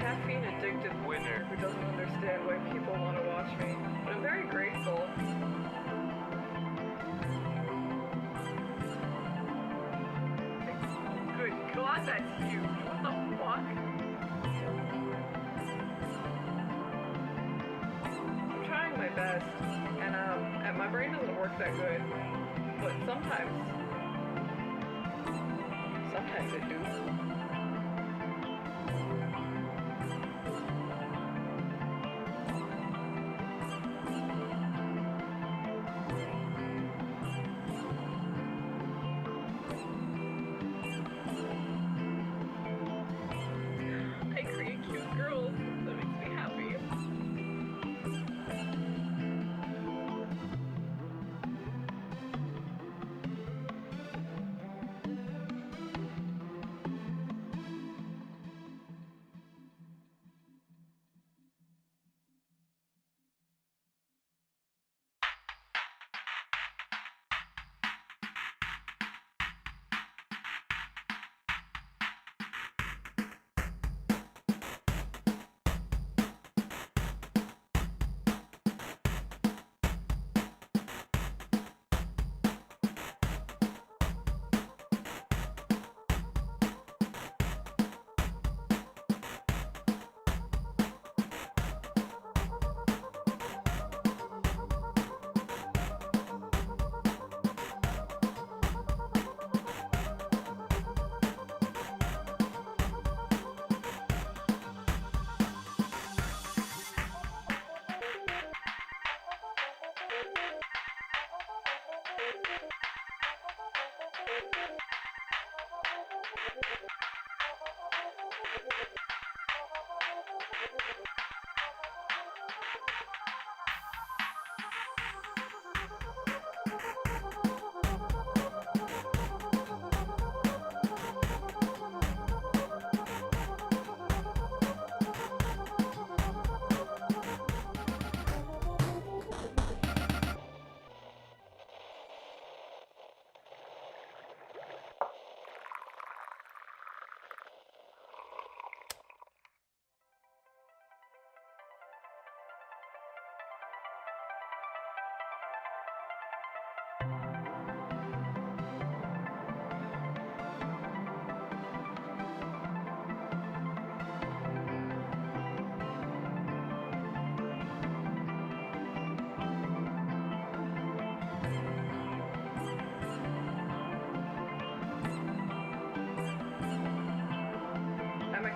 Caffeine addicted winner who doesn't understand why people want to watch me, but I'm very grateful. Good God, that's huge. What the fuck? I'm trying my best, and my brain doesn't work that good, but sometimes it do.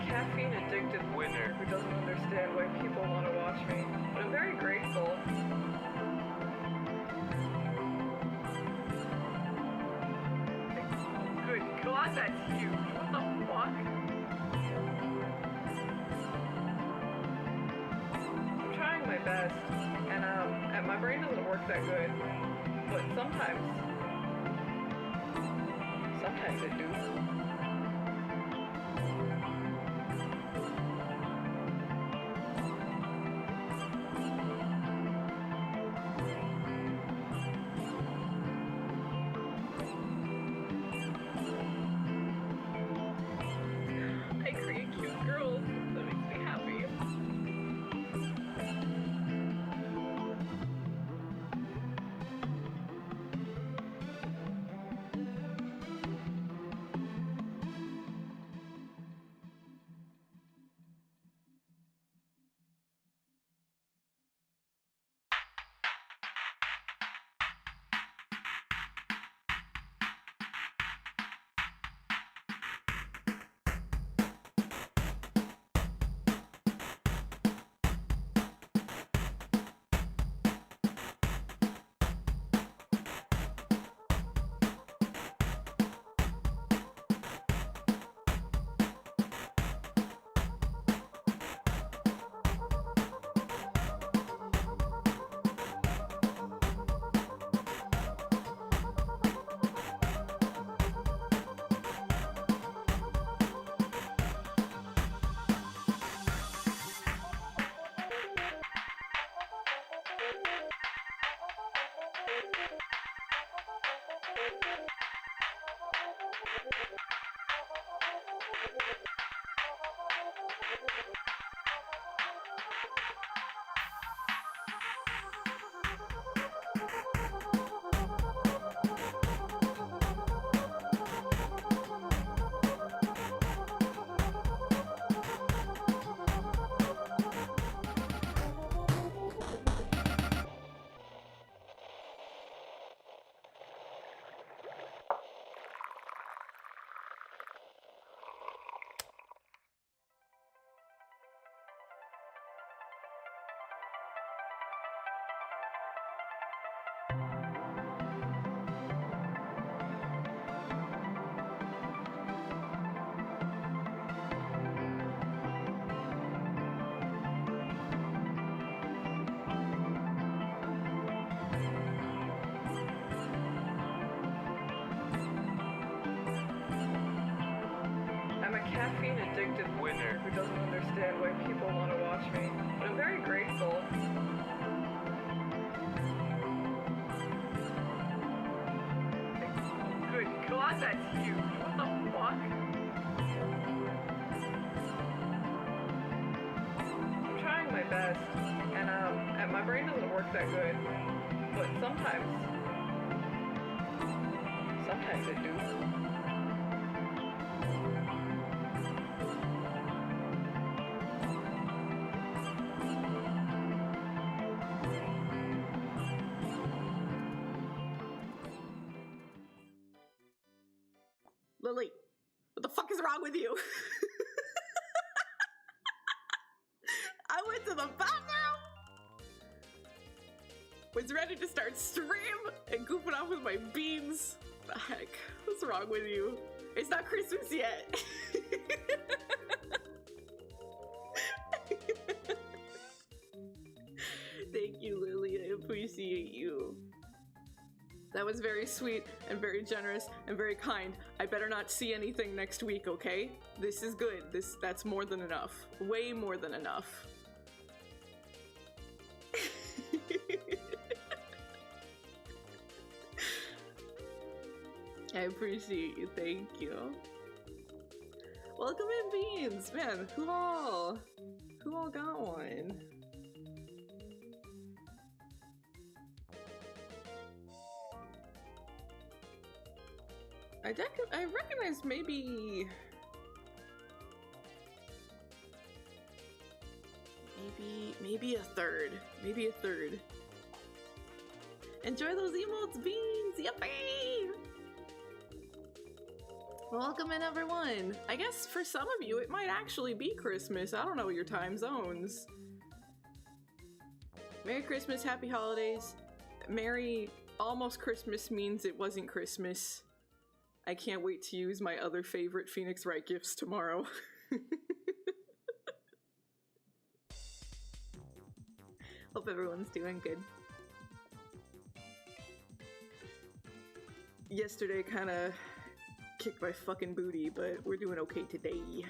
Caffeine addicted winner who doesn't understand why people want to watch me, but I'm very grateful. Good God, that's huge. What the fuck? I'm trying my best, and my brain doesn't work that good, but sometimes it do. I'm a caffeine-addicted winner who doesn't understand why people want to watch me, but I'm very grateful. Good God, that's huge. What the fuck? I'm trying my best, and my brain doesn't work that good, but sometimes it do. Lily, what the fuck is wrong with you? I went to the bathroom, was ready to start stream and goofing off with my beans. The heck? What's wrong with you? It's not Christmas yet. Thank you, Lily. I appreciate you. That was very sweet and very generous and very kind. I better not see anything next week, okay? This is good. That's more than enough. Way more than enough. I appreciate you. Thank you. Welcome in, Beans. Man, who all got one? I recognize maybe a third. Maybe a third. Enjoy those emotes, Beans! Yippee! Welcome in, everyone. I guess for some of you, it might actually be Christmas. I don't know your time zones. Merry Christmas, Happy Holidays. Merry almost Christmas means it wasn't Christmas. I can't wait to use my other favorite Phoenix Wright gifts tomorrow. Hope everyone's doing good. Yesterday kind of kicked my fucking booty, but we're doing okay today.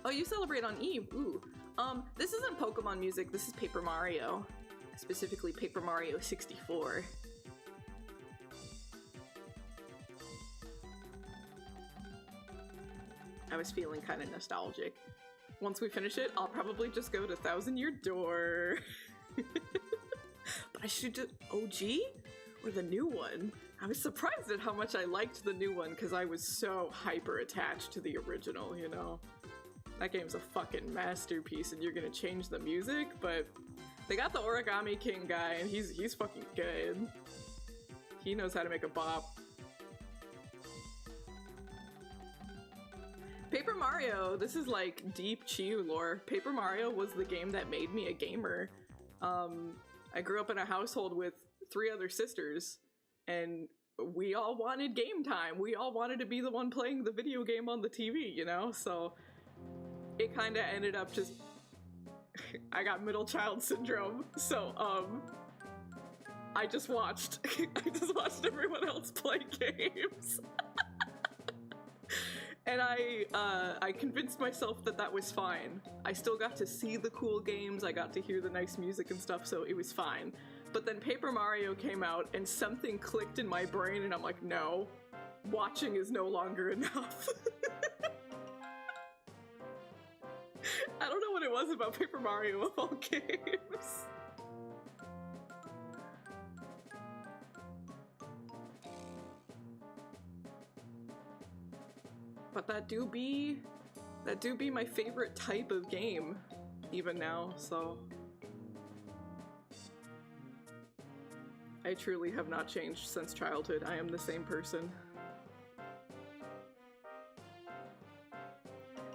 Oh, you celebrate on Eve? Ooh. This isn't Pokemon music, this is Paper Mario. Specifically Paper Mario 64. I was feeling kind of nostalgic. Once we finish it, I'll probably just go to Thousand Year Door. But I should do OG or the new one. I was surprised at how much I liked the new one because I was so hyper attached to the original, you know? That game's a fucking masterpiece and you're gonna change the music, but they got the Origami King guy and he's fucking good. He knows how to make a bop. Paper Mario, this is like deep Chiu lore. Paper Mario was the game that made me a gamer. I grew up in a household with 3 other sisters, and we all wanted game time. We all wanted to be the one playing the video game on the TV, you know? So it kind of ended up just... I got middle child syndrome, so I just watched. I just watched everyone else play games. And I convinced myself that that was fine. I still got to see the cool games, I got to hear the nice music and stuff, so it was fine. But then Paper Mario came out and something clicked in my brain and I'm like, no, watching is no longer enough. I don't know what it was about Paper Mario of all games. But that do be my favorite type of game, even now, so. I truly have not changed since childhood. I am the same person.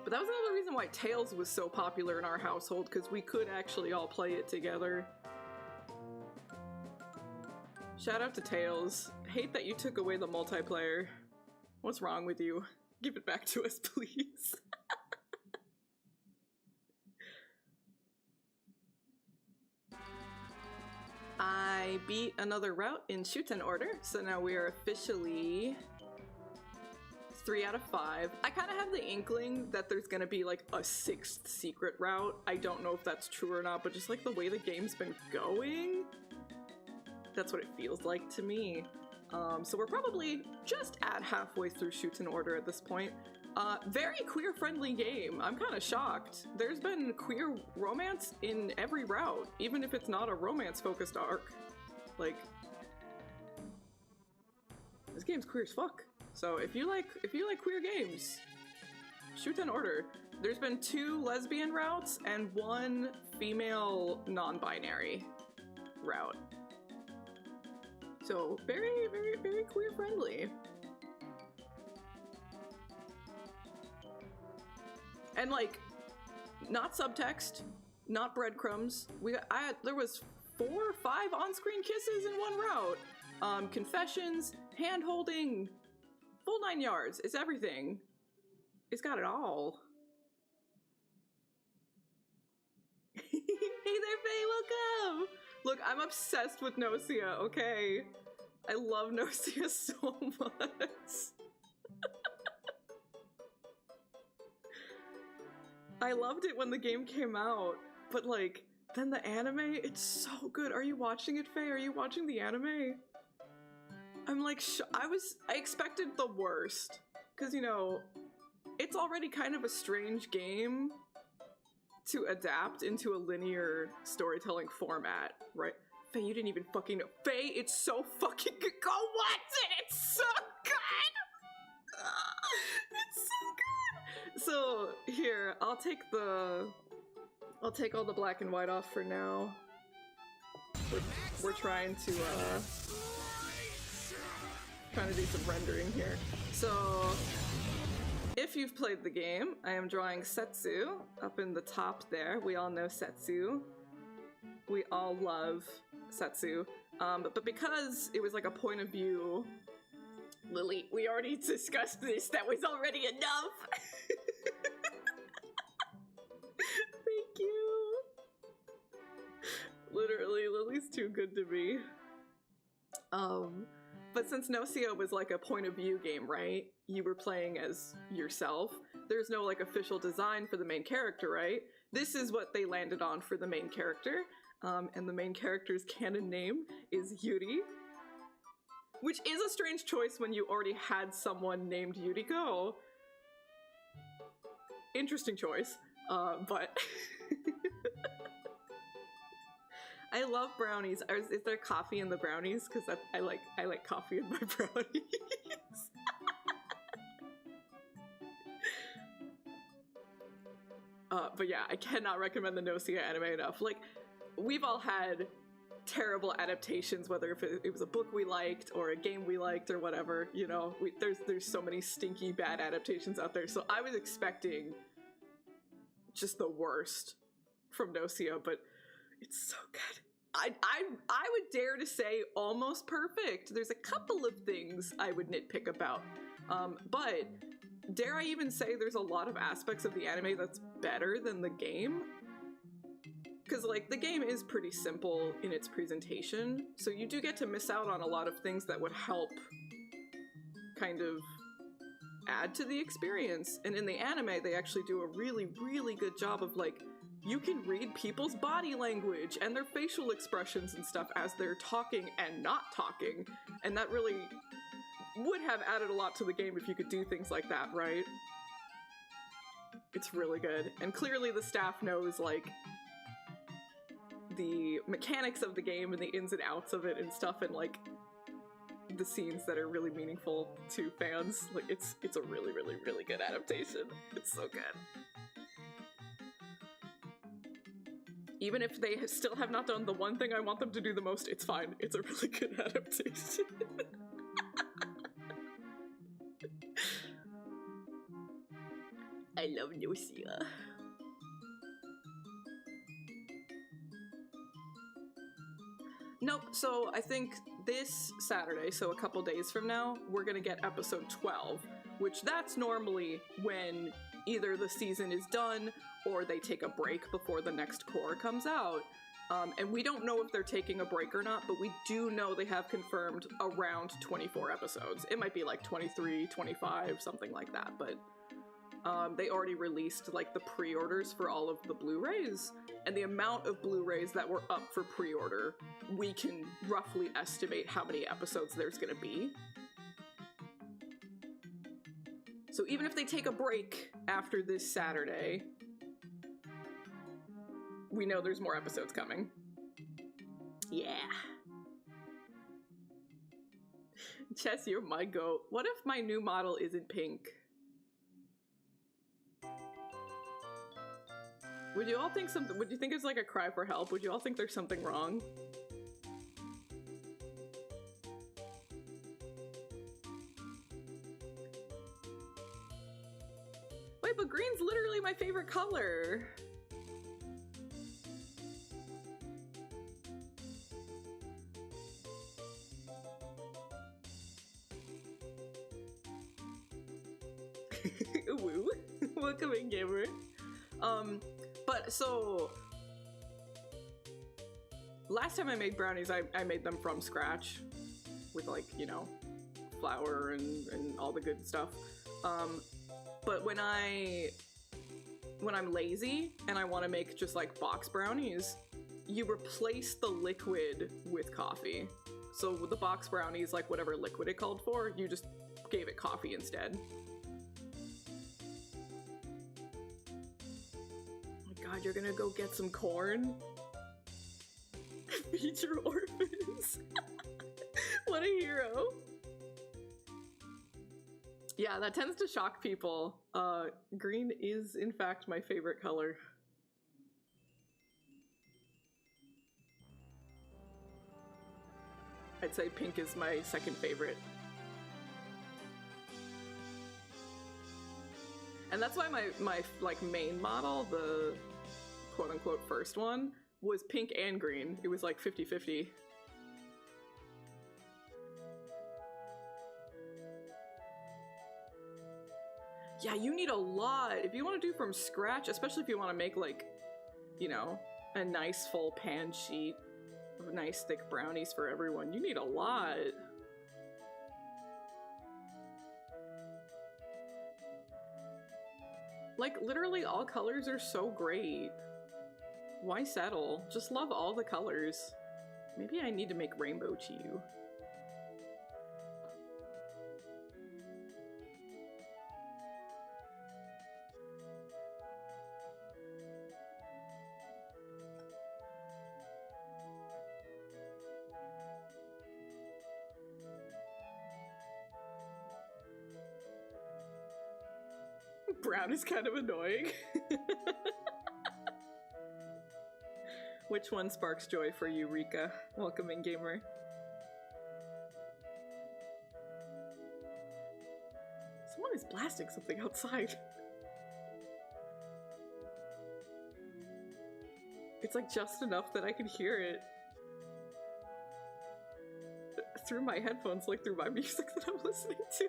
But that was another reason why Tails was so popular in our household, because we could actually all play it together. Shout out to Tails. Hate that you took away the multiplayer. What's wrong with you? Give it back to us, please. I beat another route in Shuten order, so now we are officially 3 out of 5. I kind of have the inkling that there's gonna be like a 6th secret route. I don't know if that's true or not, but just like the way the game's been going, that's what it feels like to me. So we're probably just at halfway through Shuten order at this point. Very queer-friendly game. I'm kind of shocked. There's been queer romance in every route, even if it's not a romance-focused arc. Like, this game's queer as fuck. So if you like queer games, Shuten order. There's been 2 lesbian routes and 1 female non-binary route. So very, very, very queer-friendly. And like, not subtext, not breadcrumbs. There was 4 or 5 on-screen kisses in 1 route. Confessions, hand-holding, full 9 yards. It's everything. It's got it all. Hey there, Faye, welcome! Look, I'm obsessed with Gnosia, okay? I love Gnosia so much. I loved it when the game came out, but like, then the anime, it's so good. Are you watching it, Faye? Are you watching the anime? I'm like, I expected the worst. Cause you know, it's already kind of a strange game to adapt into a linear storytelling format, right? Faye, you didn't even fucking know. Faye, it's so fucking good. Go watch it! It's so good! It's so good! So, here, I'll take all the black and white off for now. We're trying to do some rendering here. So, if you've played the game, I am drawing Setsu up in the top there. We all know Setsu. We all love Setsu. But because it was like a point of view, Lily, we already discussed this. That was already enough. Thank you. Literally, Lily's too good to me. But since Gnosia was like a point of view game, right? You were playing as yourself. There's no like official design for the main character, right? This is what they landed on for the main character. And the main character's canon name is Yuri. Which is a strange choice when you already had someone named Yuriko. Interesting choice, but... I love brownies. Is there coffee in the brownies? Because I like coffee in my brownies. But yeah, I cannot recommend the Gnosia anime enough. Like, we've all had terrible adaptations, whether if it was a book we liked or a game we liked or whatever. You know, there's so many stinky bad adaptations out there. So I was expecting just the worst from Gnosia, but it's so good. I would dare to say almost perfect. There's a couple of things I would nitpick about, but dare I even say there's a lot of aspects of the anime that's better than the game? Because like the game is pretty simple in its presentation, so you do get to miss out on a lot of things that would help kind of add to the experience. And in the anime, they actually do a really, really good job of like you can read people's body language and their facial expressions and stuff as they're talking and not talking. And that really would have added a lot to the game if you could do things like that, right? It's really good. And clearly the staff knows, like, the mechanics of the game and the ins and outs of it and stuff, and, like, the scenes that are really meaningful to fans. Like, it's a really, really, really good adaptation. It's so good. Even if they still have not done the one thing I want them to do the most, it's fine. It's a really good adaptation. I love Gnosia. Nope, so I think this Saturday, so a couple days from now, we're gonna get episode 12, which that's normally when either the season is done or they take a break before the next core comes out. And we don't know if they're taking a break or not, but we do know they have confirmed around 24 episodes. It might be like 23, 25, something like that, but they already released like the pre-orders for all of the Blu-rays, and the amount of Blu-rays that were up for pre-order, we can roughly estimate how many episodes there's gonna be. So even if they take a break after this Saturday, we know there's more episodes coming. Yeah. Chess, you're my goat. What if my new model isn't pink? Would you all think something? Would you think it's like a cry for help? Would you all think there's something wrong? Wait, but green's literally my favorite color. Woo. Welcome in, gamer. But so last time I made brownies, I made them from scratch with, like, you know, flour and all the good stuff. But when I'm lazy and I want to make just like box brownies, you replace the liquid with coffee. So with the box brownies, like whatever liquid it called for, you just gave it coffee instead. God, you're gonna go get some corn? Feed your orphans. What a hero. Yeah, that tends to shock people. Green is, in fact, my favorite color. I'd say pink is my second favorite. And that's why my like main model, the quote-unquote first one, was pink and green. It was like 50-50. Yeah, you need a lot. If you want to do from scratch, especially if you want to make, like, you know, a nice full pan sheet of nice thick brownies for everyone, you need a lot. Like, literally all colors are so great. Why settle? Just love all the colors. Maybe I need to make Rainbow Chiu. Brown is kind of annoying. Which one sparks joy for you, Rika? Welcome in, gamer. Someone is blasting something outside. It's like just enough that I can hear it through my headphones, like through my music that I'm listening to.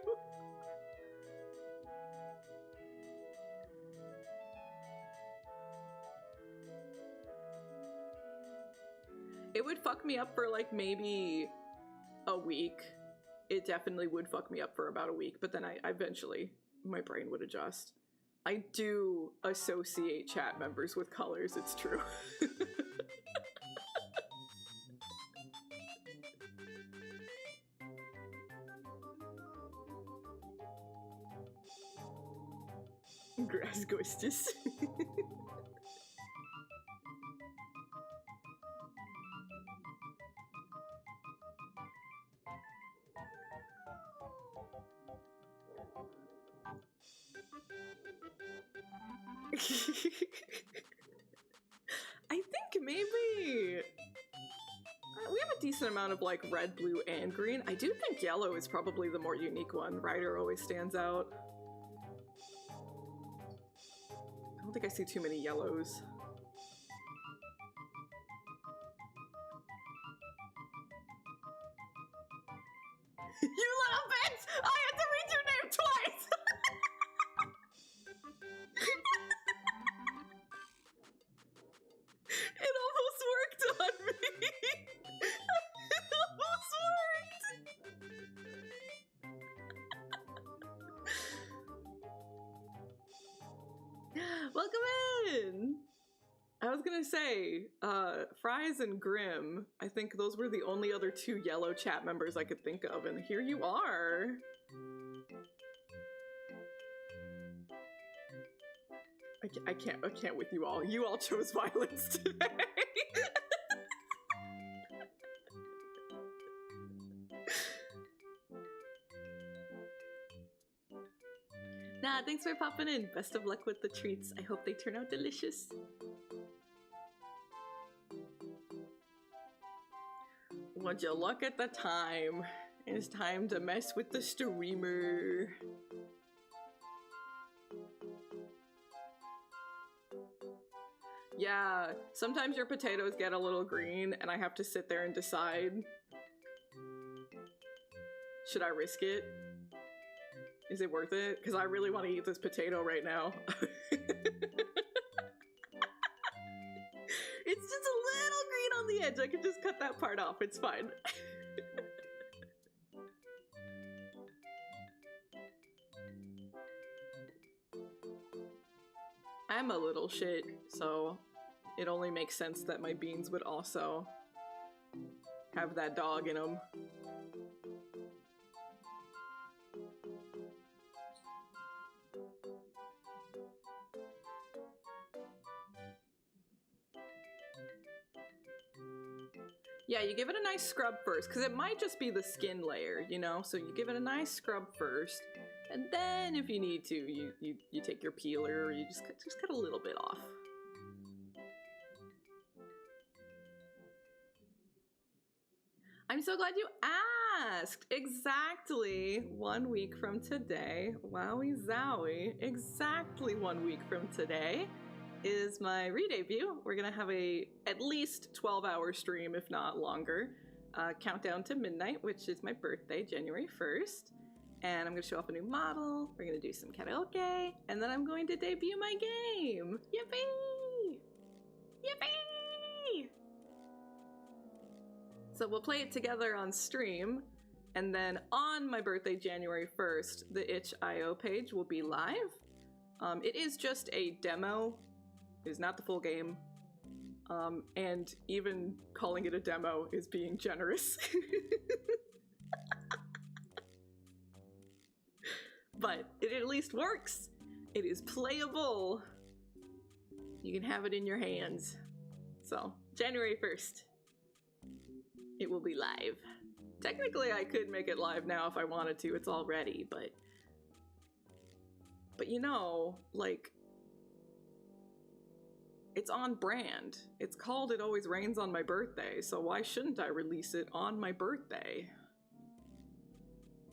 It would fuck me up for like maybe a week. It definitely would fuck me up for about a week, but then I eventually, my brain would adjust. I do associate chat members with colors, it's true. Grass ghostis. I think maybe we have a decent amount of like red, blue, and green. I do think yellow is probably the more unique one. Ryder always stands out. I don't think I see too many yellows. You little bitch! I had to read your name twice! It almost worked on me! It almost worked! Welcome in! I was gonna say, Fries and Grim, I think those were the only other two yellow chat members I could think of, and here you are! I can't with you all. You all chose violence today! Nah, thanks for popping in. Best of luck with the treats. I hope they turn out delicious. Would you look at the time? It's time to mess with the streamer. Yeah, sometimes your potatoes get a little green and I have to sit there and decide. Should I risk it? Is it worth it? Because I really want to eat this potato right now. It's just a little green on the edge. I can just cut that part off. It's fine. I'm a little shit, so it only makes sense that my beans would also have that dog in them. Yeah, you give it a nice scrub first, because it might just be the skin layer, you know? So you give it a nice scrub first, and then if you need to, you take your peeler, or you just cut a little bit off. I'm so glad you asked! Exactly 1 week from today, wowie zowie, exactly 1 week from today is my re-debut. We're gonna have a at least 12-hour stream, if not longer. Countdown to midnight, which is my birthday, January 1st. And I'm gonna show off a new model, we're gonna do some karaoke, and then I'm going to debut my game! Yippee! Yippee! So we'll play it together on stream, and then on my birthday, January 1st, the itch.io page will be live. It is just a demo. It is not the full game, and even calling it a demo is being generous. But it at least works. It is playable. You can have it in your hands. So, January 1st, it will be live. Technically, I could make it live now if I wanted to. It's all ready, but you know, like, it's on brand. It's called It Always Rains on My Birthday, so why shouldn't I release it on my birthday?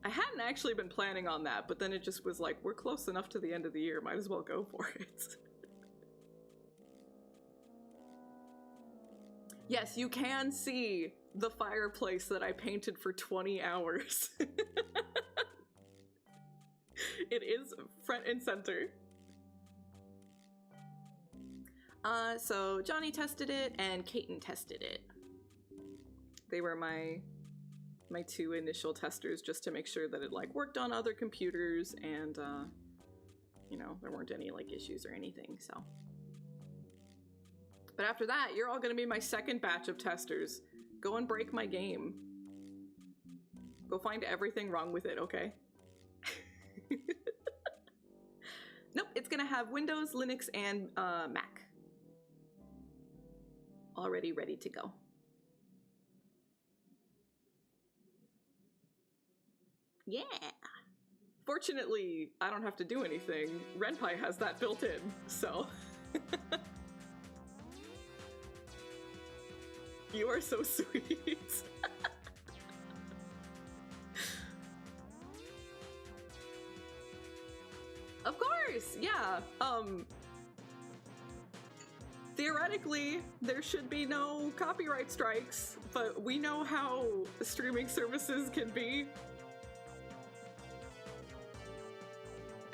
I hadn't actually been planning on that, but then it just was like, we're close enough to the end of the year, might as well go for it. Yes, you can see the fireplace that I painted for 20 hours. It is front and center. So Johnny tested it and Kaiten tested it. They were my two initial testers just to make sure that it like worked on other computers and you know, there weren't any like issues or anything, so. But after that, you're all gonna be my second batch of testers. Go and break my game. Go find everything wrong with it, okay? Nope, it's gonna have Windows, Linux, and Mac. Already ready to go. Yeah! Fortunately, I don't have to do anything. Renpai has that built in, so... You are so sweet. Of course, yeah. Theoretically, there should be no copyright strikes, but we know how streaming services can be.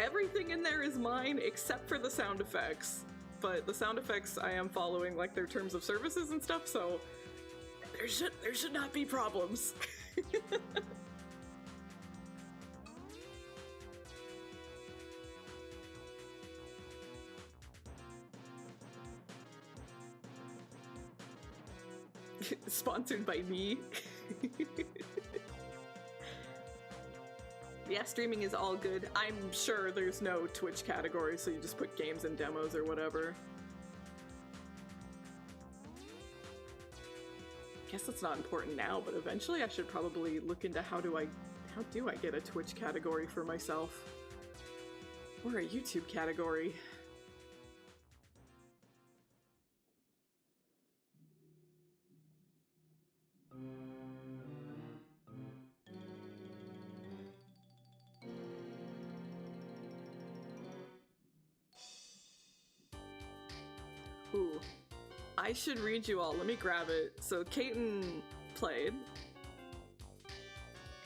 Everything in there is mine except for the sound effects, but the sound effects I am following like their terms of services and stuff, so there should not be problems. Sponsored by me. Yeah, streaming is all good. I'm sure there's no Twitch category, so you just put games and demos or whatever. Guess that's not important now, but eventually I should probably look into how do I get a Twitch category for myself? Or a YouTube category? Ooh. I should read you all. Let me grab it. So Caton played,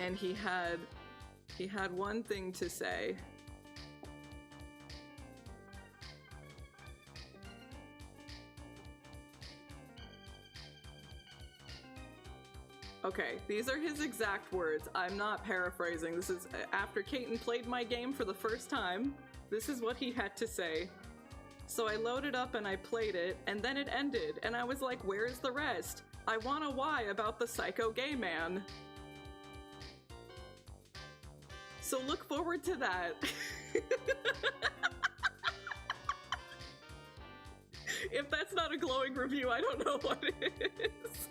and he had one thing to say. Okay, these are his exact words. I'm not paraphrasing. This is after Caton played my game for the first time. This is what he had to say. So I loaded up and I played it, and then it ended, and I was like, where's the rest? I want a why about the psycho gay man. So look forward to that. If that's not a glowing review, I don't know what is.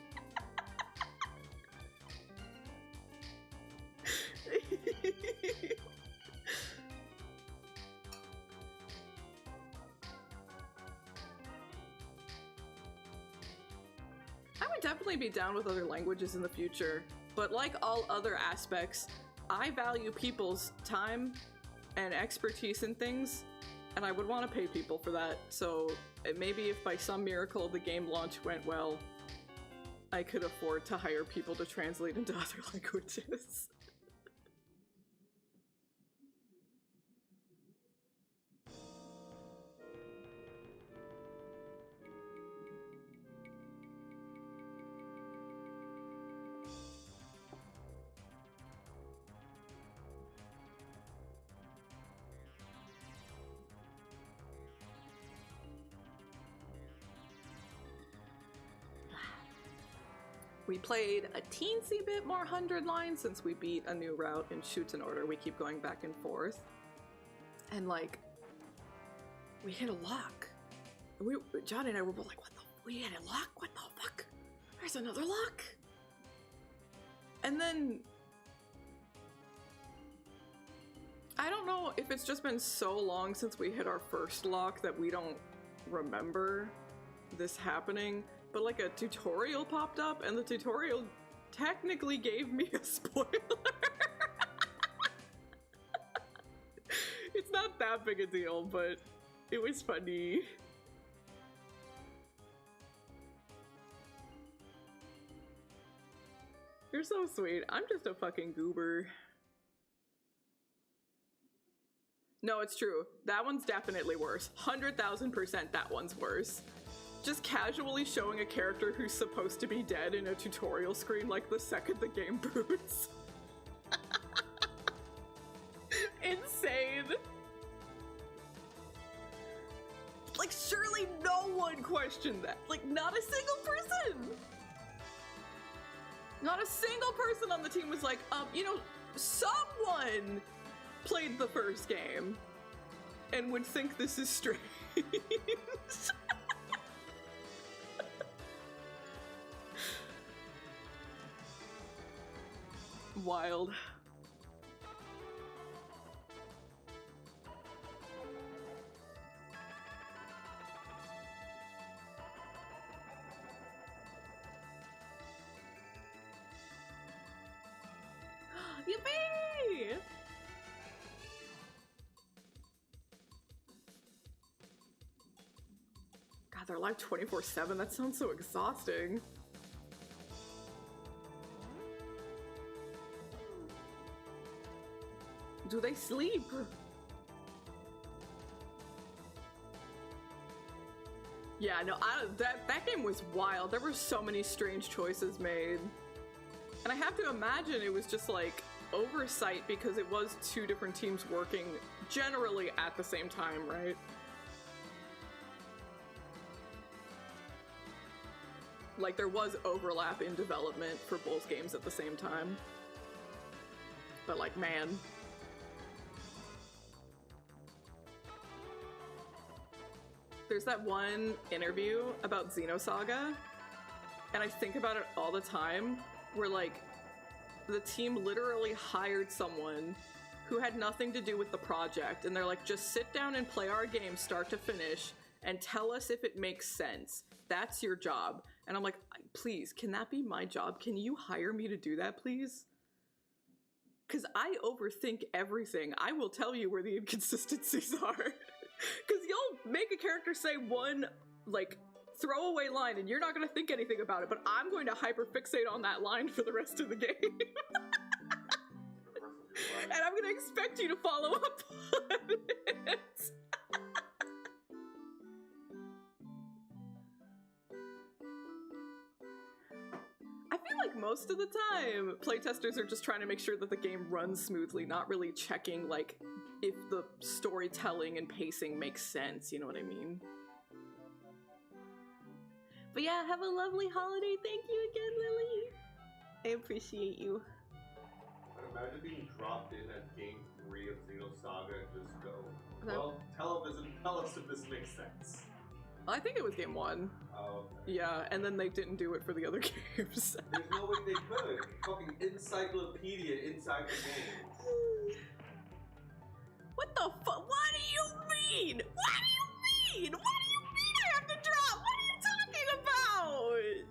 I would definitely be down with other languages in the future, but like all other aspects, I value people's time and expertise in things, and I would want to pay people for that, so maybe if by some miracle the game launch went well, I could afford to hire people to translate into other languages. We played a teensy bit more 100 lines since we beat a new route in Shoots in Order. We keep going back and forth. And like, we hit a lock. Johnny and I were both like, what the, we hit a lock? What the fuck? There's another lock. And then, I don't know if it's just been so long since we hit our first lock that we don't remember this happening. But like a tutorial popped up, and the tutorial technically gave me a spoiler. It's not that big a deal, but it was funny. You're so sweet. I'm just a fucking goober. No, it's true. That one's definitely worse. 100,000% that one's worse. Just casually showing a character who's supposed to be dead in a tutorial screen like the second the game boots. Insane. questioned that. Like, not a single person! Not a single person on the team was like, you know, someone played the first game and would think this is strange. Wild. Yippee! God, they're live 24/7. That sounds so exhausting. Do they sleep? Yeah, no, that game was wild. There were so many strange choices made. And I have to imagine it was just like oversight because it was two different teams working generally at the same time, right? Like there was overlap in development for both games at the same time. But like, man. There's that one interview about Xenosaga, and I think about it all the time, where like, the team literally hired someone who had nothing to do with the project, and they're like, just sit down and play our game start to finish, and tell us if it makes sense. That's your job. And I'm like, please, can that be my job? Can you hire me to do that, please? Because I overthink everything. I will tell you where the inconsistencies are. Because you'll make a character say one, like, throwaway line and you're not going to think anything about it, but I'm going to hyperfixate on that line for the rest of the game. And I'm going to expect you to follow up on it. I feel like most of the time, playtesters are just trying to make sure that the game runs smoothly, not really checking, like, if the storytelling and pacing makes sense, you know what I mean? But yeah, have a lovely holiday. Thank you again, Lily. I appreciate you. Imagine being dropped in at game 3 of Xenosaga and just go, That- well, tell us if this makes sense. I think it was game 1. Oh, okay. Yeah, and then they didn't do it for the other games. There's no way they could. Fucking encyclopedia inside the game. What the fuck? What do you mean? What do you mean? What do you mean I have to drop? What are you talking about?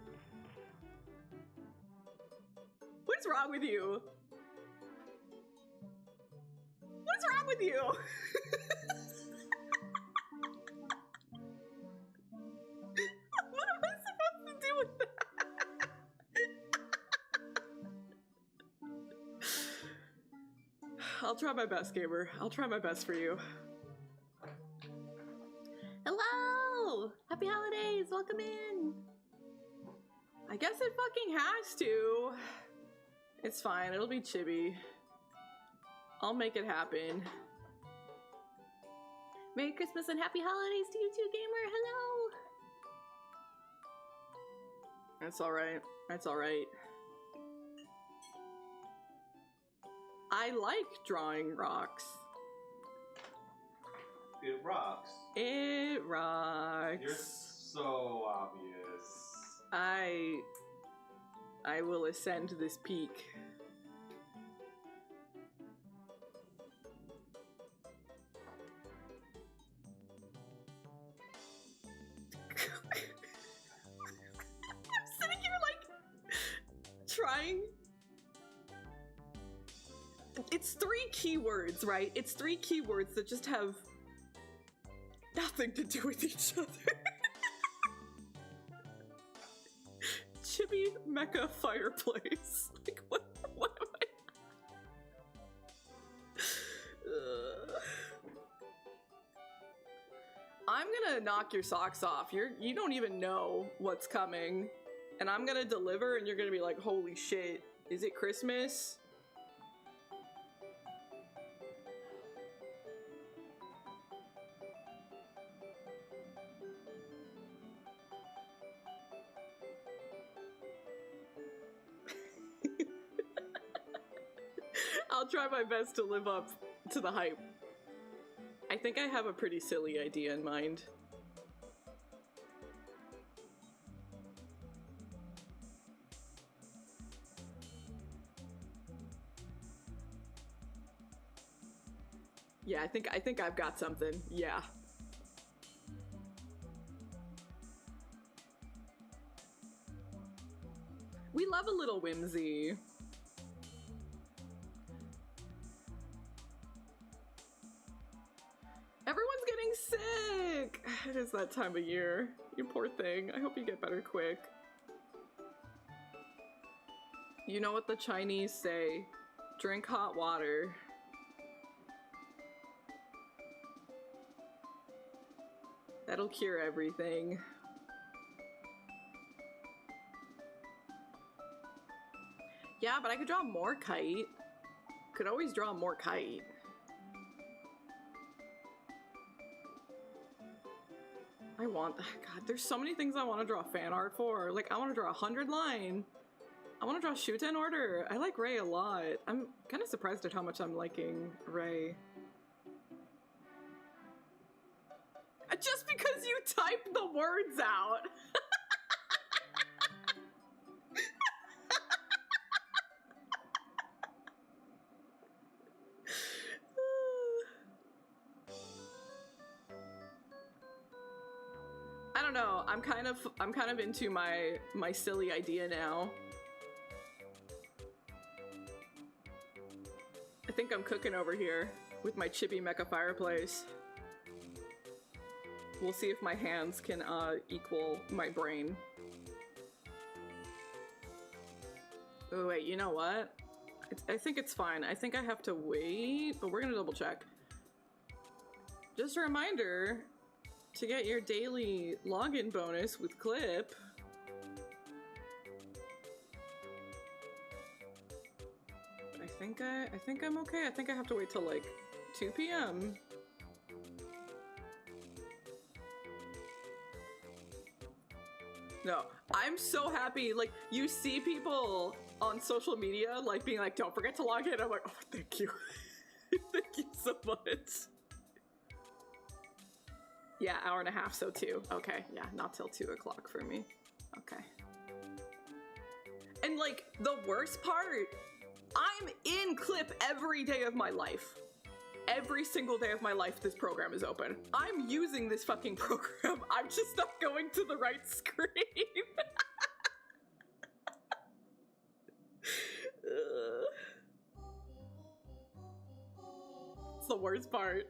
What's wrong with you? What's wrong with you? What am I supposed to do with that? I'll try my best, gamer. I'll try my best for you. Hello! Happy holidays! Welcome in! I guess it fucking has to. It's fine, it'll be chibi. I'll make it happen. Merry Christmas and happy holidays to you too, gamer! Hello! That's alright. That's alright. I like drawing rocks. It rocks. It rocks. You're so obvious. I will ascend this peak. I'm sitting here like trying. It's 3 keywords, right? It's 3 keywords that just have nothing to do with each other. Chibi mecha fireplace. Like what am I? I'm gonna knock your socks off. You don't even know what's coming. And I'm gonna deliver and you're gonna be like, holy shit, is it Christmas? I'll try my best to live up to the hype. I think I have a pretty silly idea in mind. Yeah, I think I've got something. Yeah. We love a little whimsy. Everyone's getting sick! It is that time of year. You poor thing. I hope you get better quick. You know what the Chinese say? Drink hot water. That'll cure everything. Yeah, but I could draw more kite. Could always draw more kite. God, there's so many things I want to draw fan art for. Like, I want to draw 100 line. I want to draw Shoot in Order. I like Ray a lot. I'm kind of surprised at how much I'm liking Ray. Just because you type the words out. I don't know. I'm kind of into my silly idea now. I think I'm cooking over here with my chibi mecha fireplace. We'll see if my hands can equal my brain. Oh wait, you know what? I think it's fine. I think I have to wait, but we're gonna double check. Just a reminder to get your daily login bonus with Clip. I think I'm okay. I think I have to wait till like 2 p.m. No, I'm so happy. Like, you see people on social media, like, being like, don't forget to log in. I'm like, oh, thank you. Thank you so much. Yeah, hour and a half, so 2. Okay, yeah, not till 2 o'clock for me. Okay. And, like, the worst part, I'm in Clip every day of my life. Every single day of my life, this program is open. I'm using this fucking program. I'm just not going to the right screen. It's the worst part.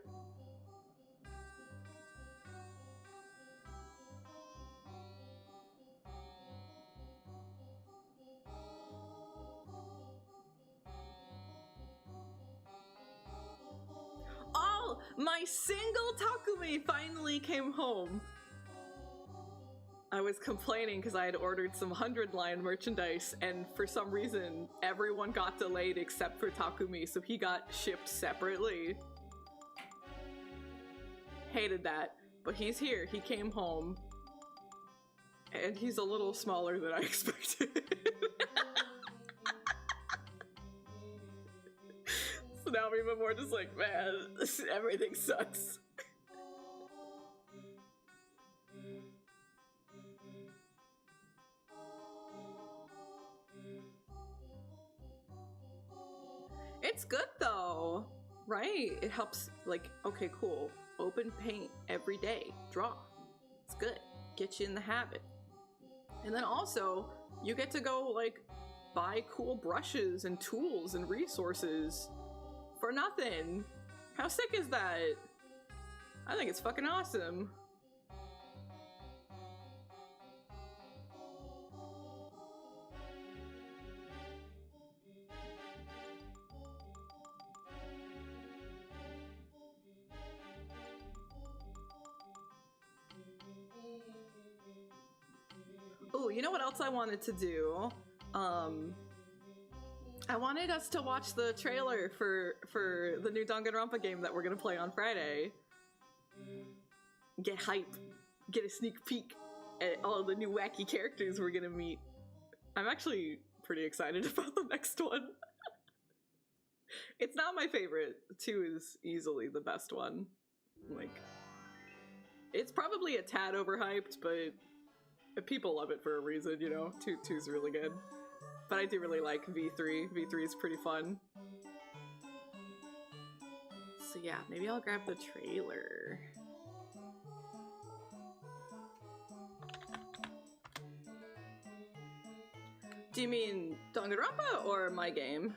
Oh, my single Takumi finally came home. I was complaining because I had ordered some 100-line merchandise, and for some reason, everyone got delayed except for Takumi, so he got shipped separately. Hated that, but he's here. He came home, and he's a little smaller than I expected. So now I'm even more just like, man, everything sucks. It's good though, right? It helps, like, okay, cool. Open paint every day, draw. It's good. Get you in the habit. And then also, you get to go, like, buy cool brushes and tools and resources for nothing. How sick is that? I think it's fucking awesome. Oh, you know what else I wanted to do? I wanted us to watch the trailer for the new Danganronpa game that we're gonna play on Friday. Get hype. Get a sneak peek at all the new wacky characters we're gonna meet. I'm actually pretty excited about the next one. It's not my favorite. 2 is easily the best one. Like, it's probably a tad overhyped, but people love it for a reason, you know? 2's really good. But I do really like V3. V3 is pretty fun. So yeah, maybe I'll grab the trailer. Do you mean Danganronpa or my game?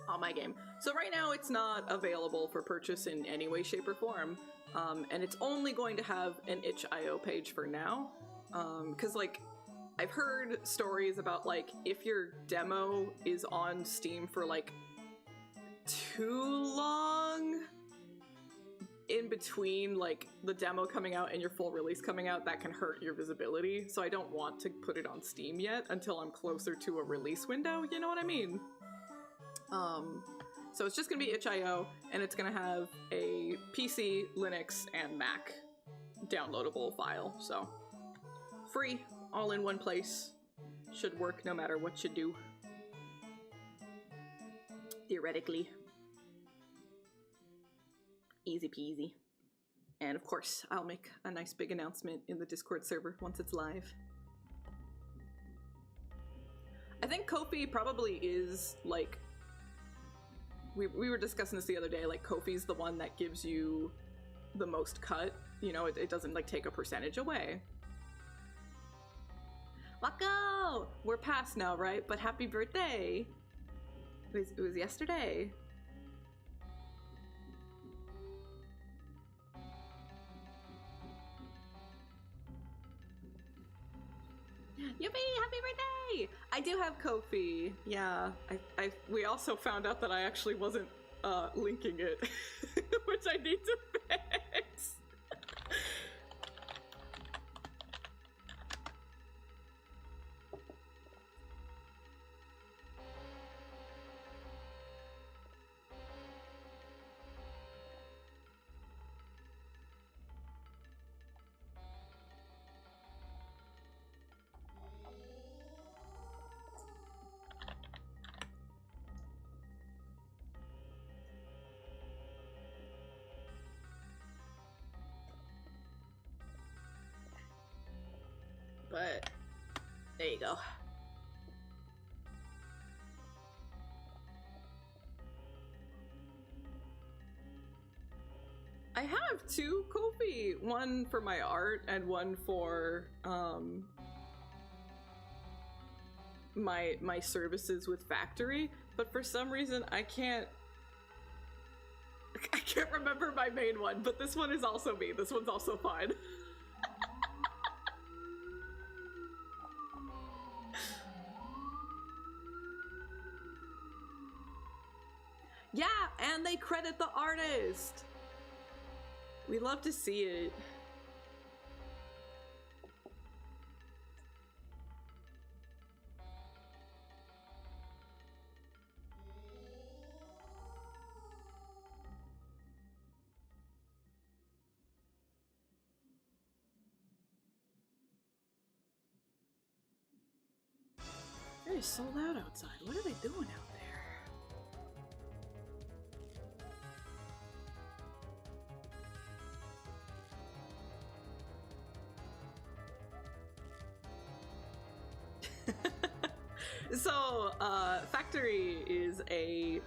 On my game. So right now it's not available for purchase in any way, shape, or form. And it's only going to have an itch.io page for now. Because, like, I've heard stories about, like, if your demo is on Steam for, like, too long in between, like, the demo coming out and your full release coming out, that can hurt your visibility. So I don't want to put it on Steam yet until I'm closer to a release window, you know what I mean? So it's just gonna be itch.io, and it's gonna have a PC, Linux, and Mac downloadable file, so free, all in one place. Should work no matter what you do. Theoretically. Easy peasy. And of course, I'll make a nice big announcement in the Discord server once it's live. I think Ko-fi probably is, like, we were discussing this the other day, like, Ko-fi's the one that gives you the most cut. You know, it doesn't, like, take a percentage away. Wako! We're past now, right? But happy birthday! It was yesterday. Yippee! Happy birthday! I do have Ko-fi. Yeah, we also found out that I actually wasn't linking it, which I need to fix. But there you go. I have 2 Ko-fi, one for my art and one for my services with Factory, but for some reason I can't remember my main one, but this one is also me. This one's also fine. Yeah, and they credit the artist. We love to see it. It is so loud outside. What are they doing out there? So, Factory is a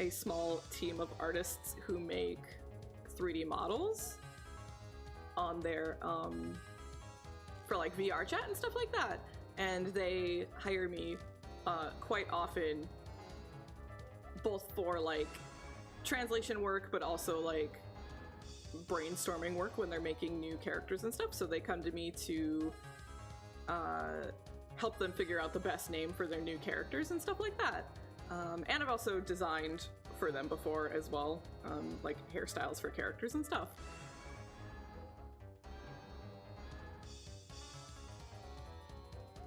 small team of artists who make 3D models on their, for like VR chat and stuff like that. And they hire me quite often, both for like translation work, but also like brainstorming work when they're making new characters and stuff. So they come to me to help them figure out the best name for their new characters and stuff like that. And I've also designed for them before as well, like hairstyles for characters and stuff.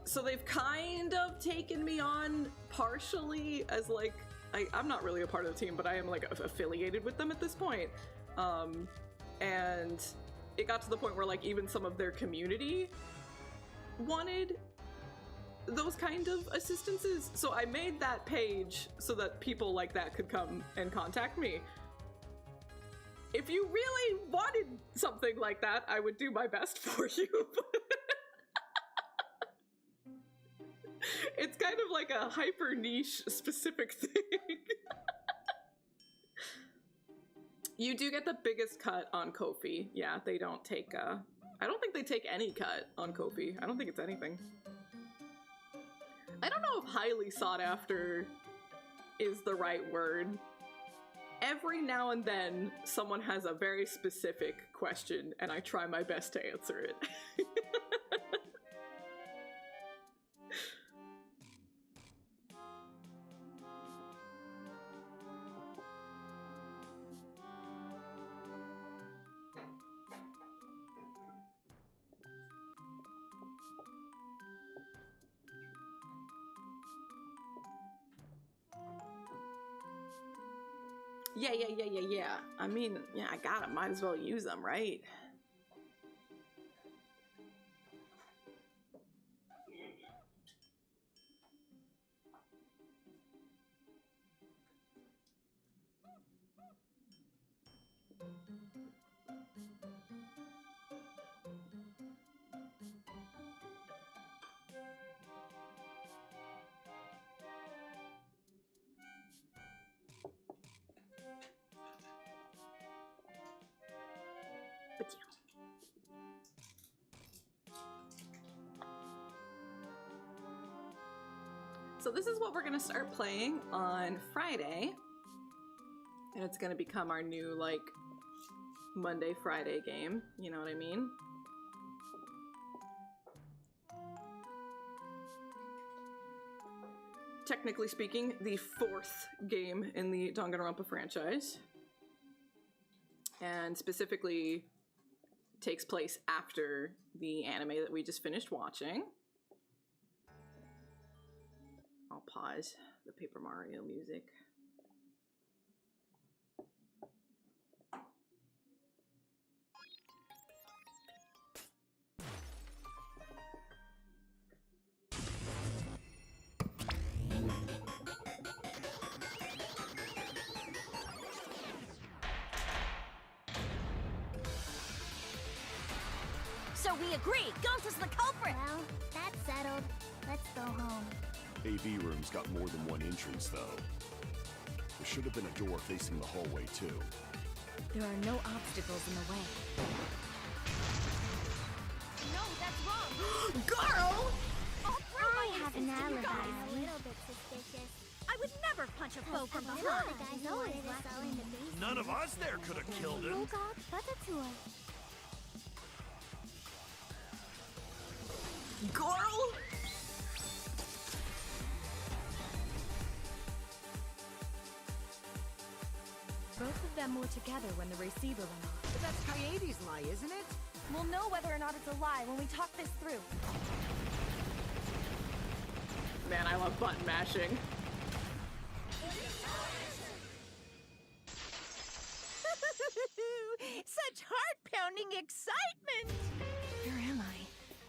So they've kind of taken me on partially as like, I'm not really a part of the team, but I am like affiliated with them at this point. and it got to the point where like even some of their community wanted those kind of assistances. So I made that page so that people like that could come and contact me. If you really wanted something like that, I would do my best for you. It's kind of like a hyper niche specific thing. You do get the biggest cut on Ko-fi. Yeah, they don't take, I don't think they take any cut on Ko-fi. I don't think it's anything. I don't know if highly sought after is the right word. Every now and then, someone has a very specific question, and I try my best to answer it. Yeah. I mean, yeah, I got 'em. Might as well use them, right? But yeah. So this is what we're gonna start playing on Friday. And it's gonna become our new, like, Monday, Friday game. You know what I mean? Technically speaking, the 4th game in the Danganronpa franchise. And specifically takes place after the anime that we just finished watching. I'll pause the Paper Mario music. So we agree, Ghost is the culprit! Well, that's settled. Let's go home. AV room's got more than one entrance, though. There should have been a door facing the hallway, too. There are no obstacles in the way. No, that's wrong! Girl! All three of my I have an instincts, you alibi. guys. A little bit suspicious. I would never punch a foe from Two of behind. the guys always watching in the basement. None of us there could have killed him. Oh God, Ratatouille. Girl! Both of them were together when the receiver went off. But that's Coyote's lie, isn't it? We'll know whether or not it's a lie when we talk this through. Man, I love button mashing. Such heart-pounding excitement! Where am I?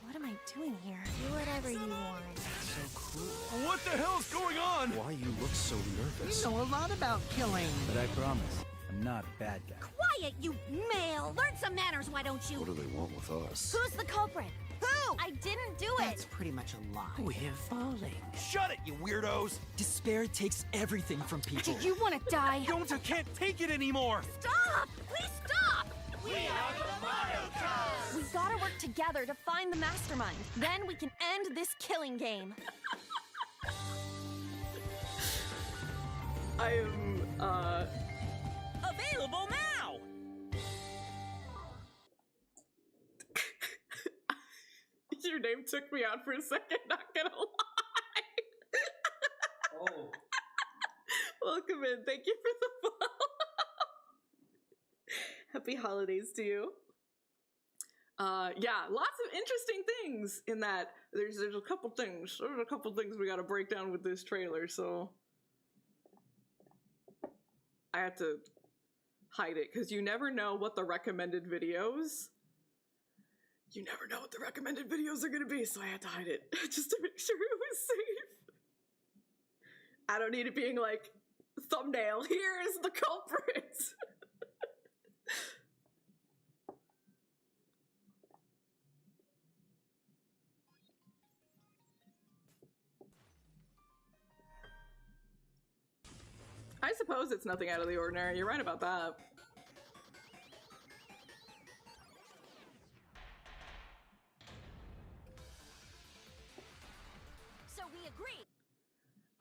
What am I doing here? Do whatever you want. So cool. What the hell's going on? Why you look so nervous? You know a lot about killing. But I promise, I'm not a bad guy. Quiet, you male! Learn some manners, why don't you? What do they want with us? Who's the culprit? Who? I didn't do That's it! pretty much a lie. We're falling. Shut it, you weirdos! Despair takes everything from people. Did you want to die? Don't, I can't take it anymore! Stop! Please stop! We are the Mario Cars! We gotta work together to find the mastermind. Then we can end this killing game. I am, Available now! Your name took me out for a second, not gonna lie. Oh. Welcome in. Thank you for the follow. Happy holidays to you. Yeah, lots of interesting things in that. There's a couple things. There's a couple things we gotta break down with this trailer, so I had to hide it, because you never know what the recommended videos... You never know what the recommended videos are gonna be, so I had to hide it, just to make sure it was safe. I don't need it being like, thumbnail, here is the culprit! I suppose it's nothing out of the ordinary. You're right about that. So we agree.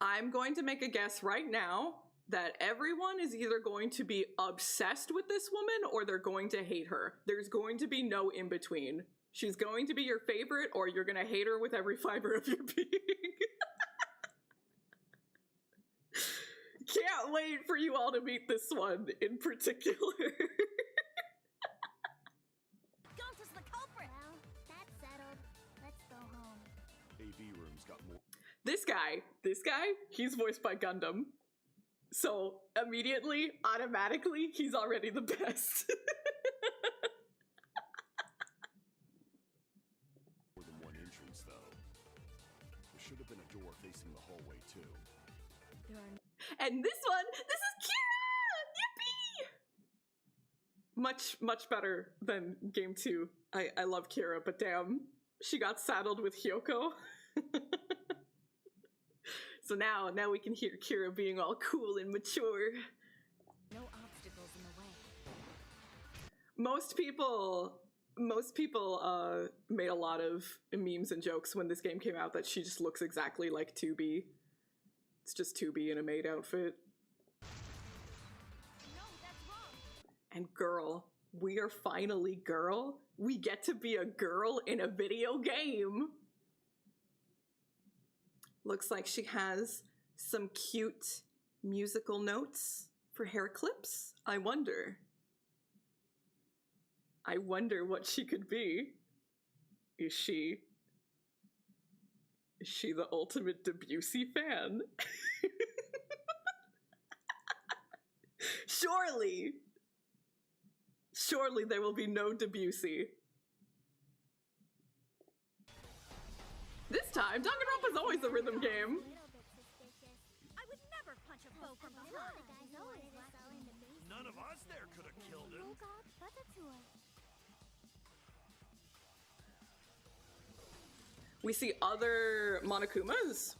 I'm going to make a guess right now that everyone is either going to be obsessed with this woman or they're going to hate her. There's going to be no in between. She's going to be your favorite or you're going to hate her with every fiber of your being. Can't wait for you all to meet this one in particular. Gaunt is the culprit. Well, that's settled. Let's go home. AV room's got more. This guy, he's voiced by Gundam. So immediately, automatically, he's already the best. More than one entrance, though. There should have been a door facing the hallway, too. And this one, this is Kira! Yippee! Much better than game 2. I love Kira, but damn, she got saddled with Hyoko. So now we can hear Kira being all cool and mature. No obstacles in the way. Most people made a lot of memes and jokes when this game came out that she just looks exactly like 2B. It's just 2B in a maid outfit. No, that's wrong. And girl, we are finally girl. We get to be a girl in a video game. Looks like she has some cute musical notes for hair clips. I wonder what she could be. Is she the ultimate Debussy fan? Surely there will be no Debussy. This time, Danganronpa's always a rhythm game. I would never punch a foe from behind. The guy's always selling the basics. None of us there could have killed him. We see other Monokumas.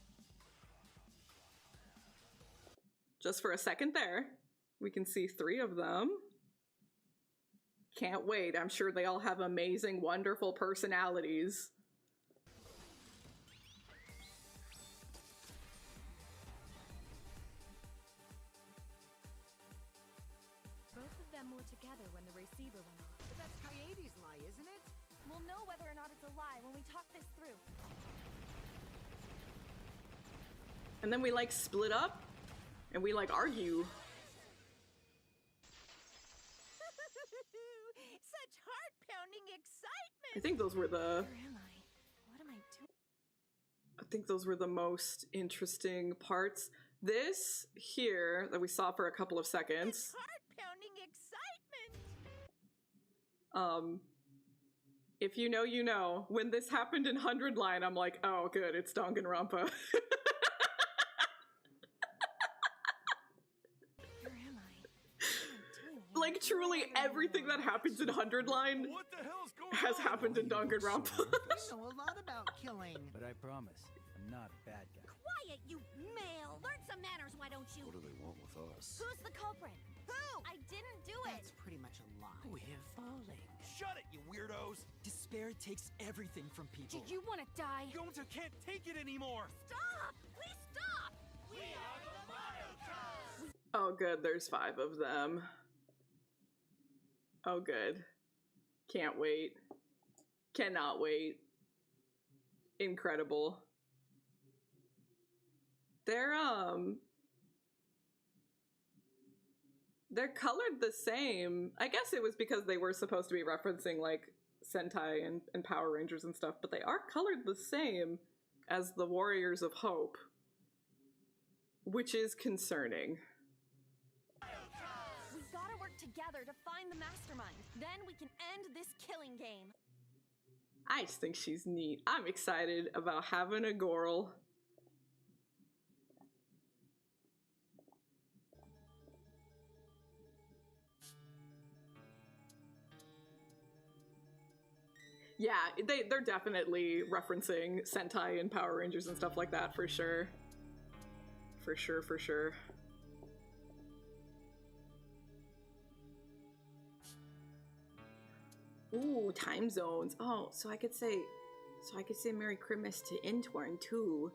Just for a second there. We can see 3 of them. Can't wait. I'm sure they all have amazing, wonderful personalities. Both of them were together when the receiver went off. But that's Coyote's lie, isn't it? We'll know whether or not it's a lie when we talk this through. And then we like split up and we like argue. Such heart-pounding excitement! I think those were the Where am I? What am I doing? I think those were the most interesting parts. This here that we saw for a couple of seconds. Heart-pounding excitement! If you know, you know. When this happened in 100 line, I'm like, oh good, it's Danganronpa. Where am I? Like truly everything that happens in 100 line What the hell's going has on? happened in Danganronpa. You know a lot about killing. But I promise, I'm not a bad guy. Quiet, you male! Learn some manners, why don't you? What do they want with us? Who's the culprit? Who? I didn't do it! That's pretty much a lie. We're falling. Shut it, you weirdos! Despair takes everything from people. Did you want to die? Gonta can't take it anymore! Stop! Please stop! We are the Monocos! Oh good, there's 5 of them. Oh good. Can't wait. Cannot wait. Incredible. They're colored the same. I guess it was because they were supposed to be referencing like Sentai and Power Rangers and stuff, but they are colored the same as the Warriors of Hope, which is concerning. We gotta work together find the mastermind. Then we can end this killing game. I just think she's neat. I'm excited about having a girl. Yeah, they're definitely referencing Sentai and Power Rangers and stuff like that for sure. For sure, for sure. Ooh, time zones. Oh, so I could say Merry Christmas to Intworn too.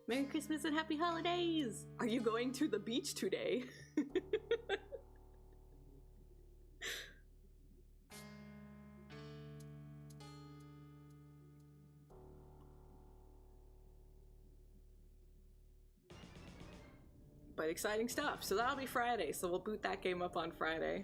Merry Christmas and Happy Holidays! Are you going to the beach today? But exciting stuff. So that'll be Friday. So we'll boot that game up on Friday.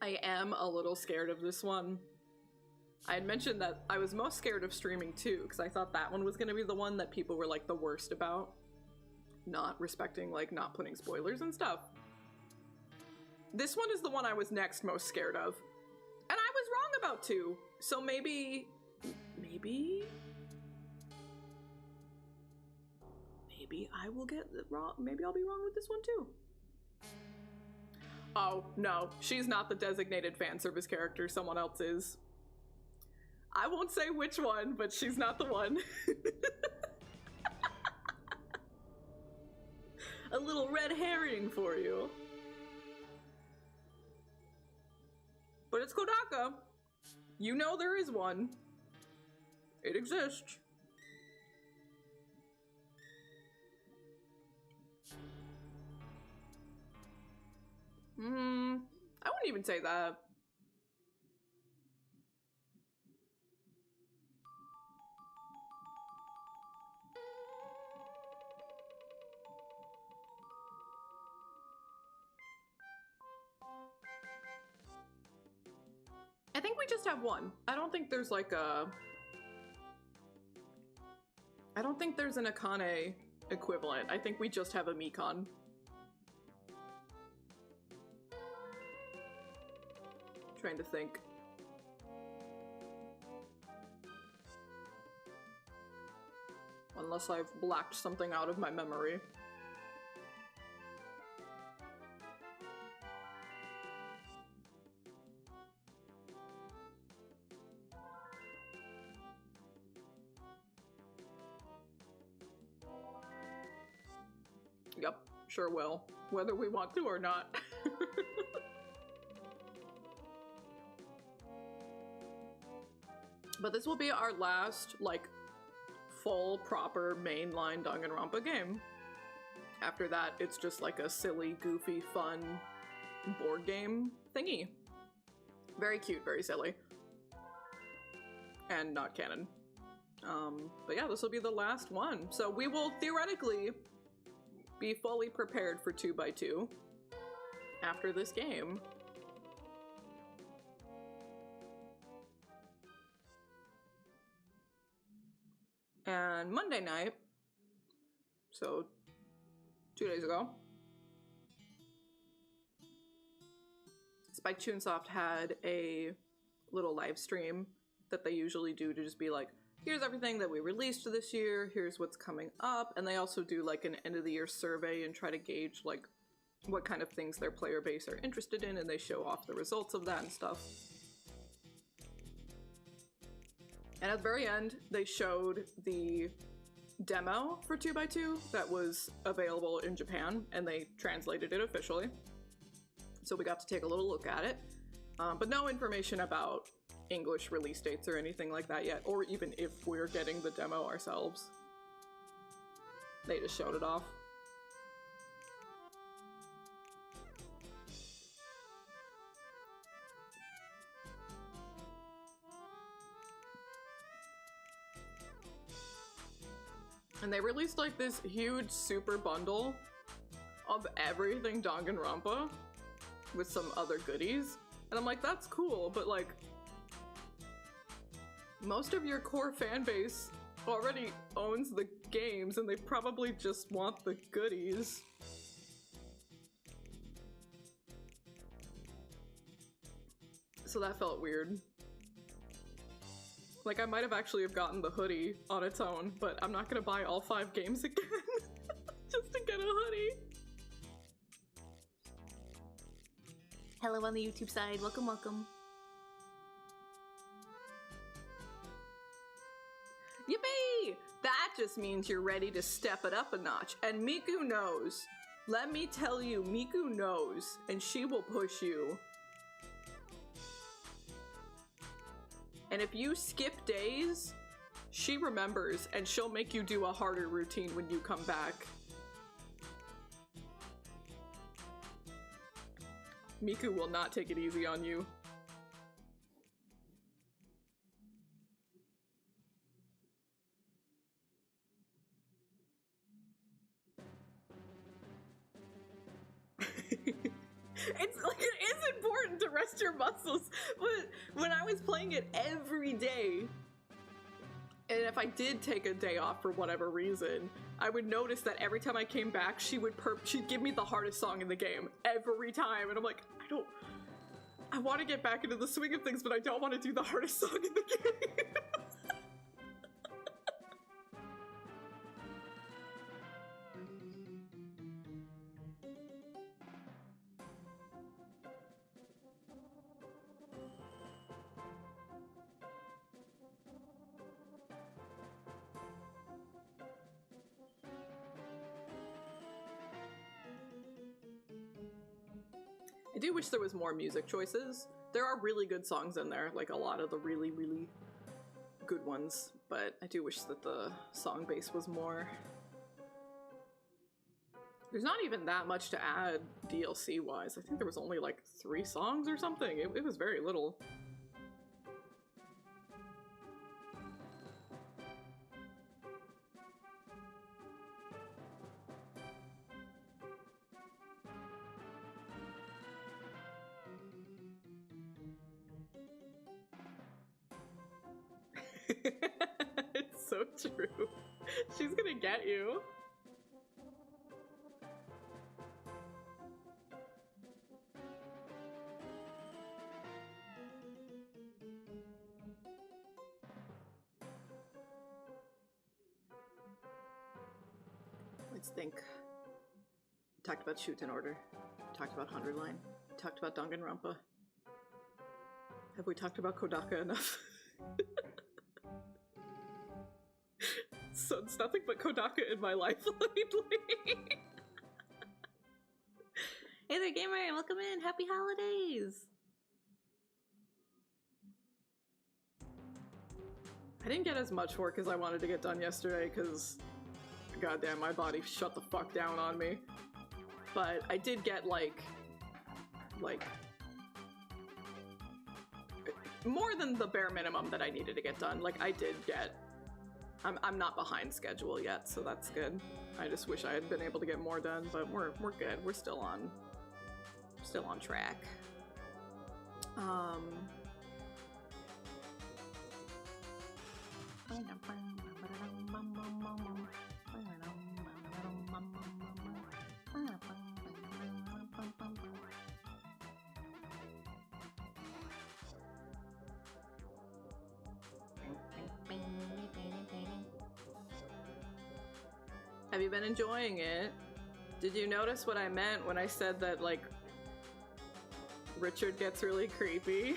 I am a little scared of this one. I had mentioned that I was most scared of streaming 2 because I thought that one was going to be the one that people were like the worst about. Not respecting, like not putting spoilers and stuff. This one is the one I was next most scared of. And I was wrong about 2. So maybe I will get it wrong. Maybe I'll be wrong with this one too. Oh, no, she's not the designated fan service character, someone else is. I won't say which one, but she's not the one. A little red herring for you. But it's Kodaka. You know there is one. It exists. I wouldn't even say that. I think we just have one. I don't think there's like a... I don't think there's an Akane equivalent. I think we just have a Mikon. Trying to think. Unless I've blacked something out of my memory. Yep, sure will. Whether we want to or not. But this will be our last, like, full, proper, mainline Danganronpa game. After that, it's just like a silly, goofy, fun board game thingy. Very cute, very silly. And not canon. But yeah, this will be the last one. So we will theoretically be fully prepared for 2x2 after this game. And Monday night, so 2 days ago, Spike Chunsoft had a little live stream that they usually do to just be like, here's everything that we released this year, here's what's coming up, and they also do like an end of the year survey and try to gauge like what kind of things their player base are interested in, and they show off the results of that and stuff. And at the very end, they showed the demo for 2x2 that was available in Japan, and they translated it officially. So we got to take a little look at it, but no information about English release dates or anything like that yet, or even if we're getting the demo ourselves. They just showed it off. And they released like this huge super bundle of everything Danganronpa with some other goodies. And I'm like, that's cool, but like, most of your core fan base already owns the games and they probably just want the goodies. So that felt weird. Like, I might have actually have gotten the hoodie on its own, but I'm not gonna buy all 5 games again just to get a hoodie. Hello on the YouTube side. Welcome, welcome. Yippee! That just means you're ready to step it up a notch. And Miku knows. Let me tell you, Miku knows, and she will push you. And if you skip days, she remembers, and she'll make you do a harder routine when you come back. Miku will not take it easy on you. It's like, it is important to rest your muscles, but when I was playing it every day, and if I did take a day off for whatever reason, I would notice that every time I came back, she'd give me the hardest song in the game every time, and I'm like, I want to get back into the swing of things, but I don't want to do the hardest song in the game. I do wish there was more music choices. There are really good songs in there, like a lot of the really, really good ones, but I do wish that the song base was more. There's not even that much to add DLC-wise. I think there was only like 3 songs or something. It was very little. It's so true. She's gonna get you. Let's think. Talked about Shoot in Order. Talked about 100 Line. Talked about Danganronpa. Have we talked about Kodaka enough? So it's nothing but Kodaka in my life lately. Hey there, gamer! Welcome in! Happy holidays! I didn't get as much work as I wanted to get done yesterday because, goddamn, my body shut the fuck down on me. But I did get like more than the bare minimum that I needed to get done. Like, I did get. I'm not behind schedule yet, so that's good. I just wish I had been able to get more done, but we're good. We're still on track. Have you been enjoying it? Did you notice what I meant when I said that, like, Richard gets really creepy?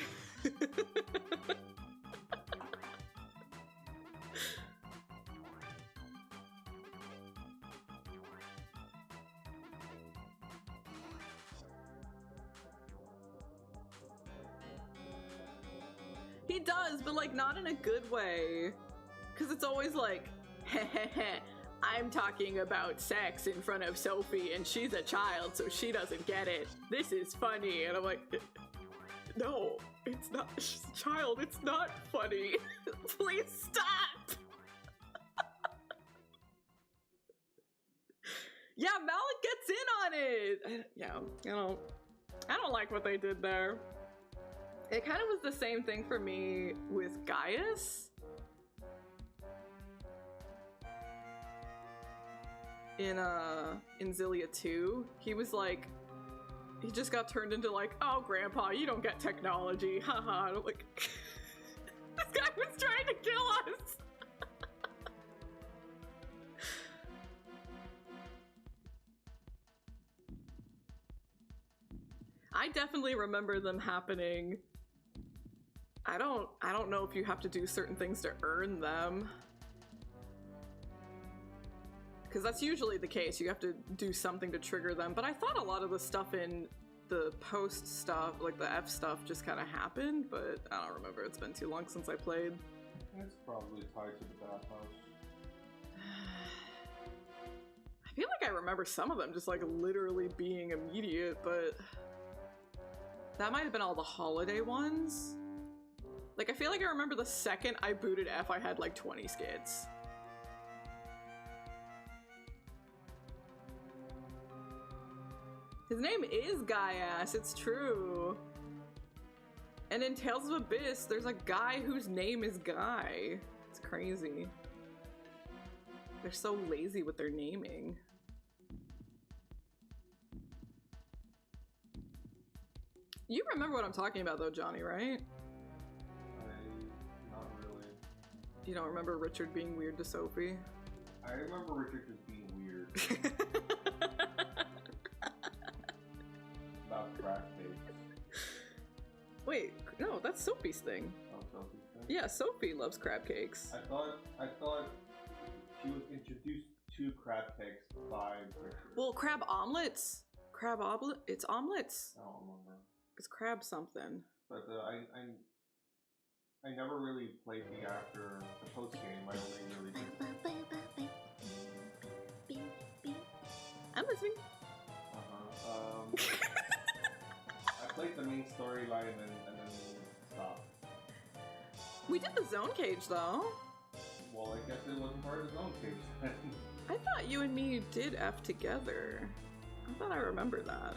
He does, but, like, not in a good way. Because it's always like, heh heh heh, I'm talking about sex in front of Sophie and she's a child, so she doesn't get it. This is funny. And I'm like, no, it's not. She's a child. It's not funny. Please stop. Yeah, Malik gets in on it. Yeah, I don't like what they did there. It kind of was the same thing for me with Gaius. in Xillia 2, he was like, he just got turned into like, oh grandpa, you don't get technology, haha. Like, this guy was trying to kill us. I definitely remember them happening. I don't know if you have to do certain things to earn them. Because that's usually the case, you have to do something to trigger them, but I thought a lot of the stuff in the post stuff, like the F stuff, just kind of happened, but I don't remember, it's been too long since I played. It's probably tied to the bathhouse. I feel like I remember some of them just like literally being immediate, but that might have been all the holiday ones. Like, I feel like I remember the second I booted F, I had like 20 skits. His name is Guy-Ass, it's true. And in Tales of Abyss, there's a guy whose name is Guy. It's crazy. They're so lazy with their naming. You remember what I'm talking about though, Johnny, right? Not really. You don't remember Richard being weird to Sophie? I remember Richard just being weird. About crack cakes. Wait, no, that's Sophie's thing. Oh, Sophie's thing? Yeah, Sophie loves crab cakes. I thought she was introduced to crab cakes by Richard. Well, crab omelets. Crab omelet. It's omelets. I don't remember. It's crab something. But I never really played the after the post game. I only really did. I'm listening. I played the main storyline and then stopped. We did the zone cage though. Well, I guess it wasn't part of the zone cage then. I thought you and me did F together. I thought I remember that.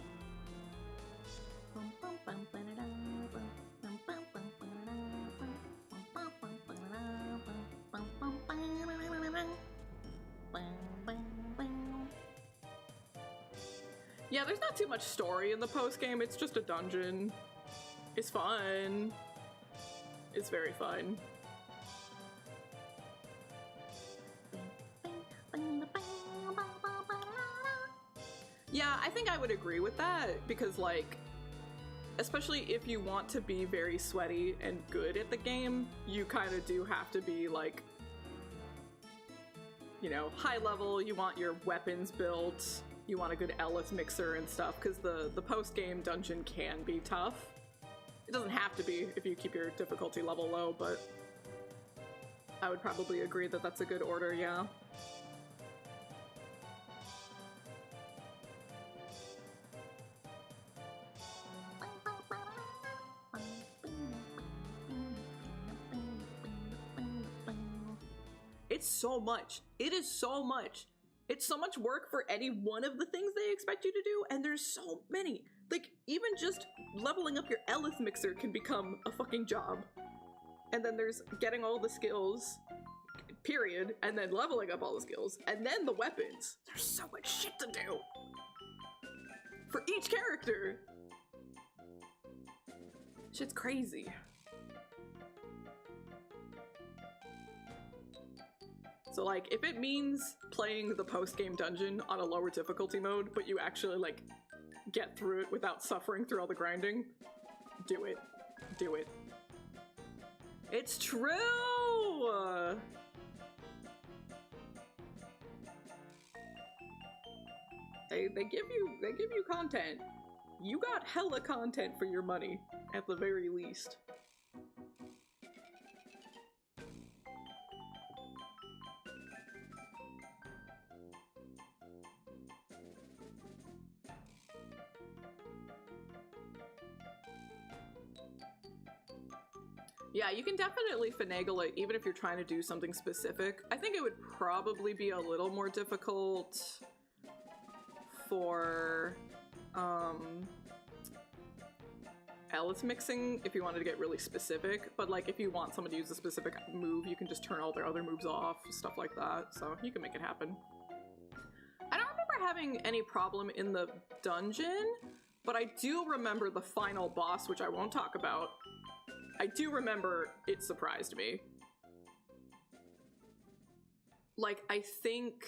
Yeah, there's not too much story in the post game. It's just a dungeon. It's fun. It's very fun. Yeah, I think I would agree with that because, like, especially if you want to be very sweaty and good at the game, you kind of do have to be, like, you know, high level. You want your weapons built. You want a good Ellis mixer and stuff because the post-game dungeon can be tough. It doesn't have to be if you keep your difficulty level low, but I would probably agree that that's a good order, yeah. It's so much. It is so much. It's so much work for any one of the things they expect you to do, and there's so many. Like, even just leveling up your Ellis mixer can become a fucking job. And then there's getting all the skills, period, and then leveling up all the skills, and then the weapons. There's so much shit to do for each character. Shit's crazy. So, like, if it means playing the post-game dungeon on a lower difficulty mode, but you actually, like, get through it without suffering through all the grinding, do it. Do it. It's true! They give you content. You got hella content for your money, at the very least. Yeah, you can definitely finagle it even if you're trying to do something specific. I think it would probably be a little more difficult for Ellis mixing if you wanted to get really specific, but like if you want someone to use a specific move, you can just turn all their other moves off, stuff like that, so you can make it happen. I having any problem in the dungeon, but I do remember the final boss, which I won't talk about. I do remember it surprised me. Like, I think...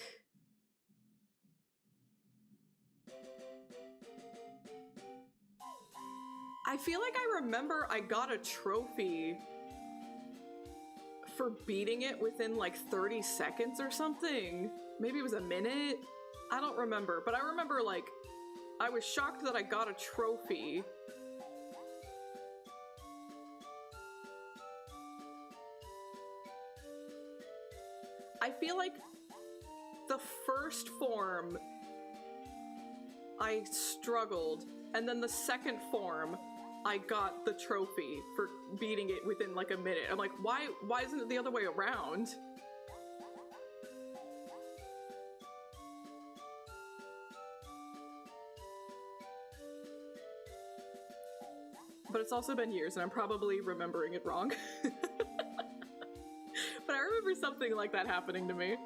I feel like I remember I got a trophy for beating it within like 30 seconds or something. Maybe it was a minute? I don't remember, but I remember like I was shocked that I got a trophy. I feel like the first form I struggled, and then the second form I got the trophy for beating it within like a minute. I'm like, why isn't it the other way around? But it's also been years and I'm probably remembering it wrong. But I remember something like that happening to me.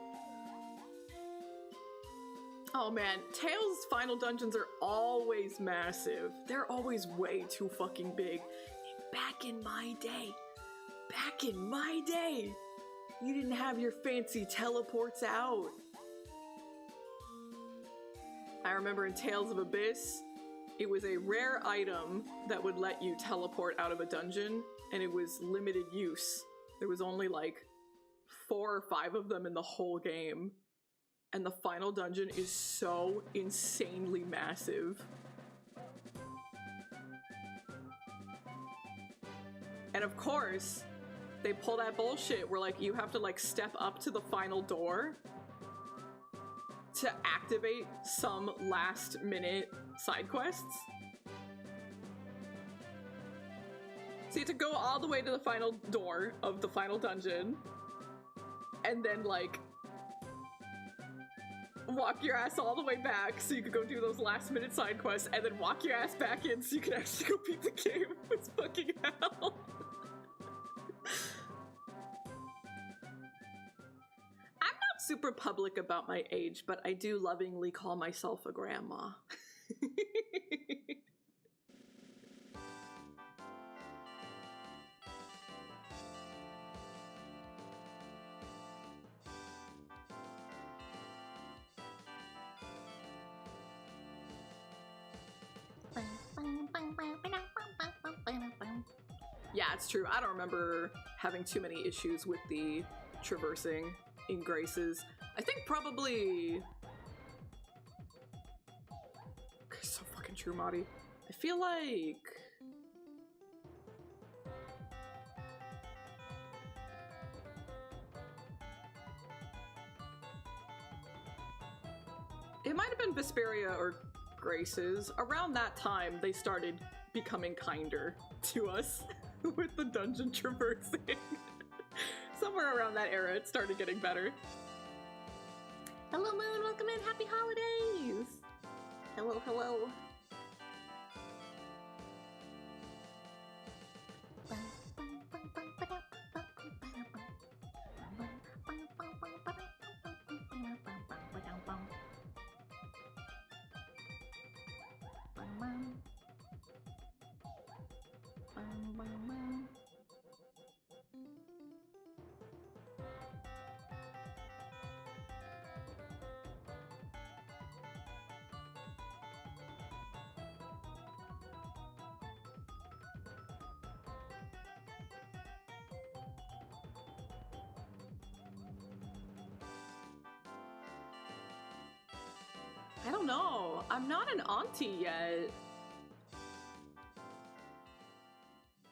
Oh man, Tales' final dungeons are always massive. They're always way too fucking big. Back in my day, you didn't have your fancy teleports out. I remember in Tales of Abyss, it was a rare item that would let you teleport out of a dungeon, and it was limited use. There was only like 4 or 5 of them in the whole game. And the final dungeon is so insanely massive. And of course, they pull that bullshit where like you have to like step up to the final door to activate some last minute side quests. So you have to go all the way to the final door of the final dungeon and then like walk your ass all the way back so you could go do those last minute side quests and then walk your ass back in so you can actually go beat the game. It's fucking hell. I'm not super public about my age, but I do lovingly call myself a grandma. Yeah, it's true. I don't remember having too many issues with the traversing in Graces. I think probably... So fucking true, Marty. I feel like... It might have been Vesperia or Graces. Around that time, they started becoming kinder to us with the dungeon traversing. Somewhere around that era, it started getting better. Hello, Moon. Welcome in. Happy holidays. Hello, hello. I don't know. I'm not an auntie yet.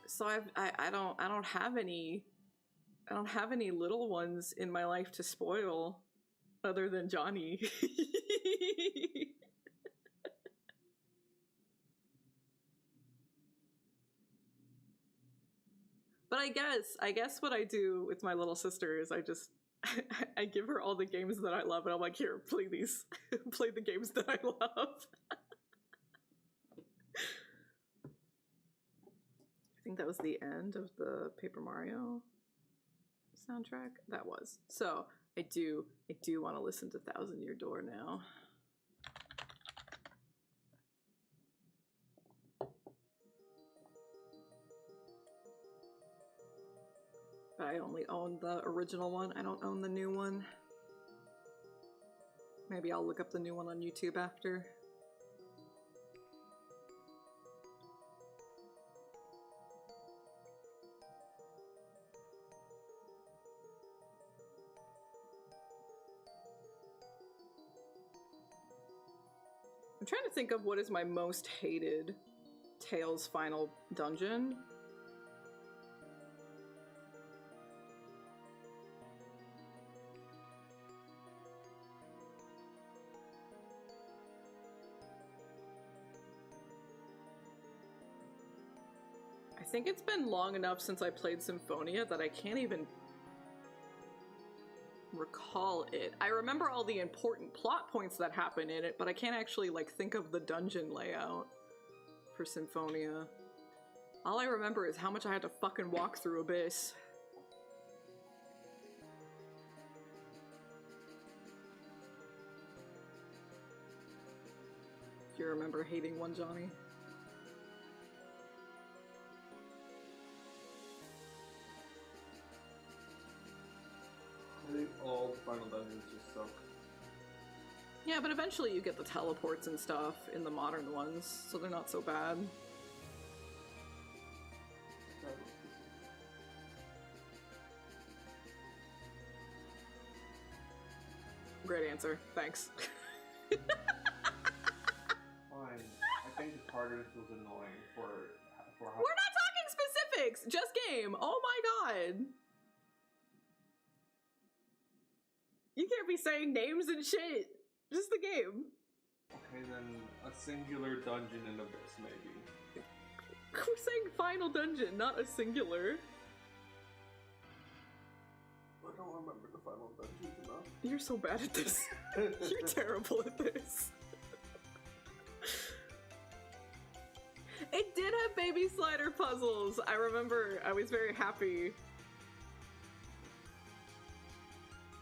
So I don't have any little ones in my life to spoil other than Johnny. But I guess what I do with my little sister is I give her all the games that I love, and I'm like, here, play these. Play the games that I love. I think that was the end of the Paper Mario soundtrack. That was. So I do want to listen to Thousand Year Door now. But I only own the original one. I don't own the new one. Maybe I'll look up the new one on YouTube after. I'm trying to think of what is my most hated Tales final dungeon. I think it's been long enough since I played Symphonia that I can't even recall it. I remember all the important plot points that happen in it, but I can't actually like think of the dungeon layout for Symphonia. All I remember is how much I had to fucking walk through Abyss. Do you remember hating one, Johnny? I think all the final dungeons just suck. Yeah, but eventually you get the teleports and stuff in the modern ones, so they're not so bad. Great answer. Thanks. Fine. I think the Carters was annoying for how. We're not talking specifics! Just game! Oh my god! You can't be saying names and shit! Just the game. Okay, then a singular dungeon in Abyss, maybe. We're saying final dungeon, not a singular. I don't remember the final dungeon enough. You're so bad at this. You're terrible at this. It did have baby slider puzzles. I remember I was very happy.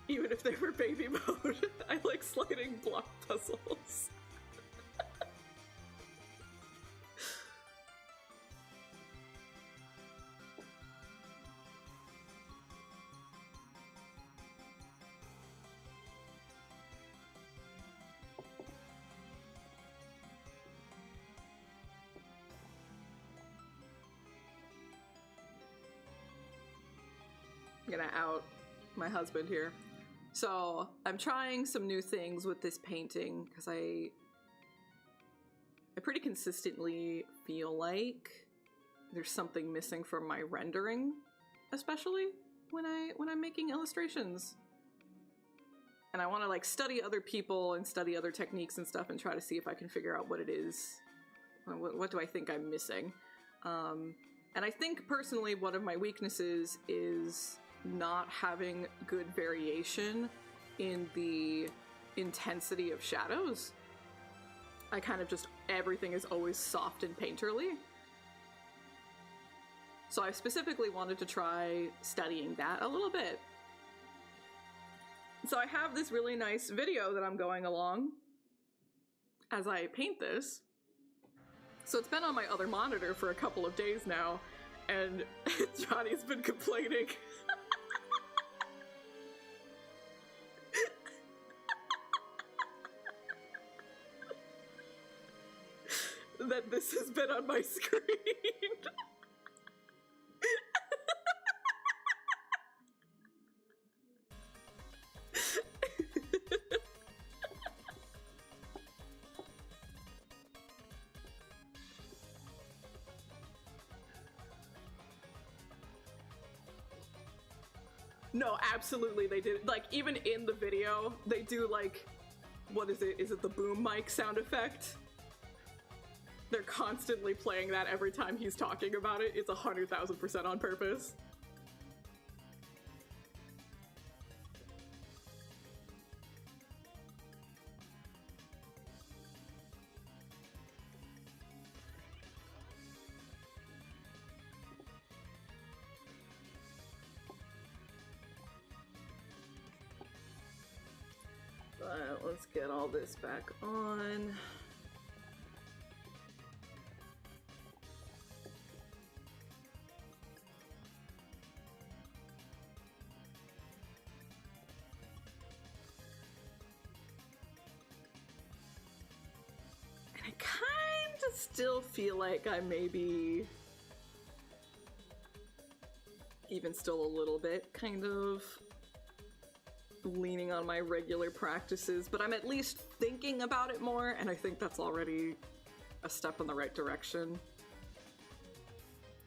Even if they were baby mode. I like sliding block puzzles. I'm gonna out my husband here. So I'm trying some new things with this painting because I pretty consistently feel like there's something missing from my rendering, especially when I'm making illustrations. And I want to like study other people and study other techniques and stuff and try to see if I can figure out what it is. What do I think I'm missing? And I think personally one of my weaknesses is not having good variation in the intensity of shadows. I kind of just, everything is always soft and painterly. So I specifically wanted to try studying that a little bit. So I have this really nice video that I'm going along as I paint this. So it's been on my other monitor for a couple of days now, and Johnny's been complaining. That this has been on my screen. No, absolutely they did. Like, even in the video, they do like, what is it? Is it the boom mic sound effect? They're constantly playing that every time he's talking about it. It's 100,000% on purpose. Let's get all this back on. kind of still feel like I maybe even still a little bit kind of leaning on my regular practices, but I'm at least thinking about it more, and I think that's already a step in the right direction.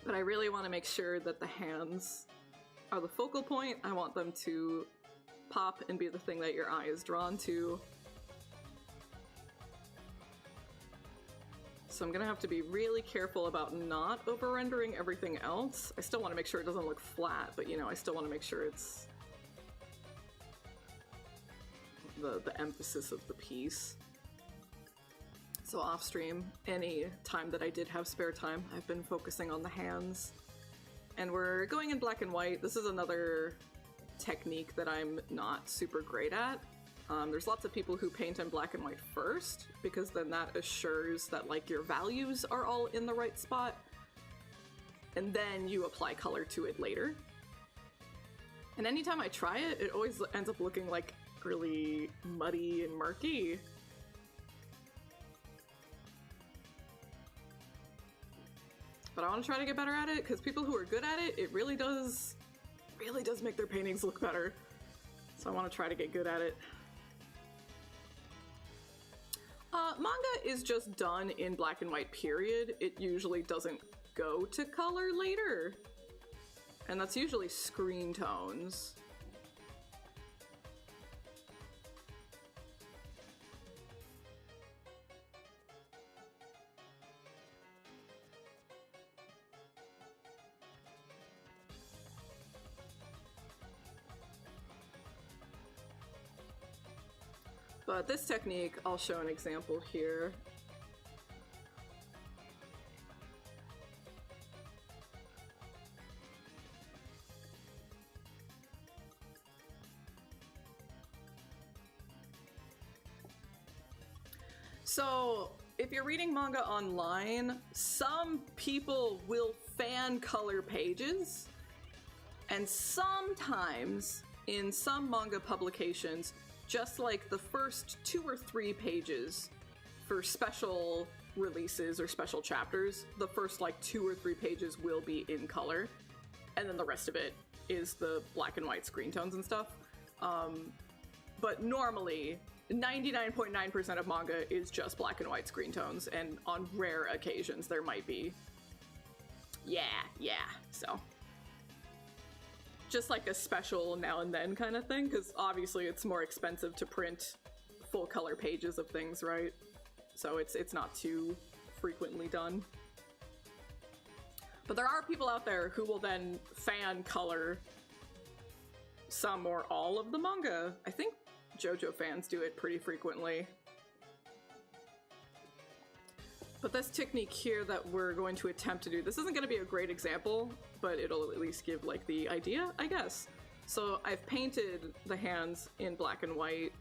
But I really want to make sure that the hands are the focal point. I want them to pop and be the thing that your eye is drawn to. So I'm gonna have to be really careful about not over-rendering everything else. I still want to make sure it doesn't look flat, but you know, I still want to make sure it's the emphasis of the piece. So off stream, any time that I did have spare time, I've been focusing on the hands. And we're going in black and white. This is another technique that I'm not super great at. There's lots of people who paint in black and white first, because then that assures that like your values are all in the right spot, and then you apply color to it later. And anytime I try it, it always ends up looking like really muddy and murky. But I want to try to get better at it, because people who are good at it, it really does make their paintings look better. So I want to try to get good at it. Manga is just done in black and white, period. It usually doesn't go to color later. And that's usually screen tones. But this technique, I'll show an example here. So, if you're reading manga online, some people will fan color pages, and sometimes in some manga publications, just like the first 2 or 3 pages for special releases or special chapters, the first like 2 or 3 pages will be in color, and then the rest of it is the black and white screen tones and stuff. But normally, 99.9% of manga is just black and white screen tones, and on rare occasions there might be, so. Just like a special now and then kind of thing, because obviously it's more expensive to print full color pages of things, right? So it's not too frequently done. But there are people out there who will then fan color some or all of the manga. I think JoJo fans do it pretty frequently. But this technique here that we're going to attempt to do, this isn't going to be a great example, but it'll at least give like the idea, I guess. So I've painted the hands in black and white,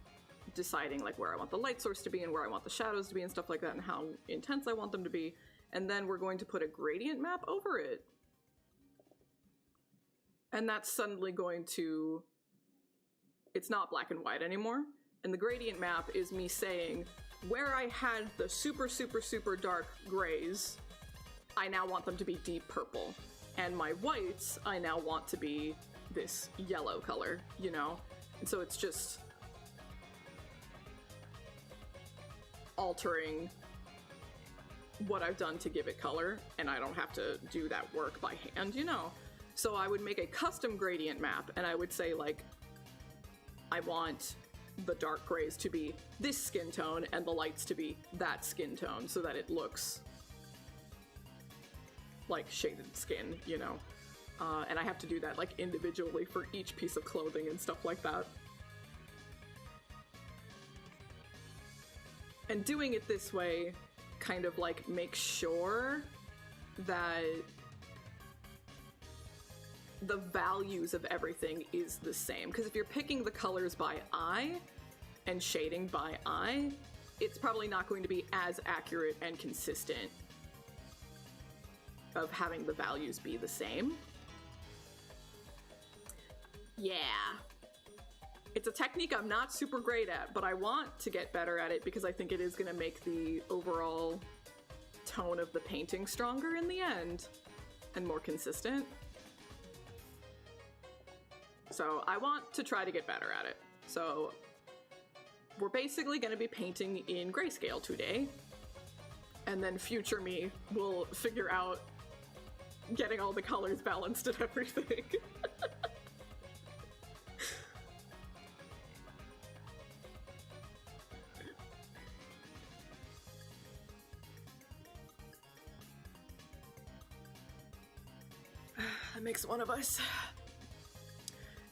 deciding like where I want the light source to be and where I want the shadows to be and stuff like that, and how intense I want them to be. And then we're going to put a gradient map over it. And that's suddenly going to, it's not black and white anymore. And the gradient map is me saying, where I had the super, super, super dark grays, I now want them to be deep purple. And my whites, I now want to be this yellow color, you know? And so it's just altering what I've done to give it color, and I don't have to do that work by hand, you know? So I would make a custom gradient map, and I would say, like, I want the dark grays to be this skin tone and the lights to be that skin tone, so that it looks like shaded skin, you know? And I have to do that like individually for each piece of clothing and stuff like that. And doing it this way kind of like makes sure that the values of everything is the same. Because if you're picking the colors by eye and shading by eye, it's probably not going to be as accurate and consistent of having the values be the same. Yeah. It's a technique I'm not super great at, but I want to get better at it because I think it is going to make the overall tone of the painting stronger in the end and more consistent. So I want to try to get better at it. So we're basically going to be painting in grayscale today, and then future me will figure out getting all the colors balanced and everything. That makes one of us.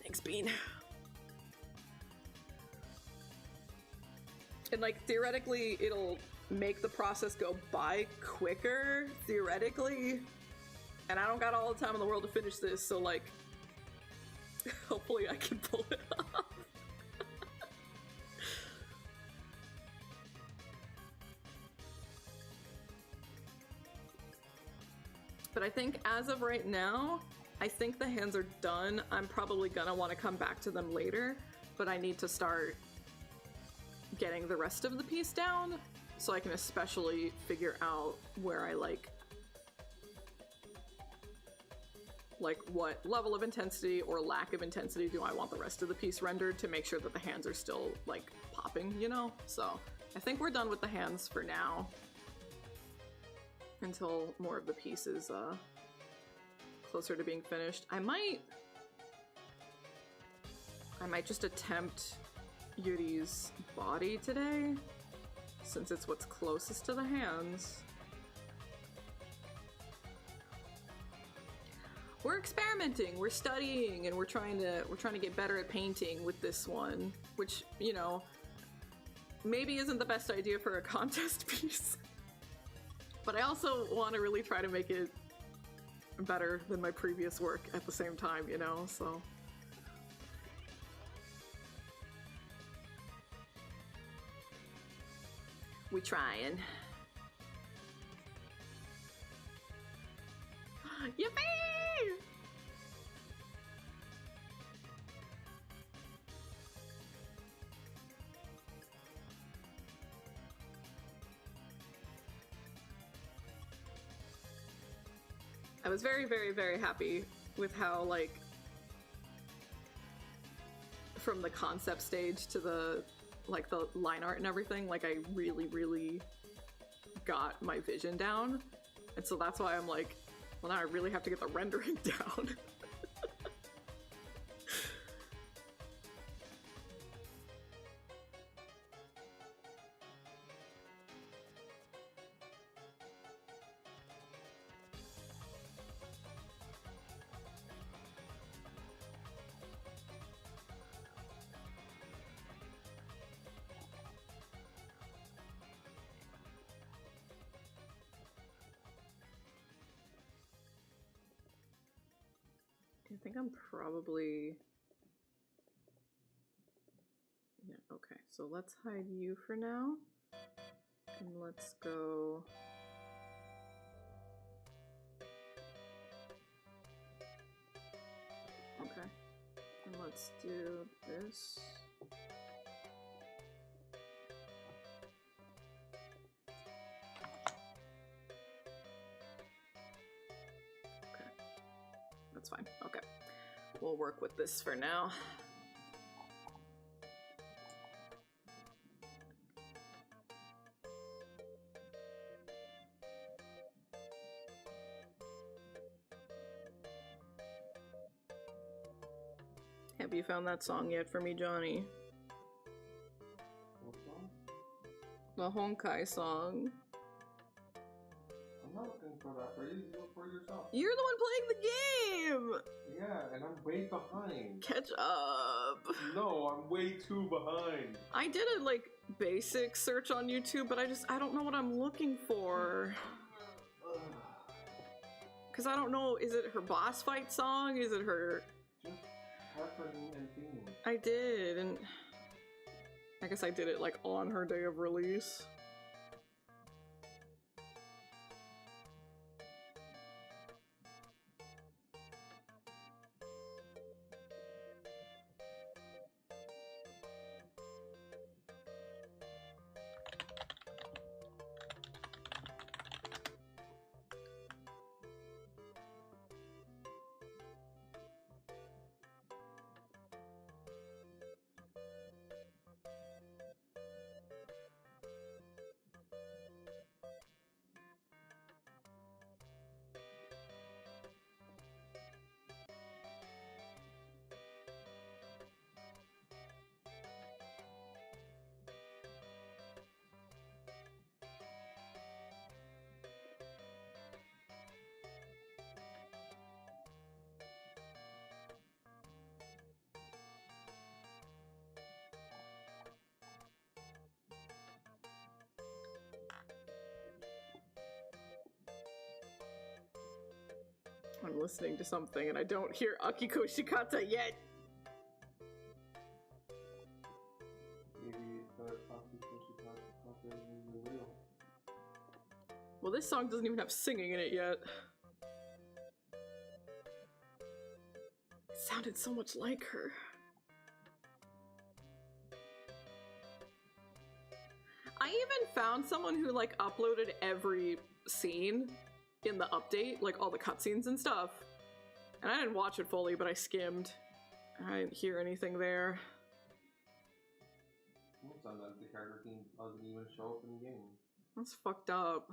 Thanks, Bean. And like, theoretically, it'll make the process go by quicker, theoretically. And I don't got all the time in the world to finish this, so like, hopefully I can pull it off. But I think as of right now, I think the hands are done. I'm probably gonna want to come back to them later, but I need to start getting the rest of the piece down so I can especially figure out where I like what level of intensity or lack of intensity do I want the rest of the piece rendered to make sure that the hands are still like popping, you know? So I think we're done with the hands for now until more of the piece is closer to being finished. I might just attempt Yuri's body today, since it's what's closest to the hands. We're experimenting, we're studying, and we're trying to get better at painting with this one, which, you know, maybe isn't the best idea for a contest piece. But I also want to really try to make it better than my previous work at the same time, you know, so. We trying. Yippee! I was very, very, very happy with how, like, from the concept stage to the, like, the line art and everything, like, I really, really got my vision down. And so that's why I'm like, well, now I really have to get the rendering down. I think I'm probably... Yeah, okay. So let's hide you for now. And let's go... Okay. And let's do this. That's fine. Okay. We'll work with this for now. Have you found that song yet for me, Johnny? What song? The Honkai song. I'm not looking for that for you. You look for yourself. You're the one playing the game! Yeah, and I'm way behind. Catch up. No, I'm way too behind. I did a, like, basic search on YouTube, but I don't know what I'm looking for. Because I don't know, is it her boss fight song? Is it her... Just happening and theme. I did, and... I guess I did it, like, on her day of release. I'm listening to something and I don't hear Akiko Shikata yet. Maybe the Akiko Shikata is real. Well, this song doesn't even have singing in it yet. It sounded so much like her. I even found someone who like uploaded every scene in the update, like all the cutscenes and stuff. And I didn't watch it fully, but I skimmed. I didn't hear anything there. Sometimes the character theme doesn't even show up in the game. That's fucked up.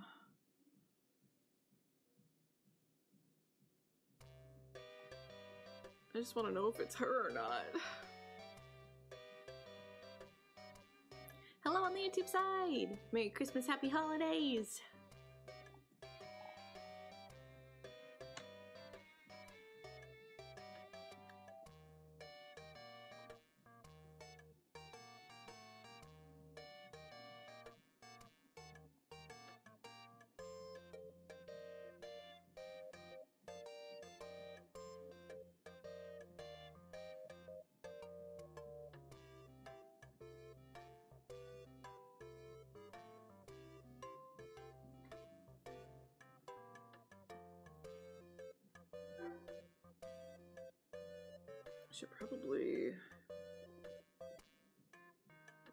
I just want to know if it's her or not. Hello on the YouTube side! Merry Christmas, Happy Holidays! Should probably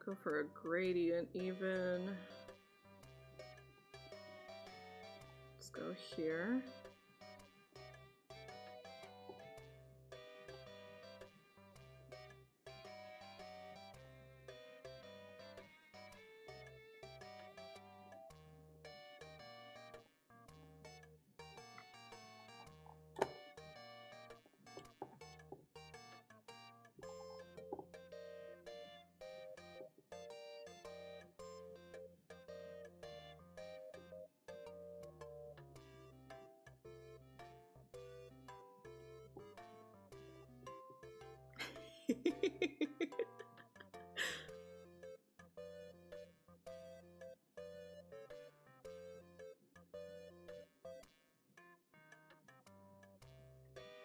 go for a gradient even. Let's go here.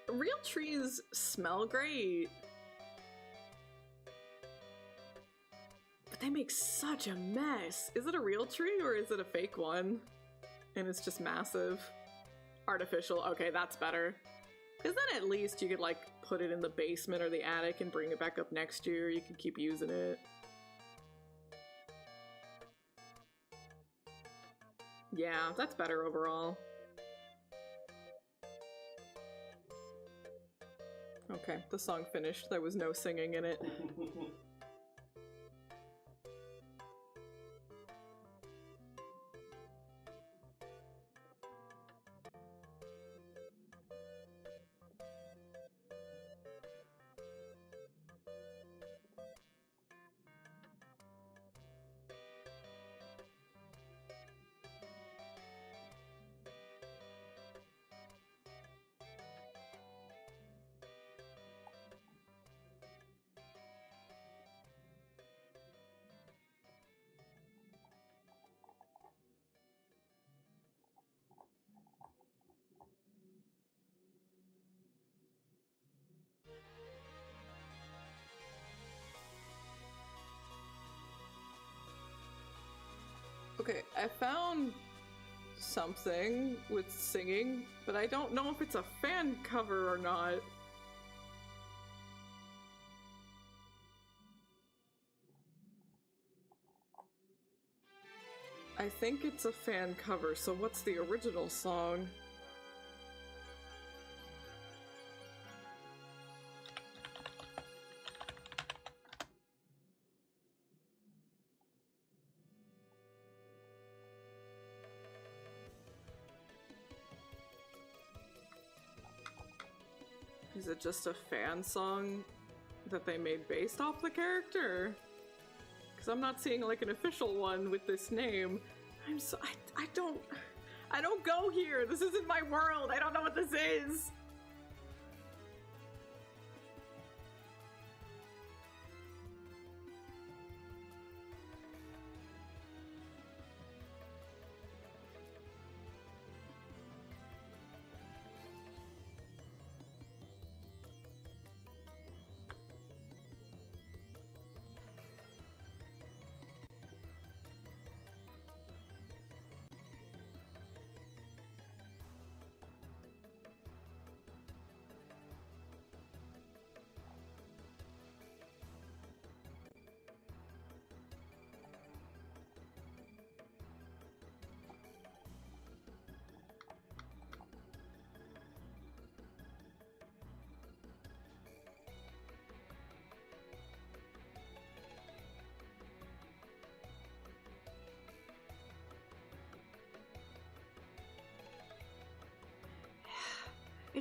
Real trees smell great, but they make such a mess. Is it a real tree or is it a fake one? And it's just massive. Artificial. Okay, that's better. Because then at least you could like put it in the basement or the attic and bring it back up next year. You can keep using it. Yeah, that's better overall. Okay, the song finished. There was no singing in it. Okay, I found something with singing, but I don't know if it's a fan cover or not. I think it's a fan cover, so what's the original song? Is it just a fan song that they made based off the character? Because I'm not seeing like an official one with this name. I don't go here. This isn't my world. I don't know what this is.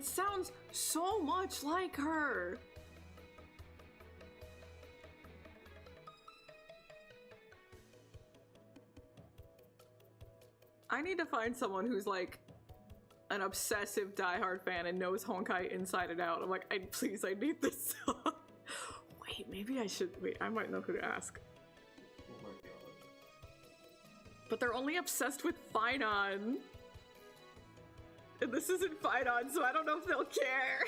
It sounds so much like her. I need to find someone who's like an obsessive diehard fan and knows Honkai inside and out. I'm like, please, I need this song. Wait, maybe I should, wait, I might know who to ask. Oh my god. But they're only obsessed with Finon. And this isn't Finon, so I don't know if they'll care.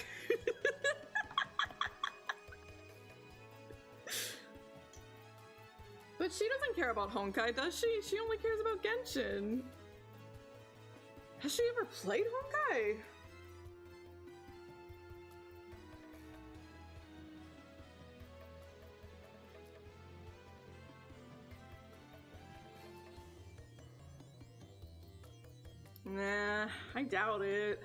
But she doesn't care about Honkai, does she? She only cares about Genshin. Has she ever played Honkai? Nah, I doubt it.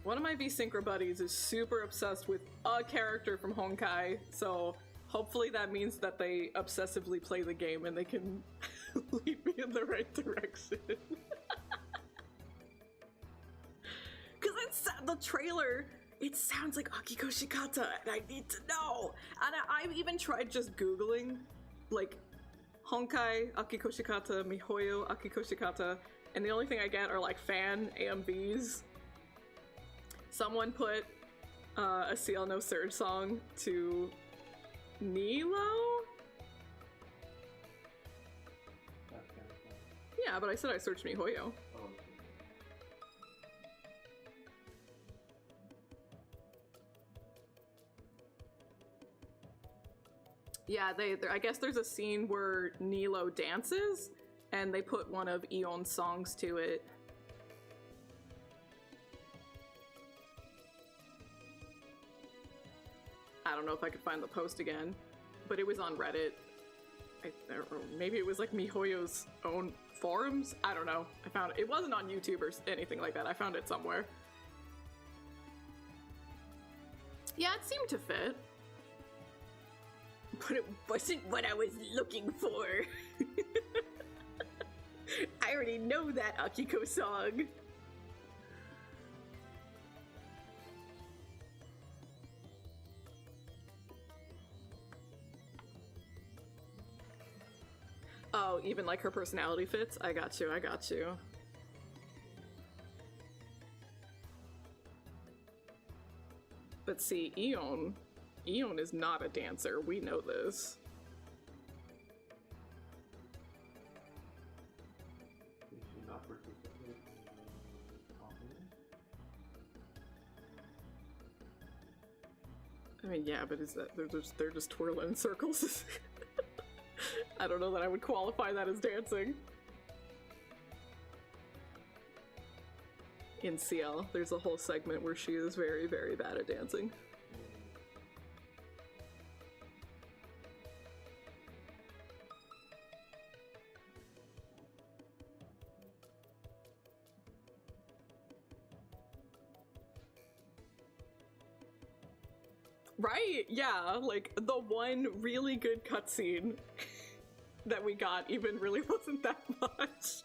One of my V-Synchro buddies is super obsessed with a character from Honkai, so hopefully that means that they obsessively play the game and they can lead me in the right direction. Cause the trailer, it sounds like Akiko Shikata, and I need to know. And I've even tried just Googling, like, Honkai, Akiko Shikata, Mihoyo, Akiko Shikata, and the only thing I get are like fan AMVs. Someone put a CL No Surge song to Nilo? That's kind of fun. Yeah, but I said I searched Mihoyo. Oh, okay. Yeah, I guess there's a scene where Nilo dances, and they put one of Eon's songs to it. I don't know if I could find the post again, but it was on Reddit. Or maybe it was like Mihoyo's own forums? I don't know. I found it. It wasn't on YouTube or anything like that. I found it somewhere. Yeah, it seemed to fit. But it wasn't what I was looking for. I already know that Akiko song. Oh, even like her personality fits? I got you, I got you. But see, Eon is not a dancer. We know this. Did she not participate in the competition? I mean, yeah, but is that they're just twirling in circles? I don't know that I would qualify that as dancing. In CL, there's a whole segment where she is very, very bad at dancing. Right? Yeah, like the one really good cutscene that we got even really wasn't that much.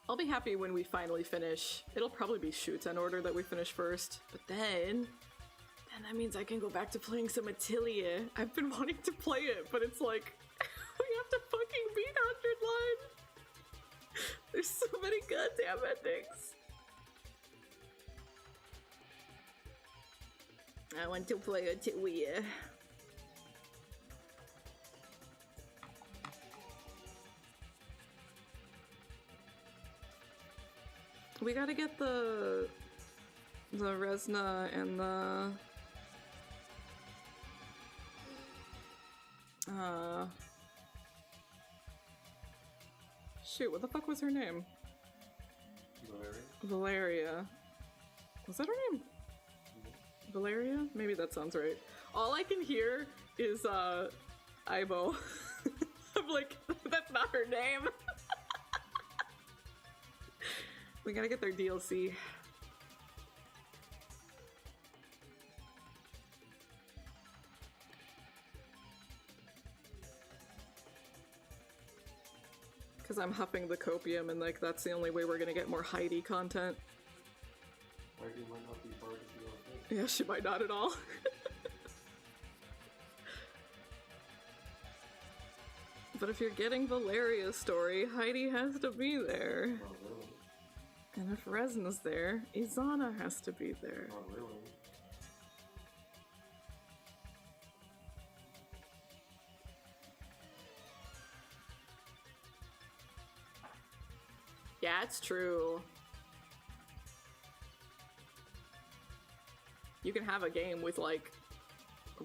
I'll be happy when we finally finish. It'll probably be Shuten order that we finish first, but then that means I can go back to playing some Atelier. I've been wanting to play it, but it's like, we have to fucking beat 100 line. There's so many goddamn endings. I want to play Atelier. We gotta get the The Resna and the... Shoot, what the fuck was her name? Valeria. Was that her name? Valeria? Maybe that sounds right. All I can hear is, Ibo. I'm like, that's not her name. We gotta get their DLC. Because I'm huffing the copium and like that's the only way we're gonna get more Heidi content. Heidi might not be part of the DLC. Yeah, she might not at all. But if you're getting Valeria's story, Heidi has to be there. Not really. And if Resna's there, Izana has to be there. Not really. Yeah, it's true. You can have a game with like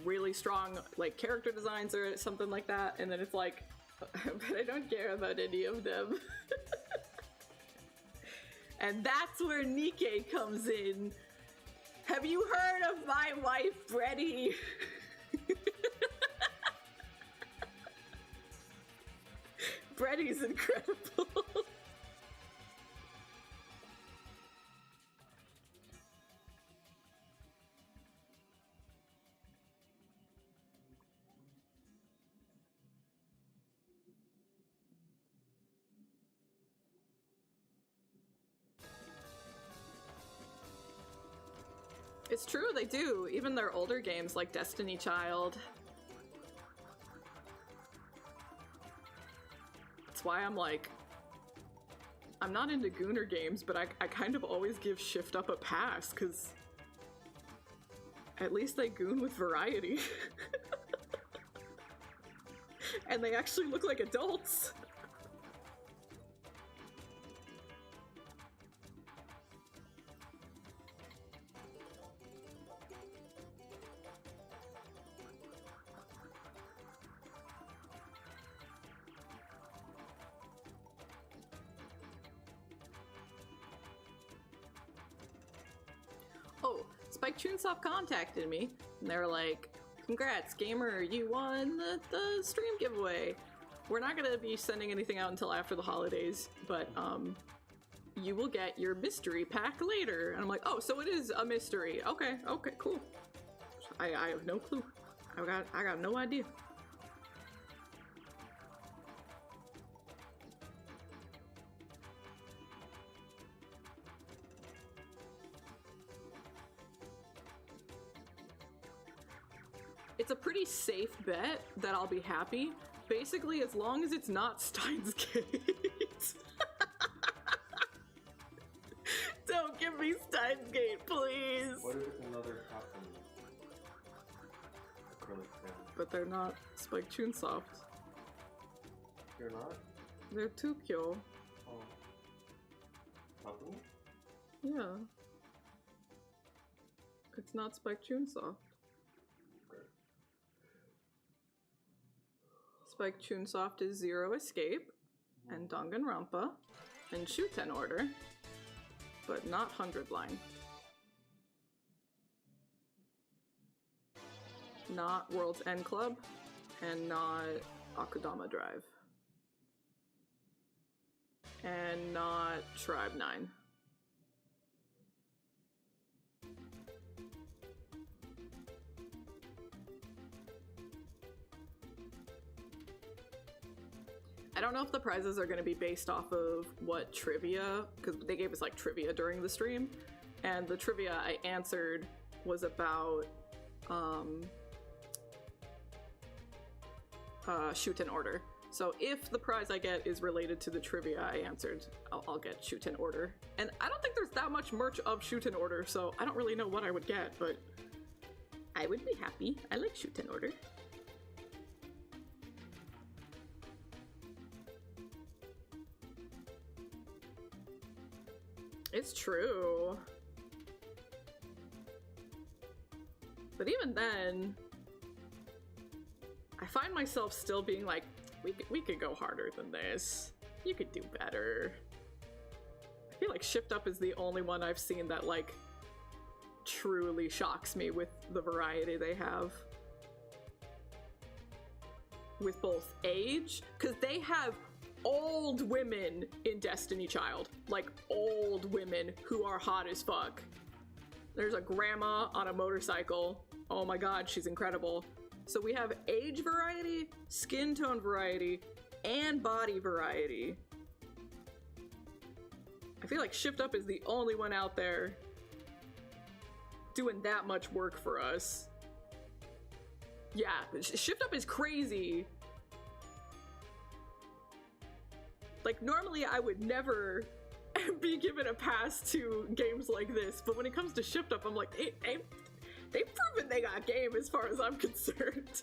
really strong like character designs or something like that, and then it's like, but I don't care about any of them. And that's where Nikke comes in. Have you heard of my wife, Freddy? Freddy's incredible. It's true, they do. Even their older games like Destiny Child. That's why I'm like, I'm not into Gooner games, but I kind of always give Shift Up a pass, because at least they goon with variety. And they actually look like adults. Oh, Spike Chunsoft contacted me, and they were like, congrats, gamer, you won the stream giveaway. We're not gonna be sending anything out until after the holidays, but you will get your mystery pack later. And I'm like, oh, so it is a mystery. Okay, cool. I have no clue. I got no idea. It's a pretty safe bet that I'll be happy. Basically, as long as it's not Steins Gate. Don't give me Steins Gate, please. What if it's another custom acrylic pen? But they're not Spike Chunsoft. You're not? They're Tukyo. Oh. Company? Yeah. It's not Spike Chunsoft. Spike Chunsoft is Zero Escape, and Danganronpa, and Shuten Order, but not 100 Line. Not World's End Club, and not Akudama Drive. And not Tribe 9. I don't know if the prizes are going to be based off of what trivia, because they gave us like trivia during the stream, and the trivia I answered was about Shuten Order. So if the prize I get is related to the trivia I answered, I'll get Shuten Order. And I don't think there's that much merch of Shuten Order, so I don't really know what I would get, but I would be happy. I like Shuten Order. It's true. But even then, I find myself still being like, we could go harder than this. You could do better. I feel like Shift Up is the only one I've seen that, like, truly shocks me with the variety they have. With both age, because they have old women in Destiny Child. Like, old women who are hot as fuck. There's a grandma on a motorcycle. Oh my god, she's incredible. So we have age variety, skin tone variety, and body variety. I feel like Shift Up is the only one out there doing that much work for us. Yeah, Shift Up is crazy. Like, normally I would never be given a pass to games like this, but when it comes to Shift Up, I'm like, they've proven they got game as far as I'm concerned.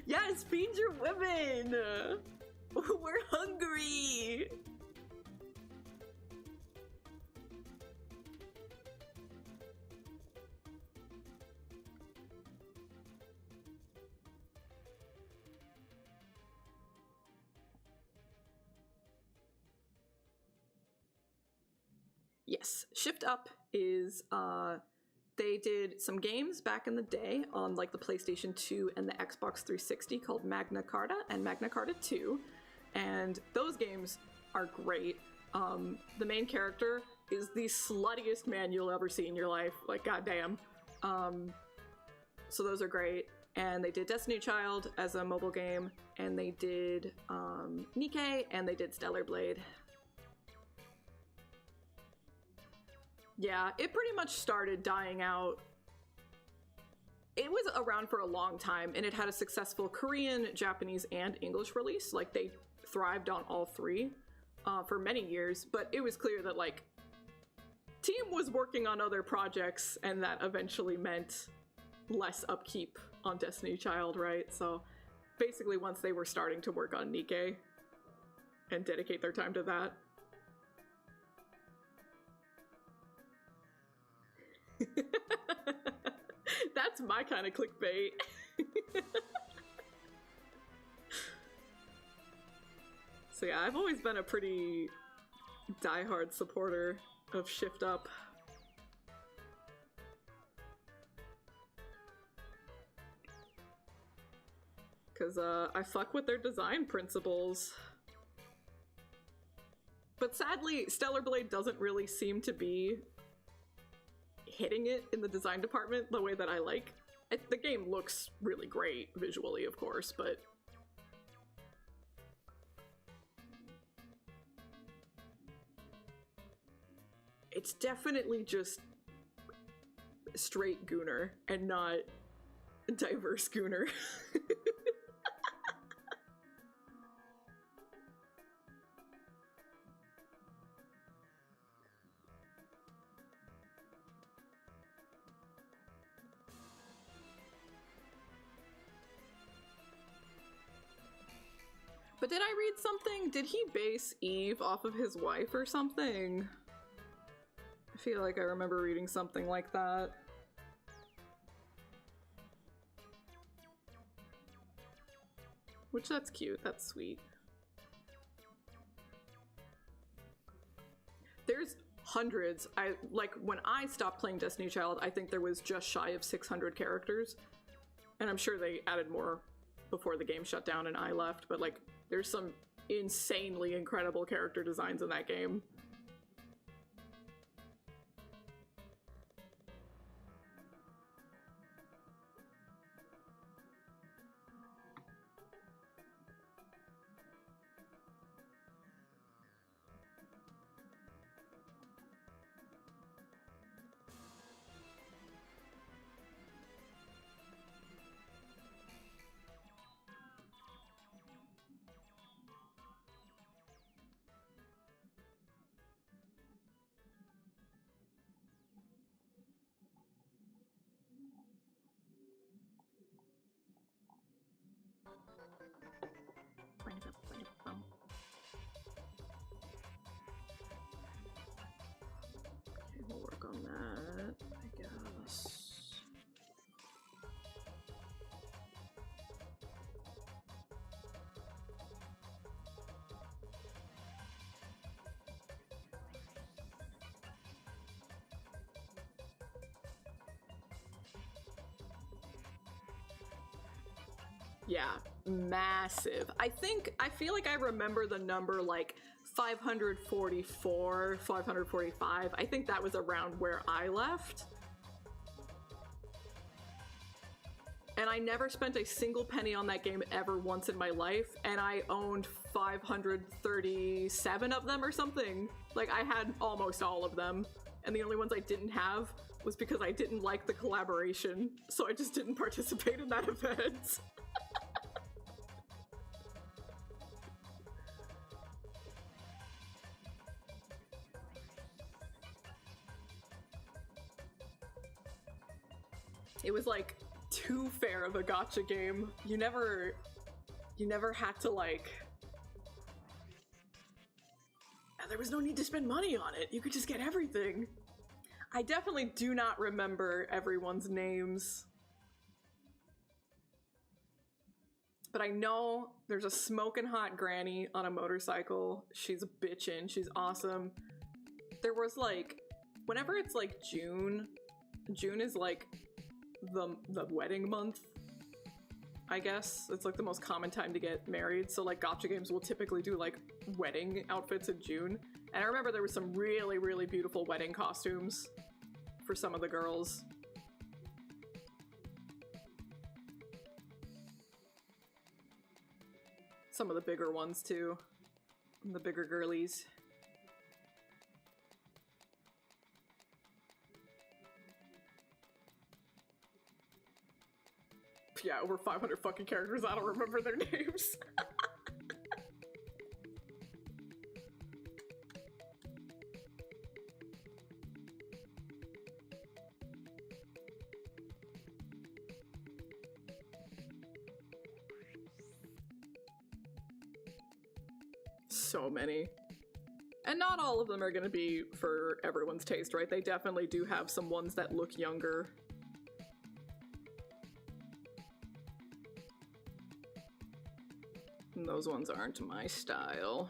Yes, feed your women! We're hungry! Yes, Shift Up is, they did some games back in the day on like the PlayStation 2 and the Xbox 360 called Magna Carta and Magna Carta 2, and those games are great. The main character is the sluttiest man you'll ever see in your life, like goddamn. So those are great. And they did Destiny Child as a mobile game, and they did Nikke, and they did Stellar Blade. Yeah, it pretty much started dying out. It was around for a long time, and it had a successful Korean, Japanese, and English release. Like, they thrived on all three for many years, but it was clear that, like, Team was working on other projects, and that eventually meant less upkeep on Destiny Child, right? So, basically, once they were starting to work on Nikke and dedicate their time to that, that's my kind of clickbait. So yeah, I've always been a pretty diehard supporter of Shift Up. Because I fuck with their design principles. But sadly, Stellar Blade doesn't really seem to be hitting it in the design department the way that I like. The game looks really great visually, of course, but it's definitely just straight Gooner and not diverse Gooner. But did I read something? Did he base Eve off of his wife or something? I feel like I remember reading something like that. Which, that's cute. That's sweet. There's hundreds. When I stopped playing Destiny Child, I think there was just shy of 600 characters. And I'm sure they added more before the game shut down and I left, but like, there's some insanely incredible character designs in that game. Yeah, massive. I feel like I remember the number like 544, 545. I think that was around where I left. And I never spent a single penny on that game ever once in my life, and I owned 537 of them or something. Like, I had almost all of them, and the only ones I didn't have was because I didn't like the collaboration, so I just didn't participate in that event. It was like too fair of a gacha game. You never had to like, there was no need to spend money on it. You could just get everything. I definitely do not remember everyone's names. But I know there's a smoking hot granny on a motorcycle. She's bitchin', she's awesome. There was like, whenever it's like June is like the wedding month, I guess. It's like the most common time to get married, so like gacha games will typically do like wedding outfits in June. And I remember there was some really, really beautiful wedding costumes for some of the girls. Some of the bigger ones too. The bigger girlies. Yeah, over 500 fucking characters. I don't remember their names. So many. And not all of them are gonna be for everyone's taste, right? They definitely do have some ones that look younger. And those ones aren't my style.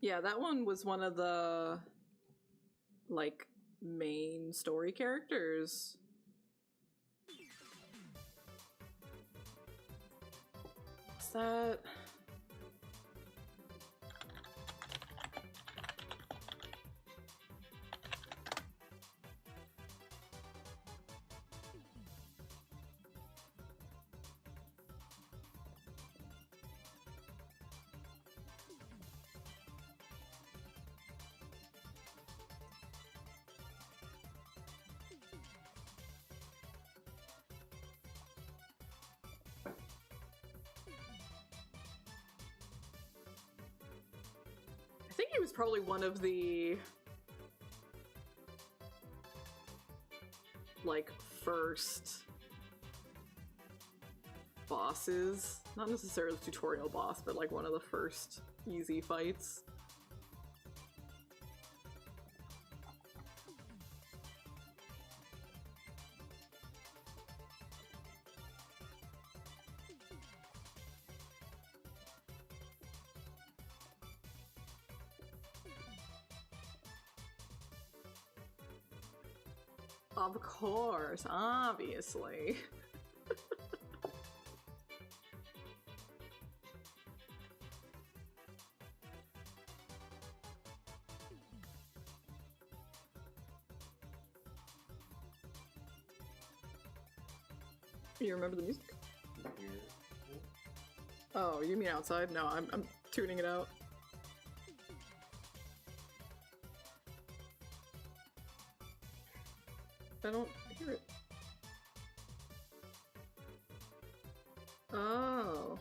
Yeah, that one was one of the, like, main story characters. What's that? I think he was probably one of the like, first bosses. Not necessarily the tutorial boss, but like one of the first easy fights. Of course, obviously. You remember the music? Oh, you mean outside? No, I'm tuning it out. I don't hear it. Oh.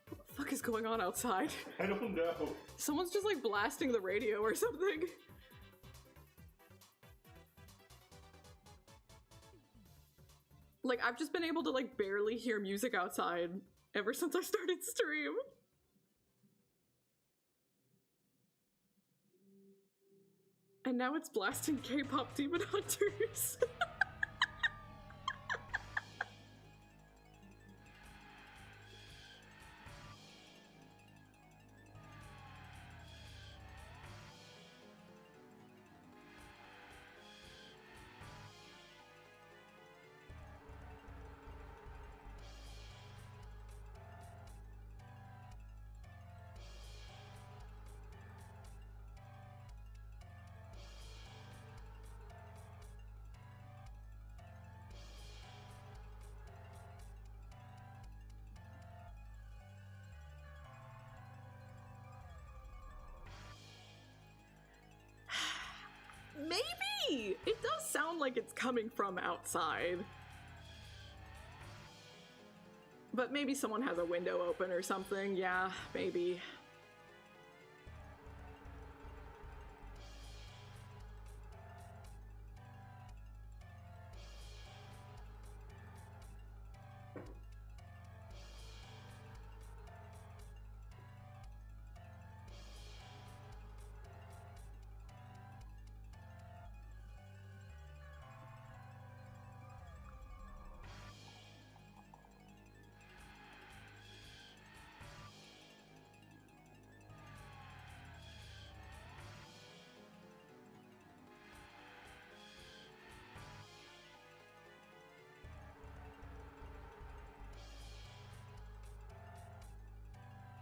What the fuck is going on outside? I don't know. Someone's just like blasting the radio or something. Like, I've just been able to like barely hear music outside ever since I started stream. And now it's blasting K-pop Demon Hunters. Maybe! It does sound like it's coming from outside. But maybe someone has a window open or something. Yeah, maybe.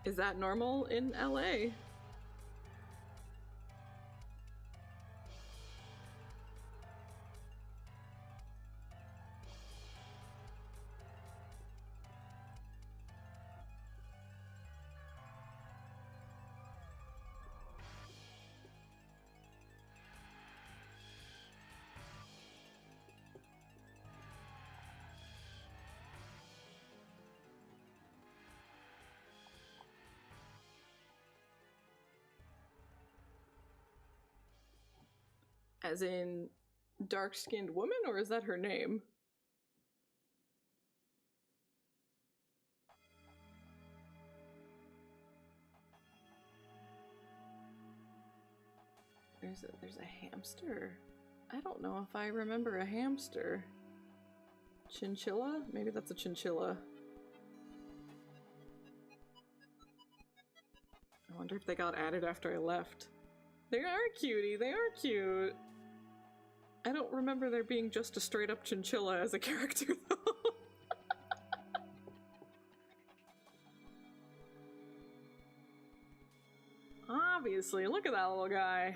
Is that normal in LA? As in dark-skinned woman, or is that her name? There's a hamster. I don't know if I remember a hamster. Chinchilla? Maybe that's a chinchilla. I wonder if they got added after I left. They are cutie, they are cute. I don't remember there being just a straight up chinchilla as a character though. Obviously, look at that little guy.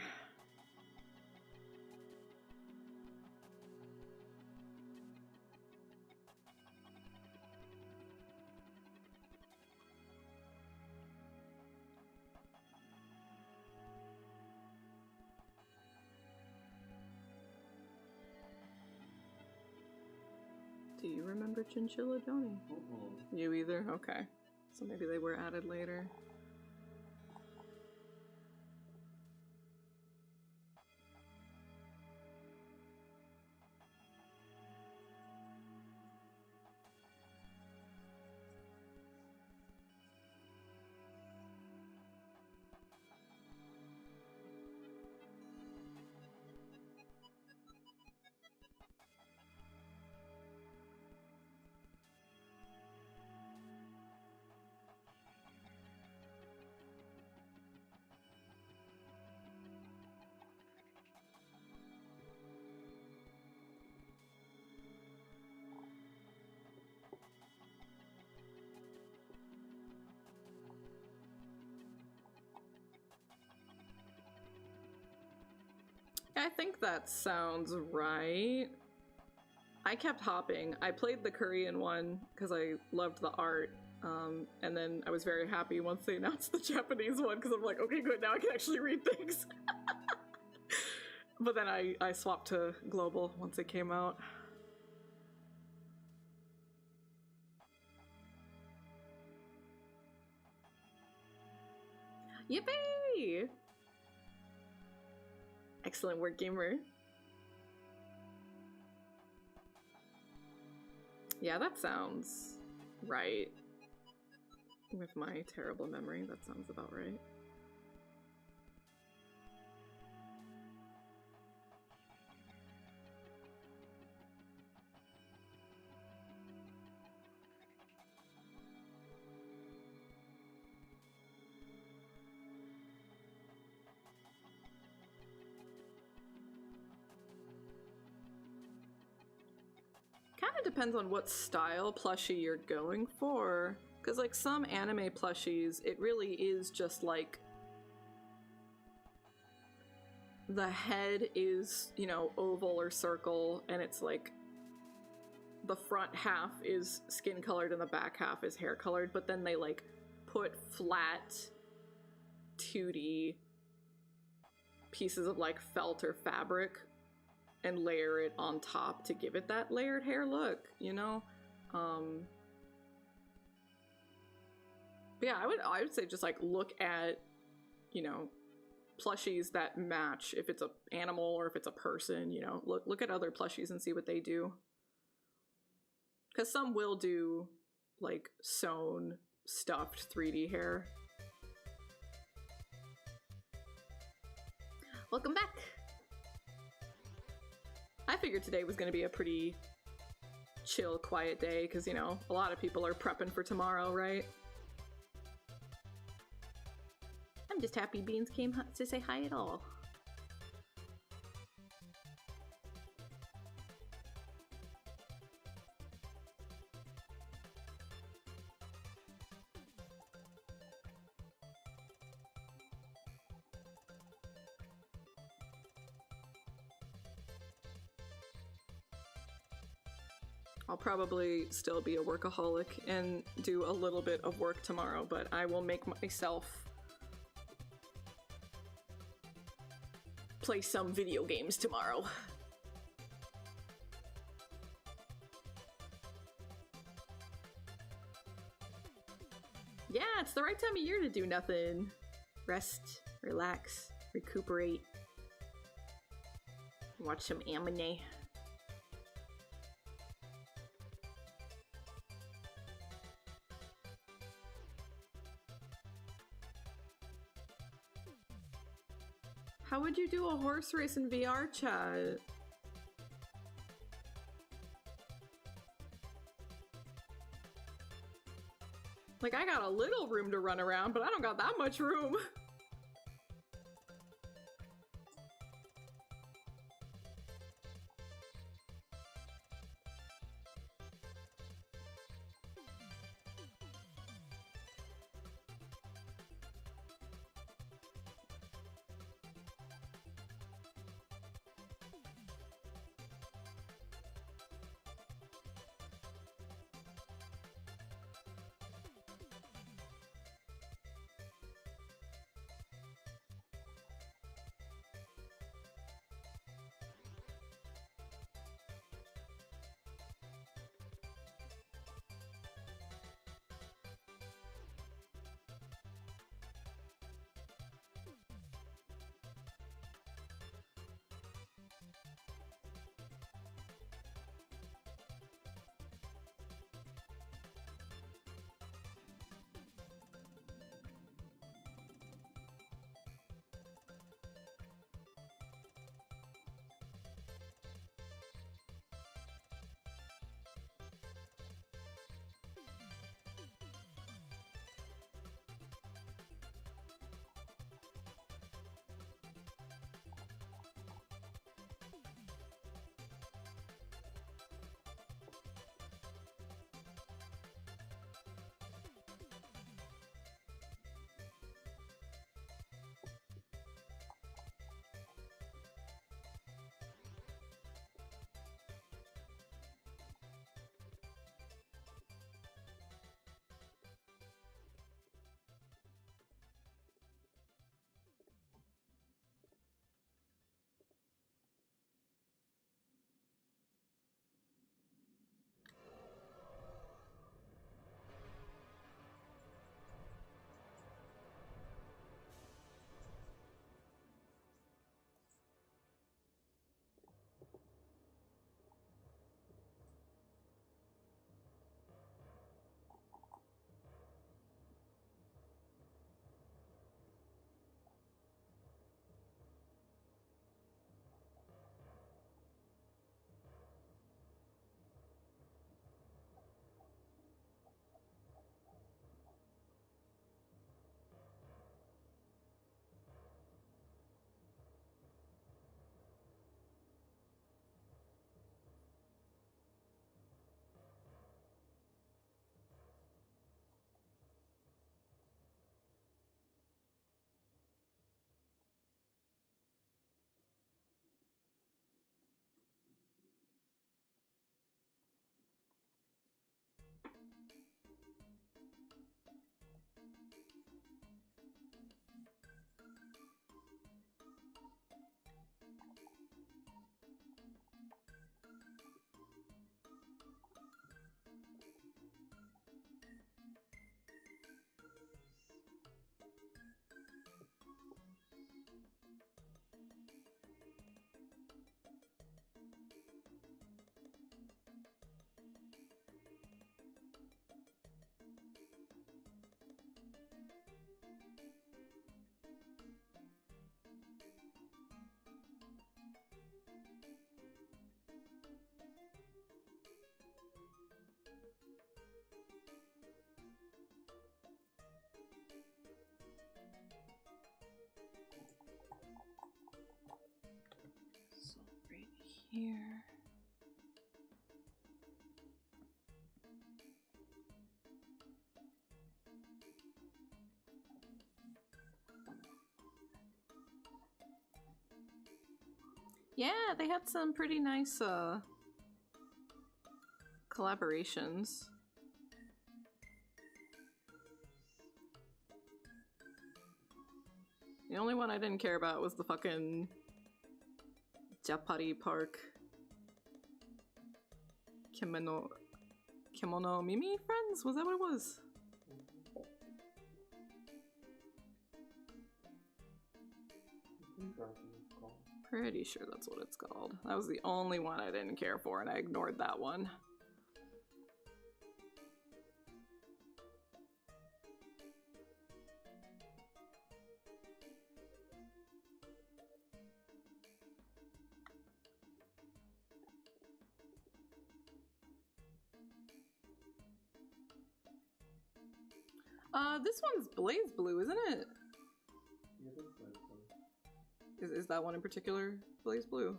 Do you remember Chinchilla, Johnny? You either? Okay. So maybe they were added later. I think that sounds right. I kept hopping. I played the Korean one because I loved the art, and then I was very happy once they announced the Japanese one because I'm like, okay, good, now I can actually read things. But then I swapped to global once it came out. Yippee! Excellent work, gamer. Yeah, that sounds right. With my terrible memory, that sounds about right. Kind of depends on what style plushie you're going for. Because, like, some anime plushies, it really is just, like, the head is, you know, oval or circle, and it's, like, the front half is skin-colored and the back half is hair-colored, but then they, like, put flat 2D pieces of, like, felt or fabric and layer it on top to give it that layered hair look, you know? But yeah, I would say just like look at, you know, plushies that match if it's an animal or if it's a person, you know, look at other plushies and see what they do. Because some will do like sewn, stuffed 3D hair. Welcome back. I figured today was going to be a pretty chill, quiet day because, you know, a lot of people are prepping for tomorrow, right? I'm just happy Beans came to say hi at all. I'll probably still be a workaholic and do a little bit of work tomorrow, but I will make myself play some video games tomorrow. Yeah, it's the right time of year to do nothing. Rest, relax, recuperate, watch some anime. How would you do a horse race in VR chat? Like, I got a little room to run around, but I don't got that much room. here. Yeah, they had some pretty nice collaborations. The only one I didn't care about was the fucking Japari Park Kimono Mimi Friends? Was that what it was? Pretty sure that's what it's called. That was the only one I didn't care for, and I ignored that one. This one's Blaze Blue, isn't it? Is that one in particular Blaze Blue?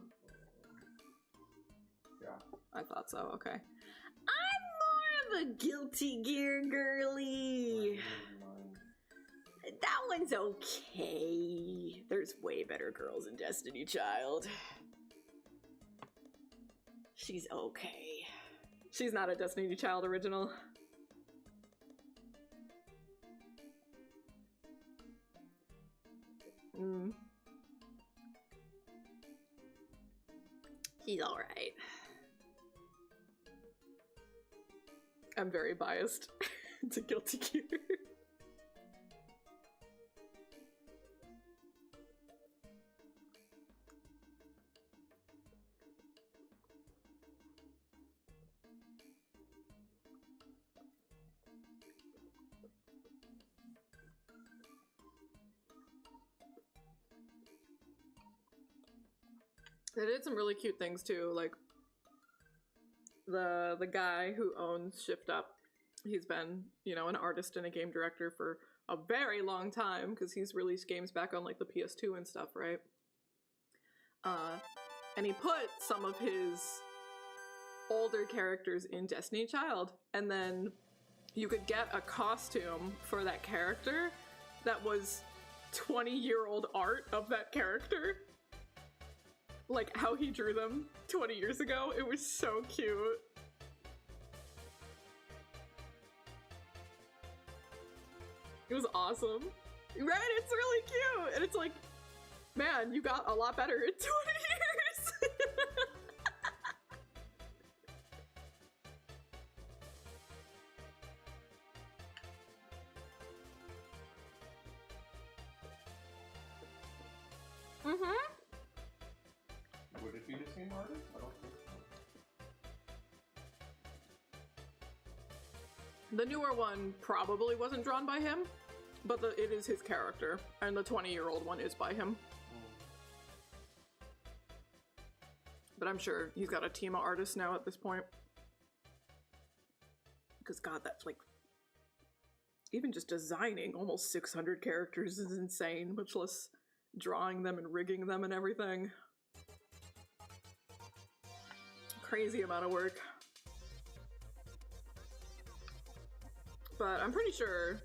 Yeah. I thought so, okay. I'm more of a Guilty Gear girly. That one's okay. There's way better girls in Destiny Child. She's okay. She's not a Destiny Child original. He's alright. I'm very biased to Guilty Gear. They did some really cute things too, like the guy who owns Shift Up. He's been, you know, an artist and a game director for a very long time because he's released games back on like the PS2 and stuff, right? And he put some of his older characters in Destiny Child, and then you could get a costume for that character that was 20-year-old art of that character. Like how he drew them 20 years ago. It was so cute. It was awesome. Right? It's really cute. And it's like, man, you got a lot better in 20 years. Would it be the same artist? I don't think so. The newer one probably wasn't drawn by him, but it is his character, and the 20-year-old one is by him. But I'm sure he's got a team of artists now at this point. Because God, that's like... even just designing almost 600 characters is insane, much less drawing them and rigging them and everything. Crazy amount of work. But I'm pretty sure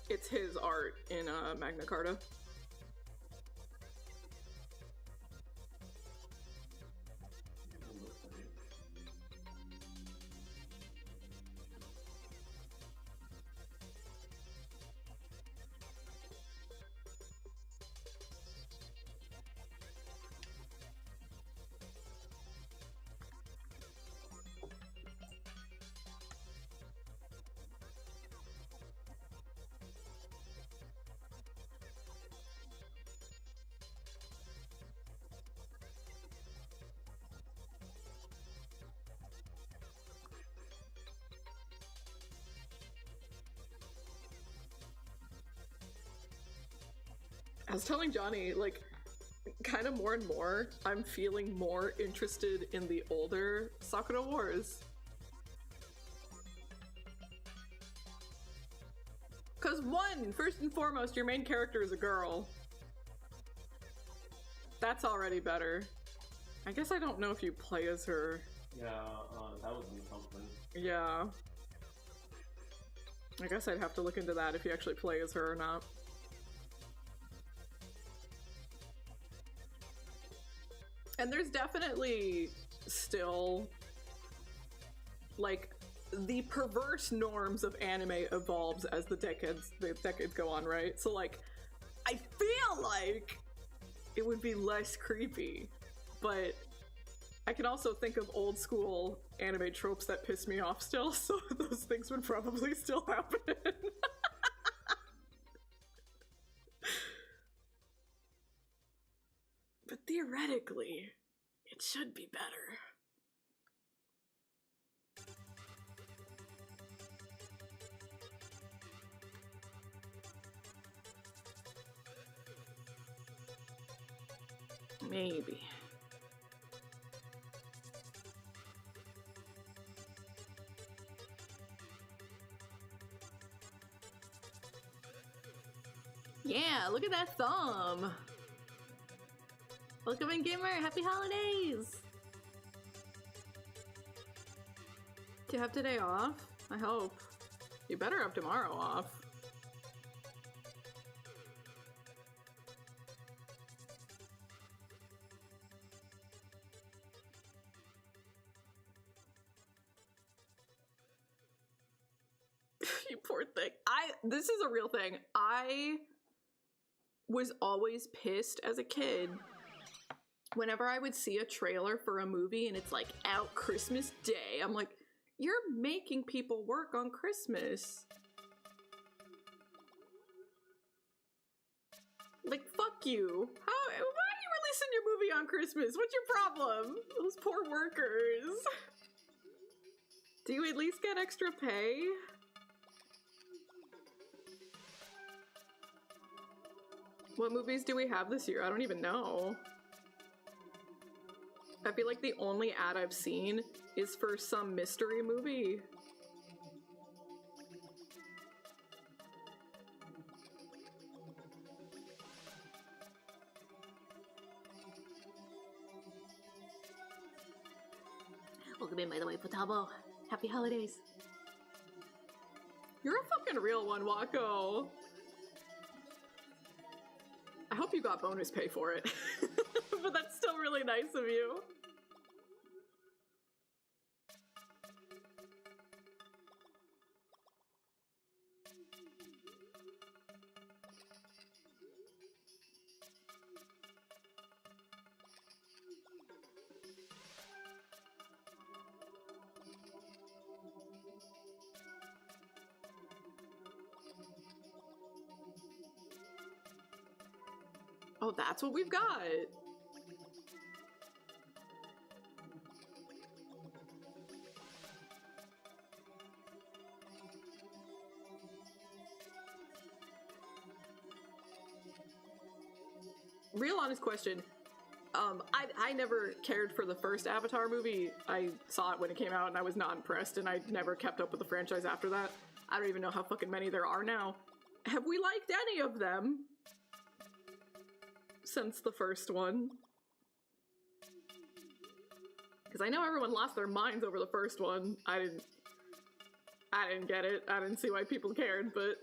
it's his art in Magna Carta. I was telling Johnny, like, kind of more and more, I'm feeling more interested in the older Sakura Wars. Because one, first and foremost, your main character is a girl. That's already better. I guess I don't know if you play as her. Yeah, that would be something. Yeah. I guess I'd have to look into that if you actually play as her or not. And there's definitely still, like, the perverse norms of anime evolves as the decades go on, right? So, like, I feel like it would be less creepy, but I can also think of old school anime tropes that piss me off still, so those things would probably still happen. But theoretically, it should be better. Maybe. Yeah, look at that thumb. Welcome in, gamer. Happy holidays. Do you have today off? I hope. You better have tomorrow off. You poor thing. This is a real thing. I was always pissed as a kid whenever I would see a trailer for a movie and it's like out Christmas Day. I'm like, you're making people work on Christmas. Like, fuck you. Why are you releasing your movie on Christmas? What's your problem? Those poor workers. Do you at least get extra pay? What movies do we have this year? I don't even know. I feel like the only ad I've seen is for some mystery movie. Welcome in, by the way, Potabo. Happy holidays. You're a fucking real one, Wako. I hope you got bonus pay for it. But that's still really nice of you. Oh, that's what we've got. Real honest question. I never cared for the first Avatar movie. I saw it when it came out and I was not impressed, and I never kept up with the franchise after that. I don't even know how fucking many there are now. Have we liked any of them since the first one? Because I know everyone lost their minds over the first one. I didn't get it. I didn't see why people cared, but...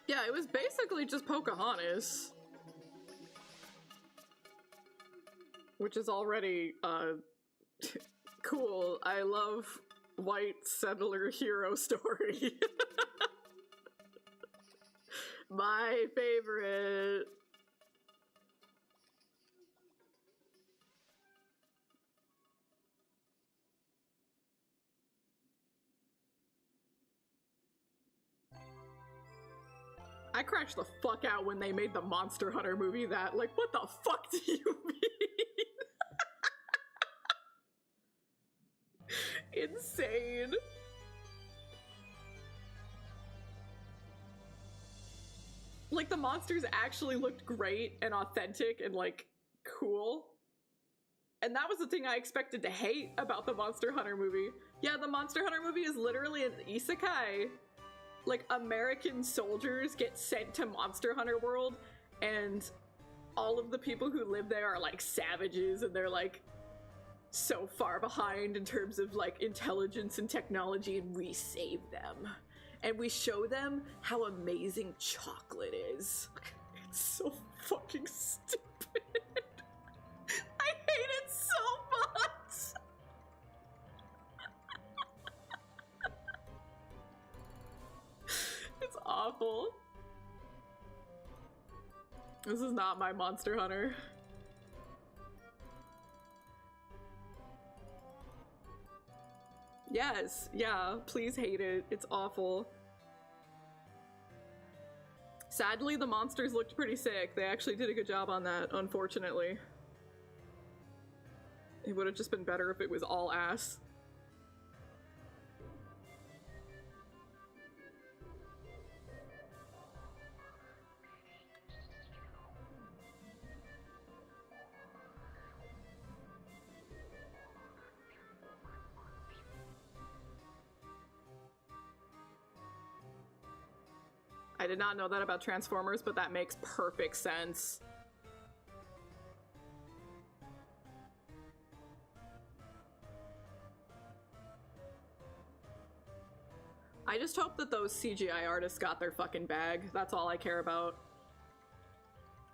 Yeah, it was basically just Pocahontas. Which is already, cool. I love white settler hero story. My favorite. I crashed the fuck out when they made the Monster Hunter movie that. Like, what the fuck do you mean? Insane. Like, the monsters actually looked great and authentic and, like, cool. And that was the thing I expected to hate about the Monster Hunter movie. Yeah, the Monster Hunter movie is literally an isekai. Like, American soldiers get sent to Monster Hunter World, and all of the people who live there are, like, savages, and they're, like, so far behind in terms of, like, intelligence and technology, and we save them. And we show them how amazing chocolate is. It's so fucking stupid. I hate it so much. It's awful. This is not my Monster Hunter. Yes, yeah, please hate it. It's awful. Sadly, the monsters looked pretty sick. They actually did a good job on that, unfortunately. It would have just been better if it was all ass. I did not know that about Transformers, but that makes perfect sense. I just hope that those CGI artists got their fucking bag. That's all I care about.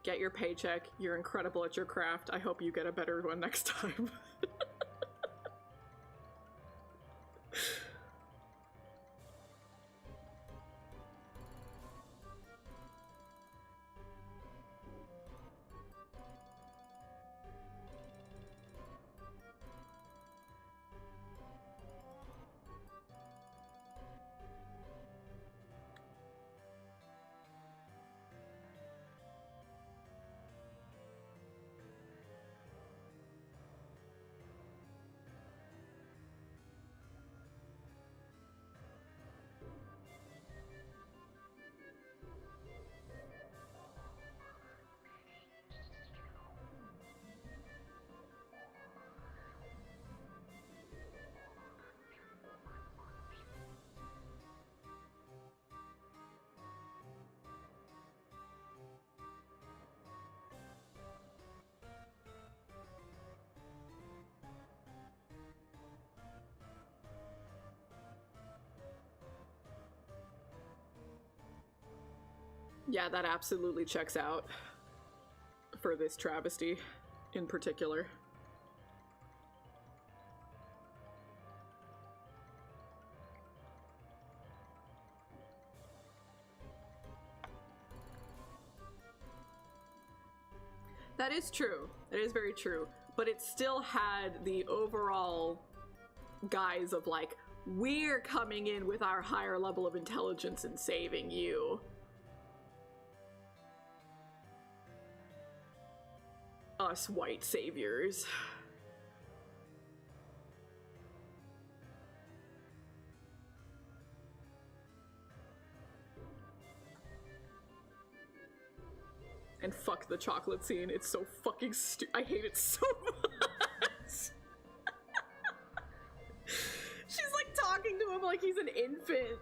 Get your paycheck. You're incredible at your craft. I hope you get a better one next time. Yeah, that absolutely checks out for this travesty in particular. That is true. That is very true. But it still had the overall guise of like, we're coming in with our higher level of intelligence and saving you. Us white saviors. And fuck the chocolate scene. It's so fucking I hate it so much. She's like talking to him like he's an infant.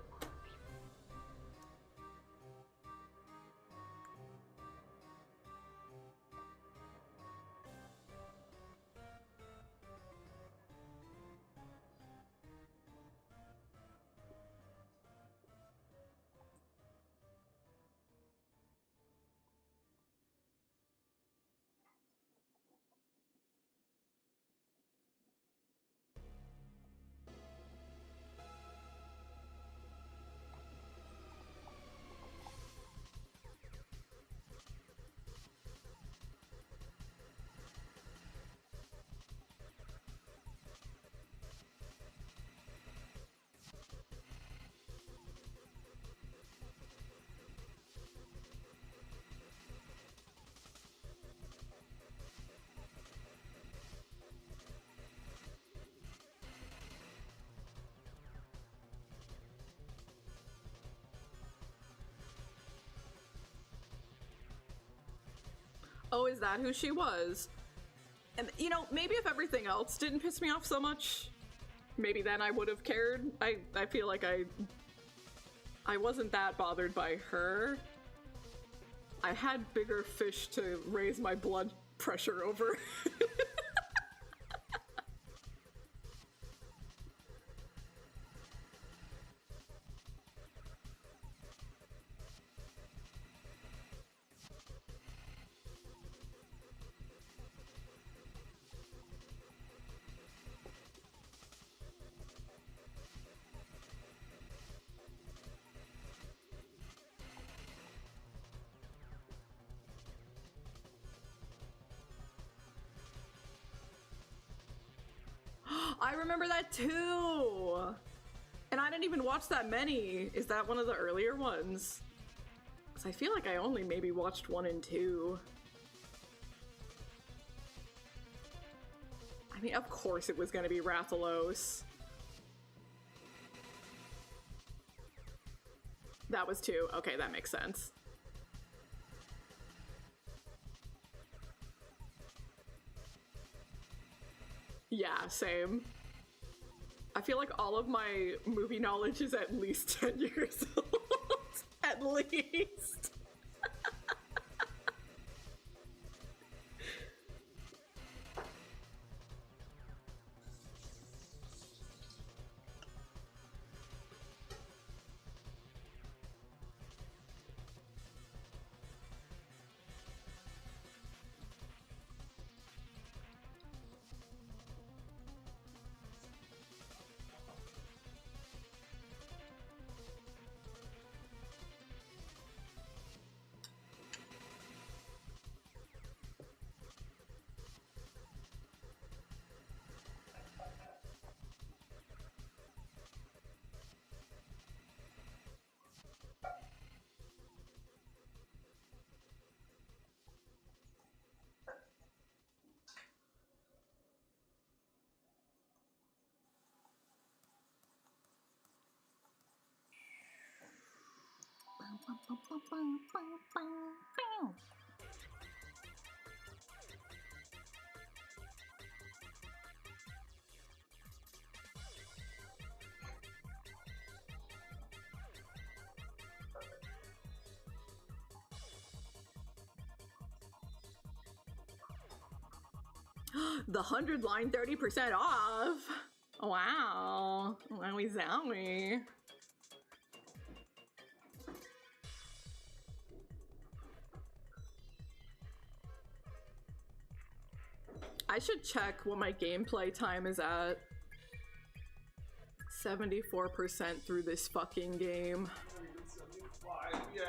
Oh, is that who she was? And, you know, maybe if everything else didn't piss me off so much, maybe then I would have cared. I feel like I wasn't that bothered by her. I had bigger fish to raise my blood pressure over. I remember that too! And I didn't even watch that many. Is that one of the earlier ones? Because I feel like I only maybe watched 1 and 2. I mean, of course it was gonna be Rathalos. That was 2. Okay, that makes sense. Yeah, same. I feel like all of my movie knowledge is at least 10 years old. At least. The 100 line 30% off. Wow. Wowie zowie. I should check what my gameplay time is at. 74% through this fucking game. Not even 75 yet.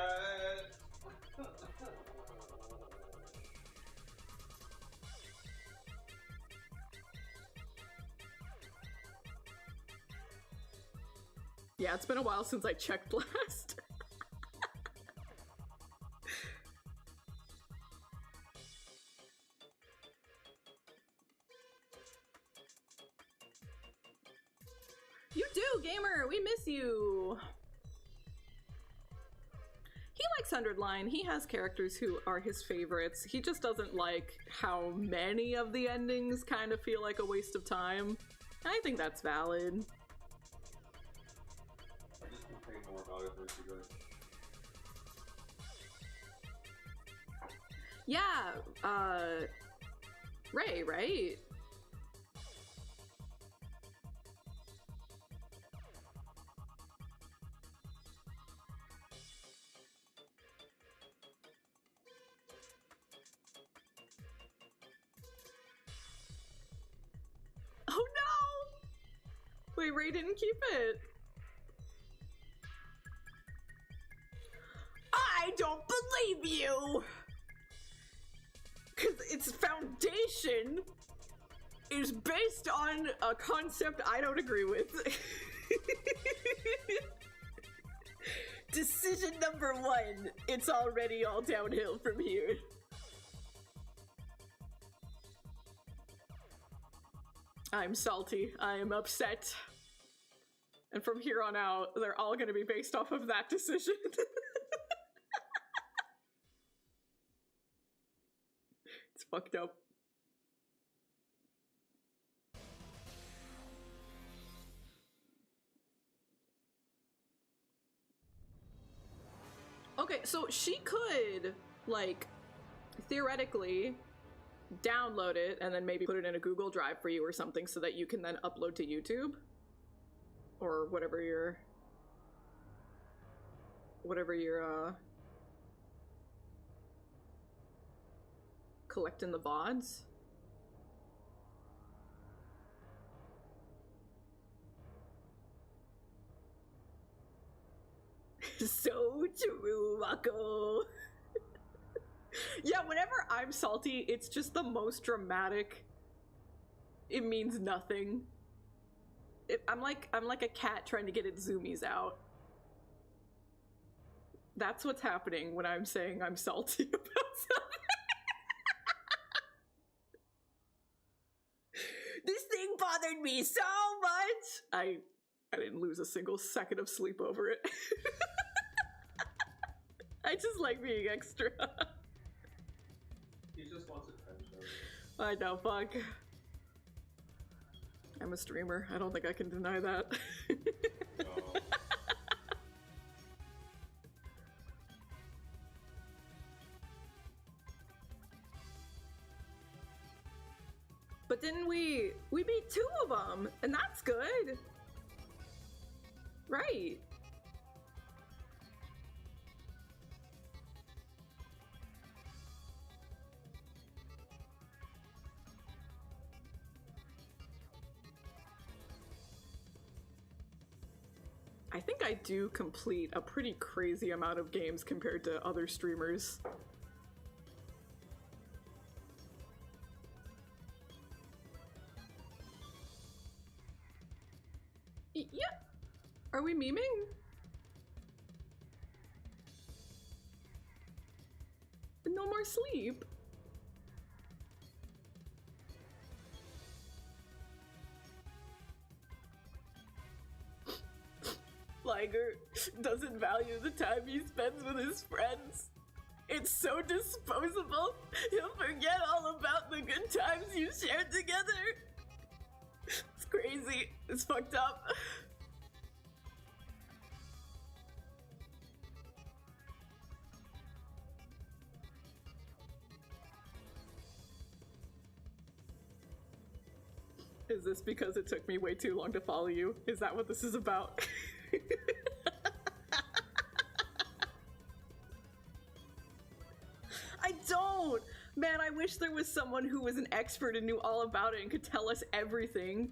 Yeah, it's been a while since I checked last. You do, gamer! We miss you! He likes 100 line. He has characters who are his favorites. He just doesn't like how many of the endings kind of feel like a waste of time. I think that's valid. I just complain more about it versus good. Yeah, Ray, right? Oh no! Wait, Ray didn't keep it. I don't believe you! Because its foundation is based on a concept I don't agree with. Decision number 1, it's already all downhill from here. I'm salty. I am upset. And from here on out, they're all gonna be based off of that decision. fucked up. Okay, so she could, like, theoretically download it and then maybe put it in a Google Drive for you or something so that you can then upload to YouTube or whatever your collecting the VODs. So true, Mako. Yeah, whenever I'm salty, it's just the most dramatic. It means nothing. I'm like a cat trying to get its zoomies out. That's what's happening when I'm saying I'm salty about something. This thing bothered me so much. I didn't lose a single second of sleep over it. I just like being extra. He just wants attention. I know, fuck. I'm a streamer. I don't think I can deny that. No. But didn't we beat 2 of them, and that's good. Right. I think I do complete a pretty crazy amount of games compared to other streamers. Yeah. Are we memeing? No more sleep. Liger doesn't value the time he spends with his friends. It's so disposable, he'll forget all about the good times you shared together. It's crazy. It's fucked up. Is this because it took me way too long to follow you? Is that what this is about? I don't! Man, I wish there was someone who was an expert and knew all about it and could tell us everything.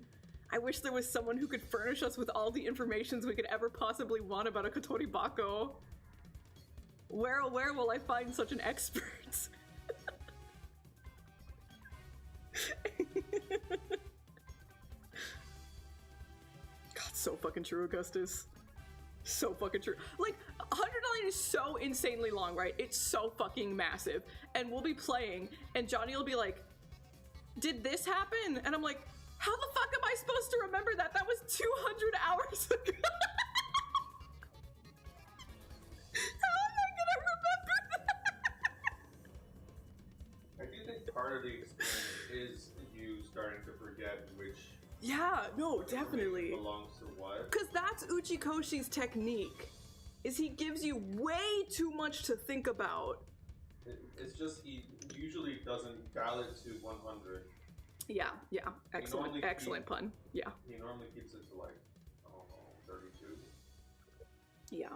I wish there was someone who could furnish us with all the information we could ever possibly want about a Kotori Bako. Where, oh where will I find such an expert? God, so fucking true, Augustus. So fucking true. Like, 100 is so insanely long, right? It's so fucking massive. And we'll be playing, and Johnny will be like, did this happen? And I'm like, how the fuck am I supposed to remember that? That was 200 hours ago. How am I gonna remember that? I do think part of the experience is you starting to forget which Yeah, no, definitely. belongs to what. Because that's Uchikoshi's technique, is he gives you way too much to think about. It's just he usually doesn't dial it to 100. Yeah, excellent, excellent pun. Yeah. He normally keeps it to like, I don't know, 32. Yeah.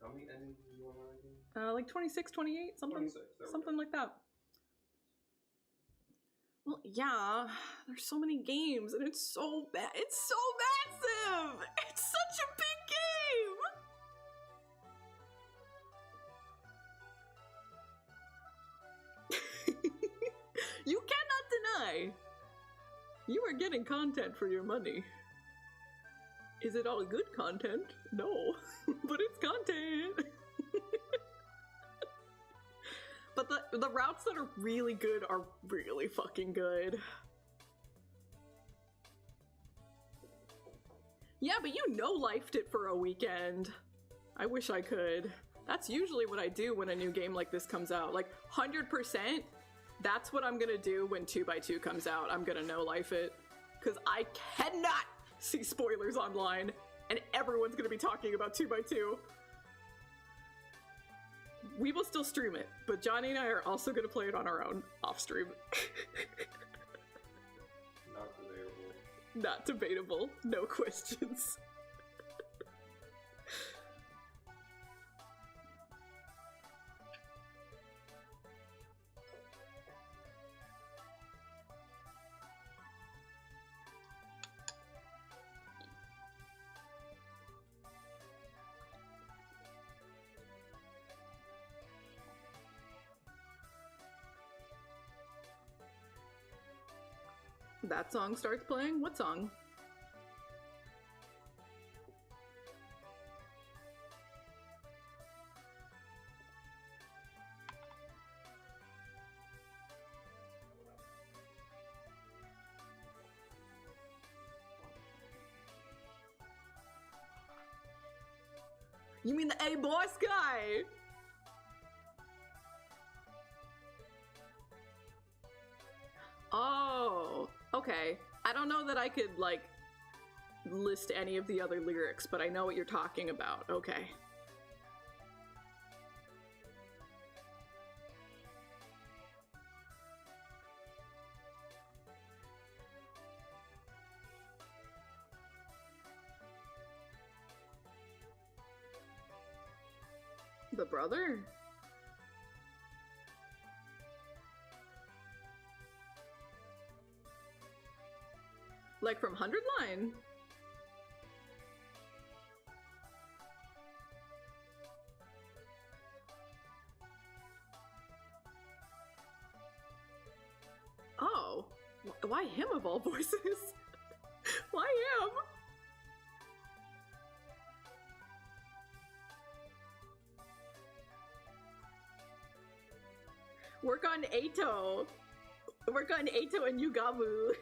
How many endings do you want again? Like 26, 28, something, 26, something like that. Well, yeah, there's so many games and it's so it's so massive! It's such a big game! You cannot deny you are getting content for your money. Is it all good content? No, but it's content. But the routes that are really good are really fucking good. Yeah, but you no-lifed it for a weekend. I wish I could. That's usually what I do when a new game like this comes out. Like, 100%, That's what I'm gonna do when 2x2 comes out. I'm gonna no-life it. Because I cannot see spoilers online, and everyone's gonna be talking about 2x2. We will still stream it, but Johnny and I are also gonna play it on our own, off-stream. Not debatable. Not debatable. No questions. That song starts playing? What song? You mean the A boss guy? Oh, okay. I don't know that I could, like, list any of the other lyrics, but I know what you're talking about. Okay. The brother? Like from 100 Line? Oh, why him of all voices? Why him? Work on Eito. Work on Eito and Yugamu.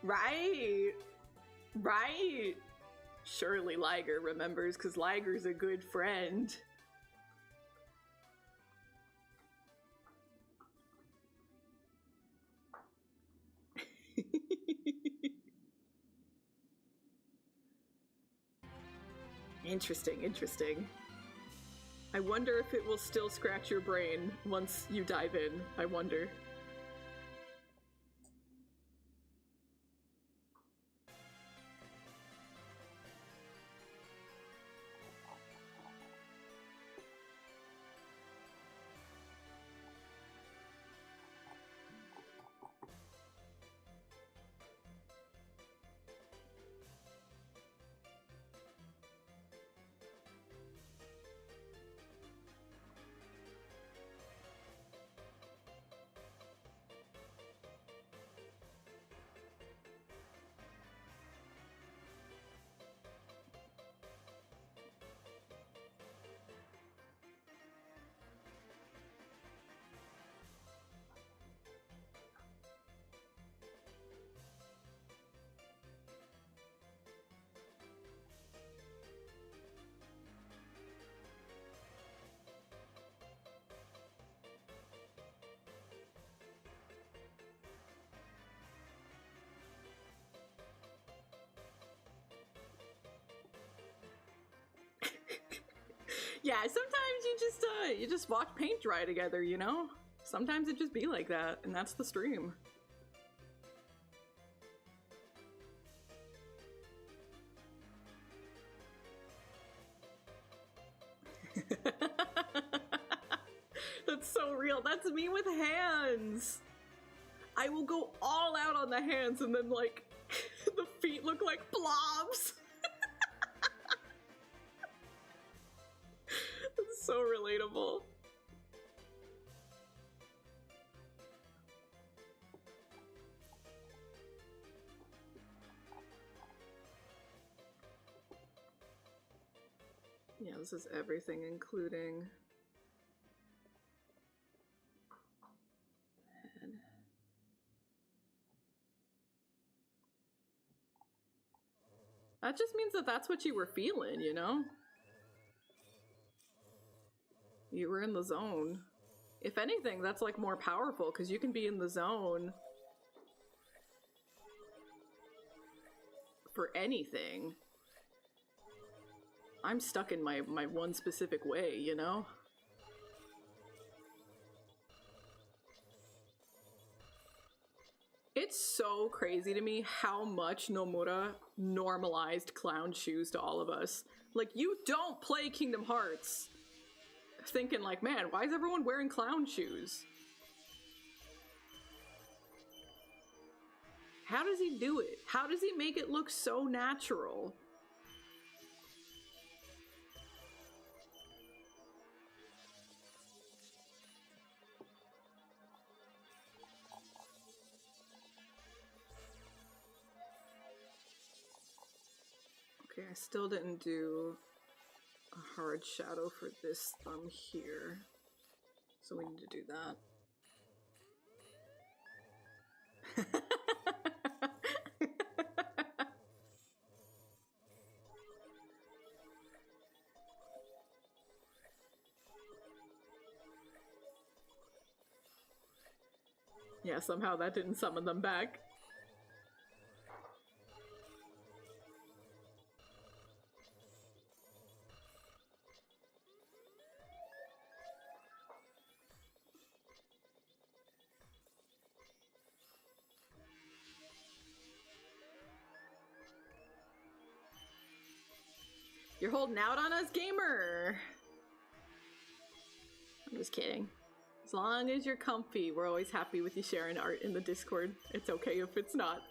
Right. Right. Surely Liger remembers, because Liger's a good friend. Interesting, interesting. I wonder if it will still scratch your brain once you dive in. I wonder. Yeah, sometimes you just watch paint dry together, you know? Sometimes it just be like that, and that's the stream. That's so real. That's me with hands. I will go all out on the hands and then, like, the feet look like blobs. It's so relatable. Yeah, this is everything, including head. That just means that that's what you were feeling, you know? You were in the zone. If anything, that's like more powerful because you can be in the zone for anything. I'm stuck in my one specific way, you know? It's so crazy to me how much Nomura normalized clown shoes to all of us. Like, you don't play Kingdom Hearts thinking like, man, why is everyone wearing clown shoes? How does he do it? How does he make it look so natural? Okay, I still didn't do a hard shadow for this thumb here. So we need to do that. Yeah, somehow that didn't summon them back. You're holding out on us, gamer! I'm just kidding. As long as you're comfy, we're always happy with you sharing art in the Discord. It's okay if it's not.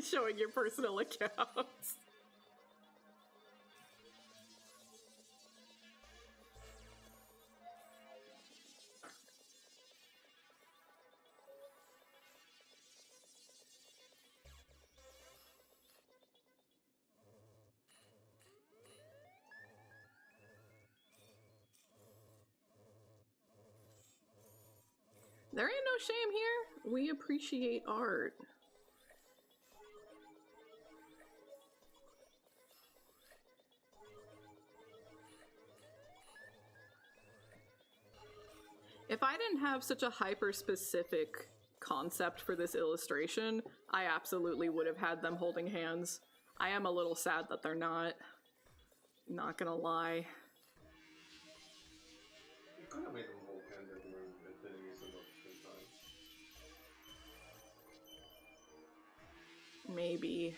Showing your personal accounts. There ain't no shame here. We appreciate art. If I didn't have such a hyper-specific concept for this illustration, I absolutely would have had them holding hands. I am a little sad that they're not. Not gonna lie. You could have made them hold hands everywhere and then use them at the same time. Maybe.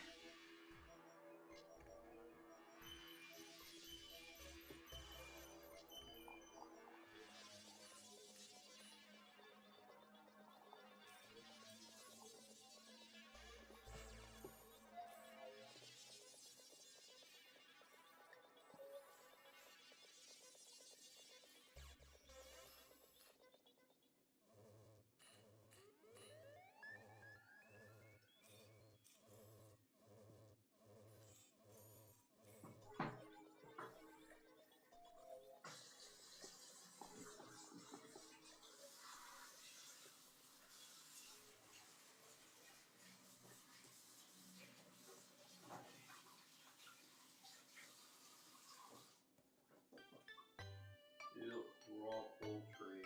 Ew, raw poultry.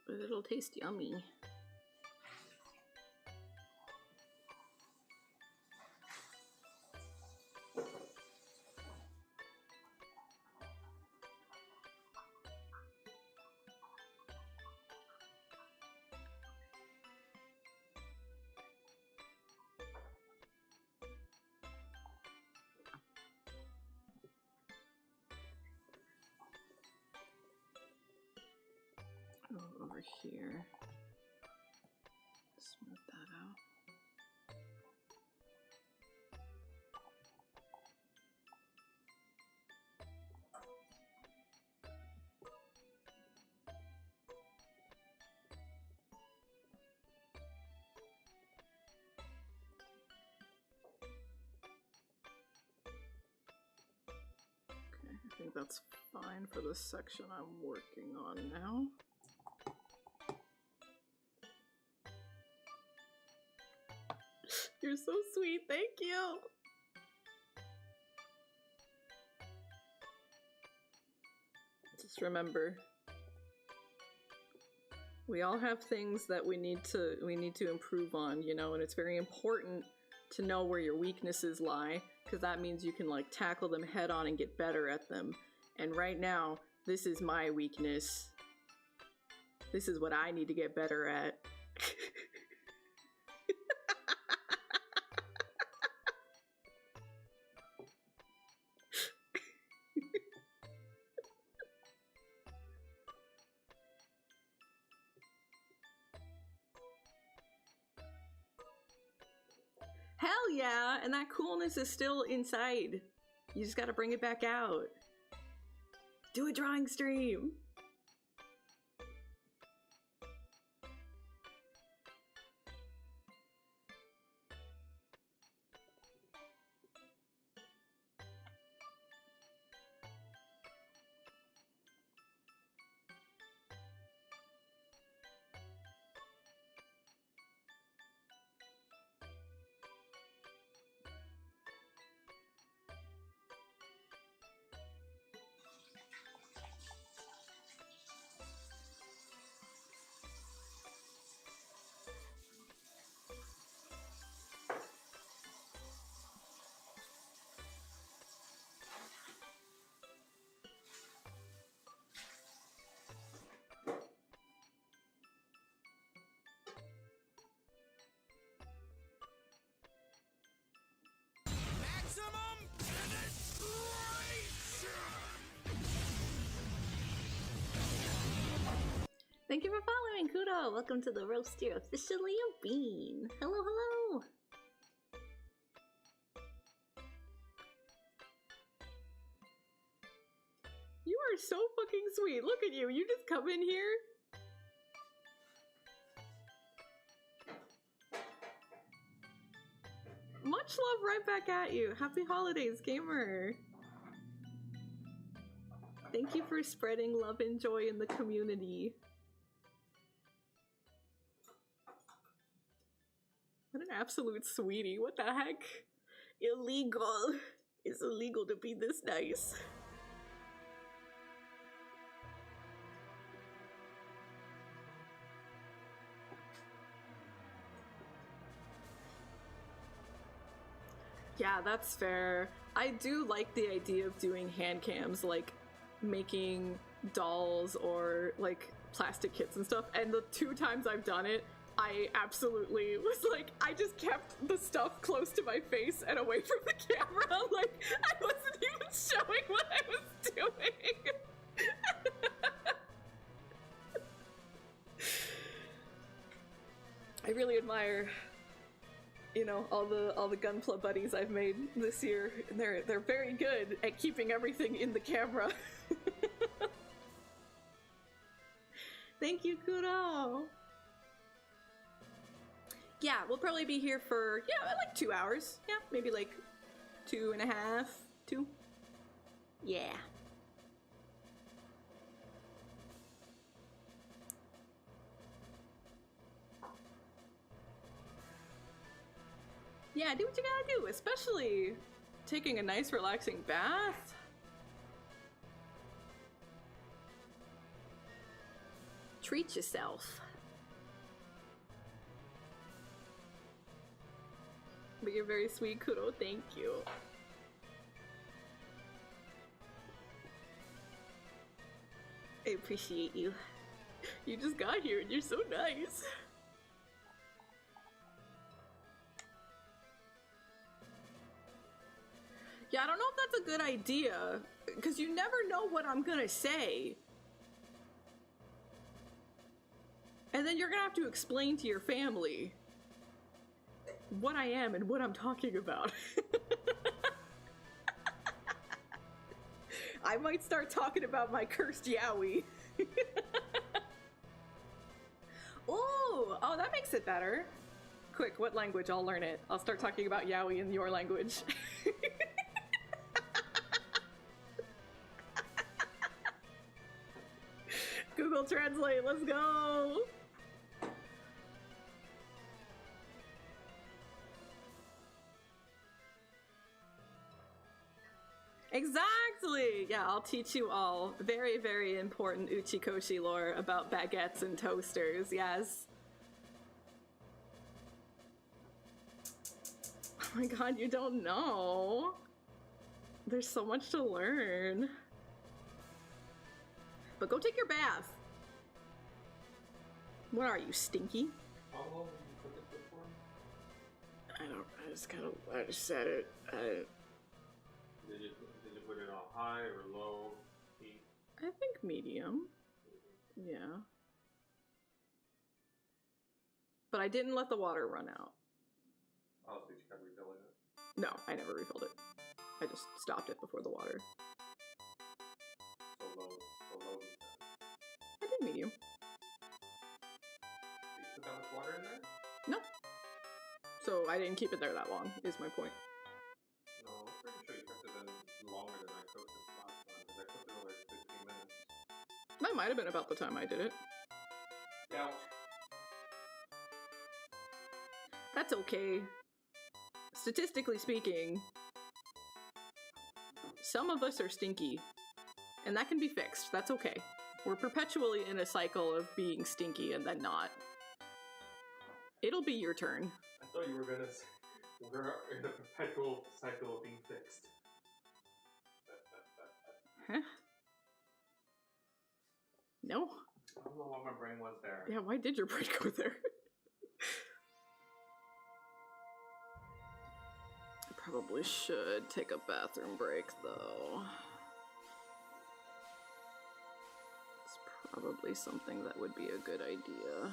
But it'll taste yummy. Oh, over here. Smooth that out. Okay, I think that's fine for the section I'm working on now. You're so sweet, thank you! Just remember, we all have things that we need to improve on, you know, and it's very important to know where your weaknesses lie, because that means you can like tackle them head on and get better at them. And right now, this is my weakness. This is what I need to get better at. Hell yeah, and that coolness is still inside. You just gotta bring it back out. Do a drawing stream. Maximum penetration! Thank you for following, Kudo. Welcome to the roaster, officially a bean. Hello, hello. You are so fucking sweet. Look at you. You just come in here. Much love right back at you. Happy holidays, gamer. Thank you for spreading love and joy in the community. What an absolute sweetie. What the heck? Illegal. It's illegal to be this nice. Yeah, that's fair. I do like the idea of doing hand cams, like making dolls or like plastic kits and stuff. And the 2 times I've done it, I absolutely was like, I just kept the stuff close to my face and away from the camera. Like, I wasn't even showing what I was doing. I really admire, you know, all the Gunpla buddies I've made this year. They're very good at keeping everything in the camera. Thank you, Kudo. Yeah, we'll probably be here for, yeah, like 2 hours. Yeah, maybe like 2.5, 2. Yeah. Yeah, do what you gotta do, especially taking a nice relaxing bath. Treat yourself. But you're very sweet, Kudo. Thank you. I appreciate you. You just got here and you're so nice. Yeah, I don't know if that's a good idea, because you never know what I'm gonna say. And then you're gonna have to explain to your family what I am and what I'm talking about. I might start talking about my cursed yaoi. Oh, that makes it better. Quick, what language? I'll learn it. I'll start talking about yaoi in your language. Google Translate, let's go! Exactly! Yeah, I'll teach you all very, very important Uchikoshi lore about baguettes and toasters, yes. Oh my god, you don't know. There's so much to learn. But go take your bath. What are you, stinky? How long have you cooked it before? I just said it. Did you put it on high or low heat? I think medium. Yeah. But I didn't let the water run out. Oh, so you kept refilling it? No, I never refilled it. I just stopped it before the water. So low heat then. I did medium. So you put that much water in there? No. So I didn't keep it there that long, is my point. No, I'm pretty sure you kept it in longer than I cooked it last time, because I cooked it over 15 minutes. That might have been about the time I did it. Ouch. That's okay. Statistically speaking, some of us are stinky, and that can be fixed. That's okay. We're perpetually in a cycle of being stinky and then not. It'll be your turn. I thought you were gonna say we're in a perpetual cycle of being fixed. Huh? No? I don't know why my brain was there. Yeah, why did your brain go there? I probably should take a bathroom break, though. It's probably something that would be a good idea.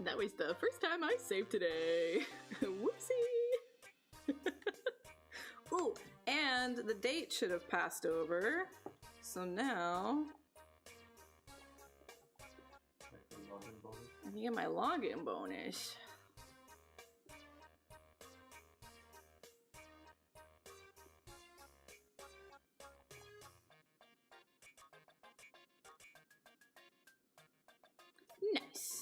That was the first time I saved today. Whoopsie! Ooh, and the date should have passed over. So now I can get my login bonus. Nice.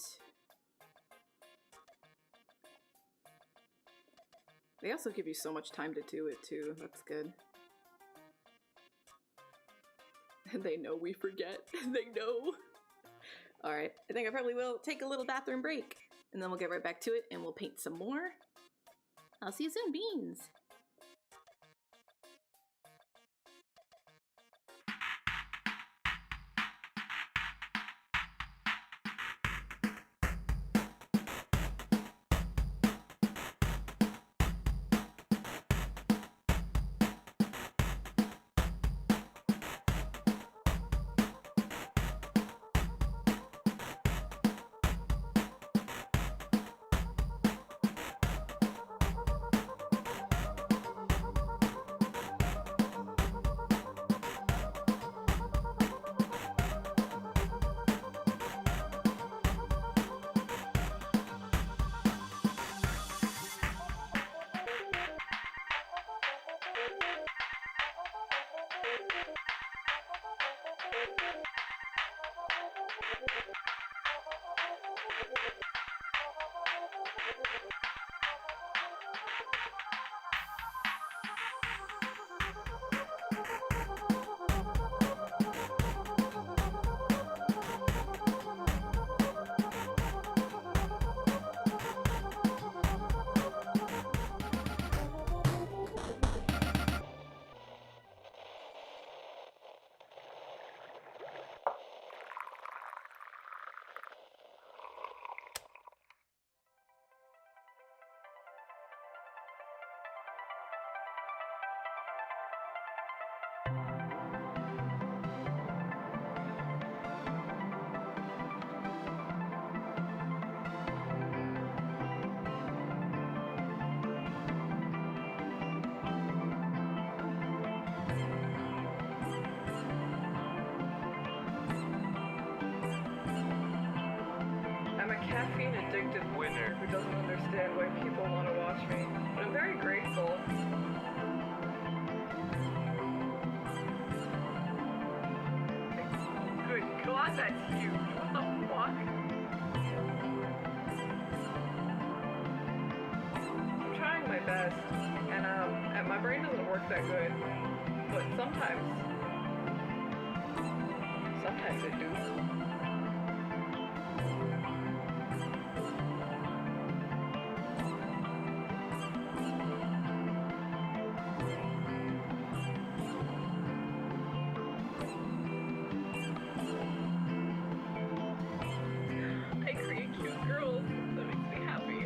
They also give you so much time to do it too. That's good. And they know we forget. They know. Alright, I think I probably will take a little bathroom break. And then we'll get right back to it and we'll paint some more. I'll see you soon, Beans! addicted winner who doesn't understand why people want to watch me, but I'm very grateful. Good God, that's huge. What the fuck? I'm trying my best, and my brain doesn't work that good, but sometimes it do. I create cute girls. That makes me happy.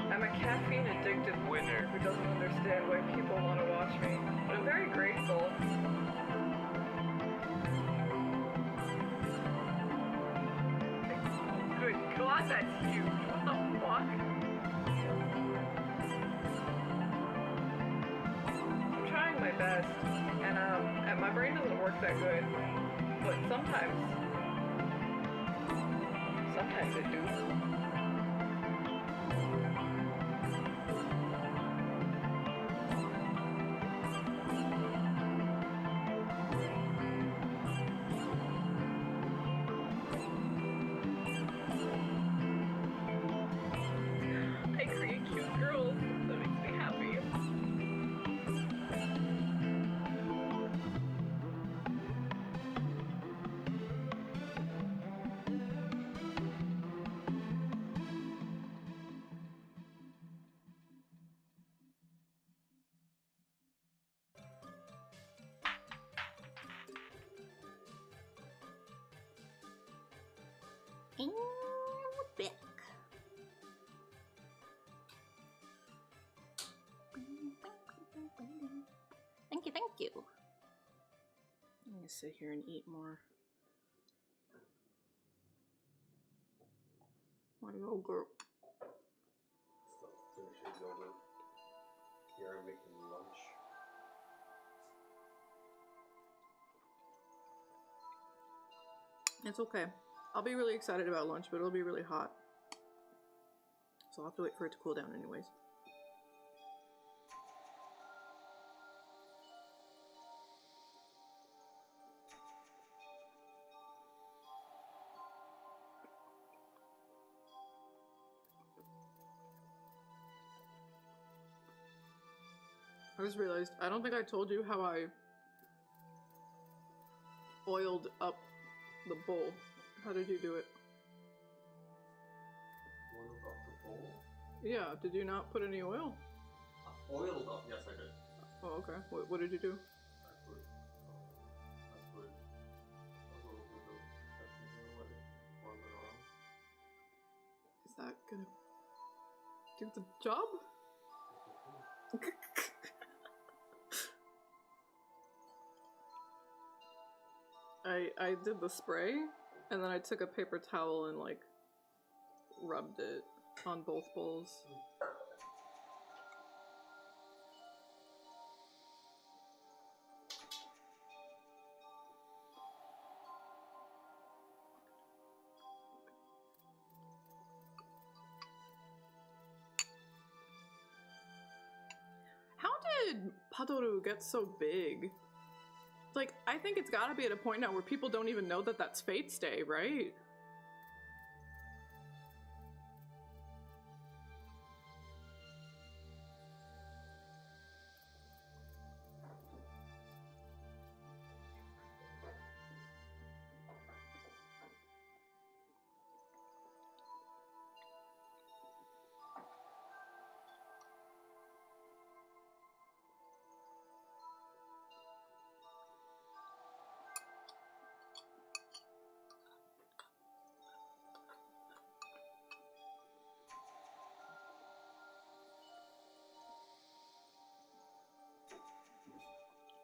I'm a caffeine-addicted winner who doesn't understand why people want to watch me, but I'm very grateful. Good God, that's huge. What the fuck? I'm trying my best, and my brain doesn't work that good, but sometimes it do. I create cute girls. That makes me happy. And back. Thank you. I'm gonna sit here and eat more. My yogurt. So finish his yogurt. Here I'm making lunch. It's okay. I'll be really excited about lunch, but it'll be really hot. So I'll have to wait for it to cool down anyways. just realized, I don't think I told you how I oiled up the bowl. How did you do it? Oiled up the bowl? Yeah, did you not put any oil? Oiled up, yes I did. Oh, okay. What did you do? I put a little bit of sesame oil in it, boil it around. Is that gonna do the job? I did the spray, and then I took a paper towel and like rubbed it on both bowls. How did Padoru get so big? Like, I think it's gotta be at a point now where people don't even know that that's Fate's Day, right?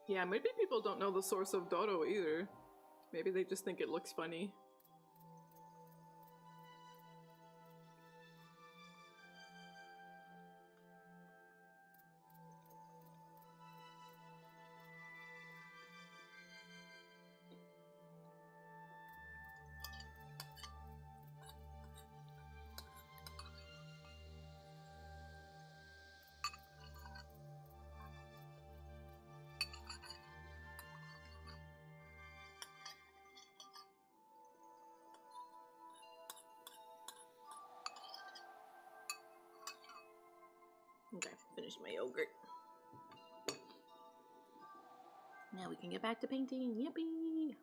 Yeah, maybe people don't know the source of Doro either. Maybe they just think it looks funny. Okay, finished my yogurt. Now we can get back to painting. Yippee!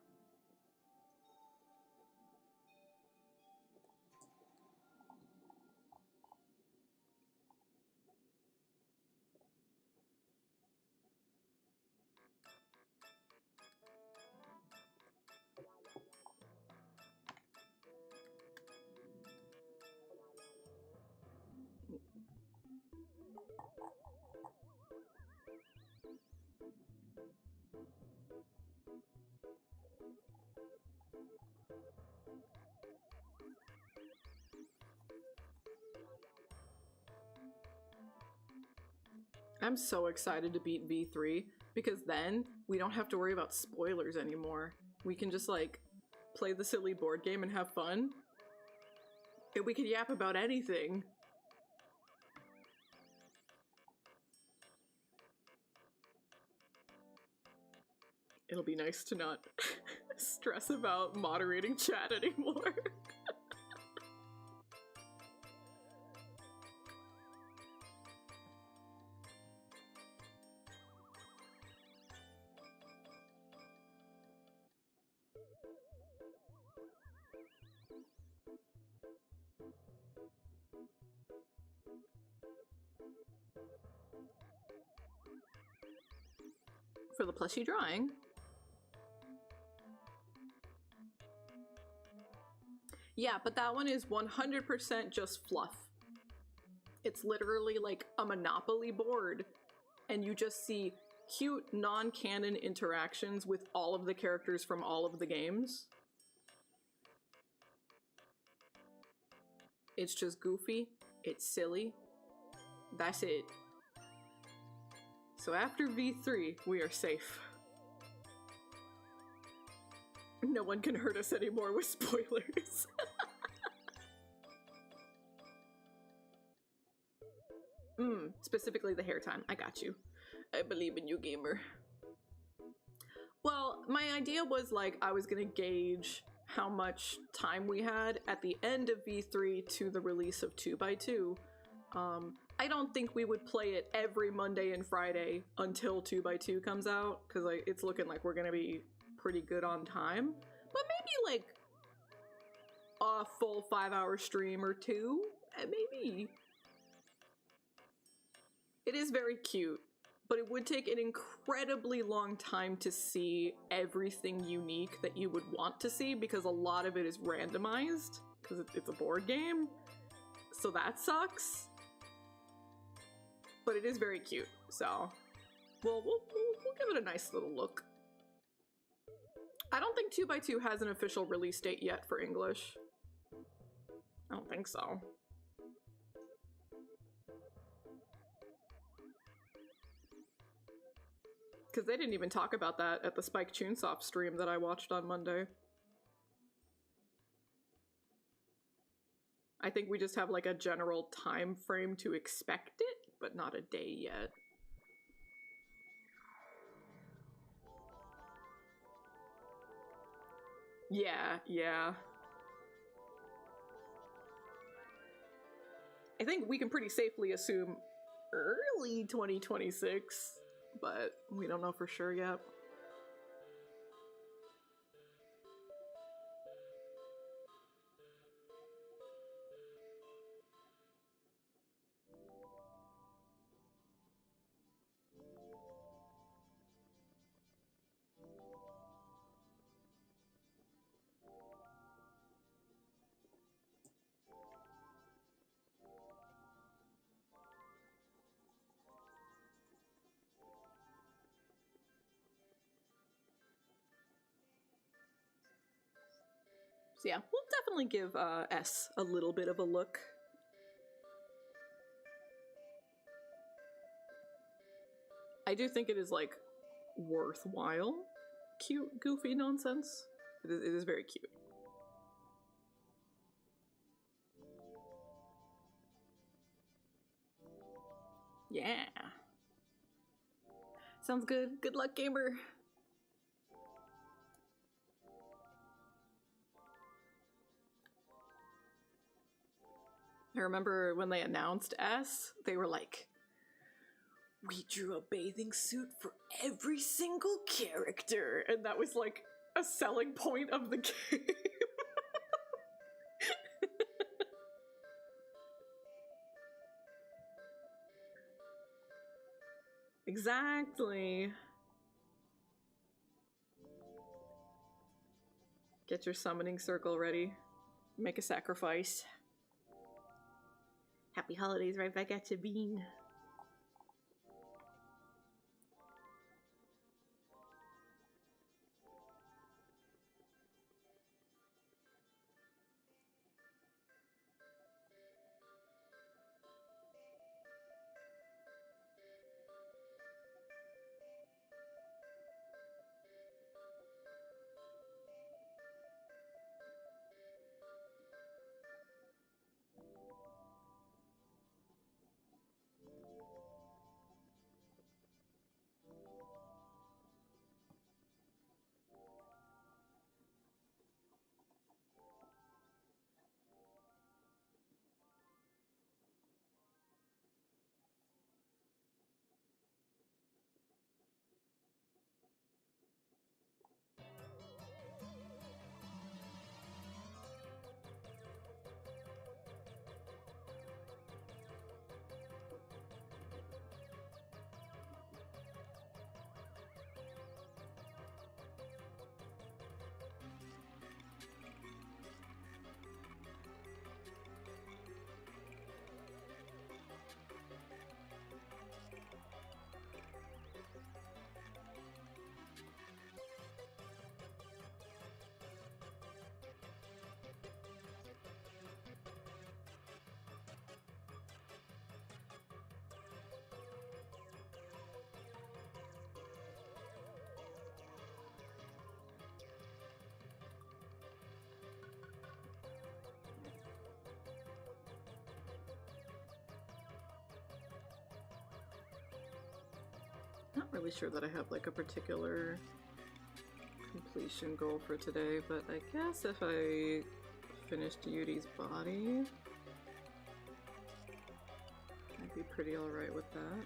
I'm so excited to beat V3 because then we don't have to worry about spoilers anymore. We can just like play the silly board game and have fun. And we can yap about anything. It'll be nice to not stress about moderating chat anymore. For the plushie drawing. Yeah, but that one is 100% just fluff. It's literally like a Monopoly board, and you just see cute non-canon interactions with all of the characters from all of the games. It's just goofy, it's silly, that's it. So after V3, we are safe. No one can hurt us anymore with spoilers. Specifically the hair time. I got you. I believe in you, gamer. Well, my idea was like I was gonna gauge how much time we had at the end of V3 to the release of 2x2. I don't think we would play it every Monday and Friday until 2x2 comes out, because like it's looking like we're gonna be pretty good on time. But maybe like a full 5-hour stream or two, maybe. It is very cute, but it would take an incredibly long time to see everything unique that you would want to see, because a lot of it is randomized, because it's a board game, so that sucks. But it is very cute, so we'll give it a nice little look. I don't think 2x2 has an official release date yet for English. I don't think so. Because they didn't even talk about that at the Spike Chunsoft stream that I watched on Monday. I think we just have like a general time frame to expect it, but not a day yet. Yeah. I think we can pretty safely assume early 2026, but we don't know for sure yet. So yeah, we'll definitely give S a little bit of a look. I do think it is like worthwhile cute, goofy nonsense. It is very cute. Yeah. Sounds good. Good luck, gamer. I remember when they announced S, they were like, we drew a bathing suit for every single character. And that was like a selling point of the game. Exactly. Get your summoning circle ready. Make a sacrifice. Happy holidays right back at you, Bean. Not really sure that I have like a particular completion goal for today, but I guess if I finished Yudi's body, I'd be pretty alright with that.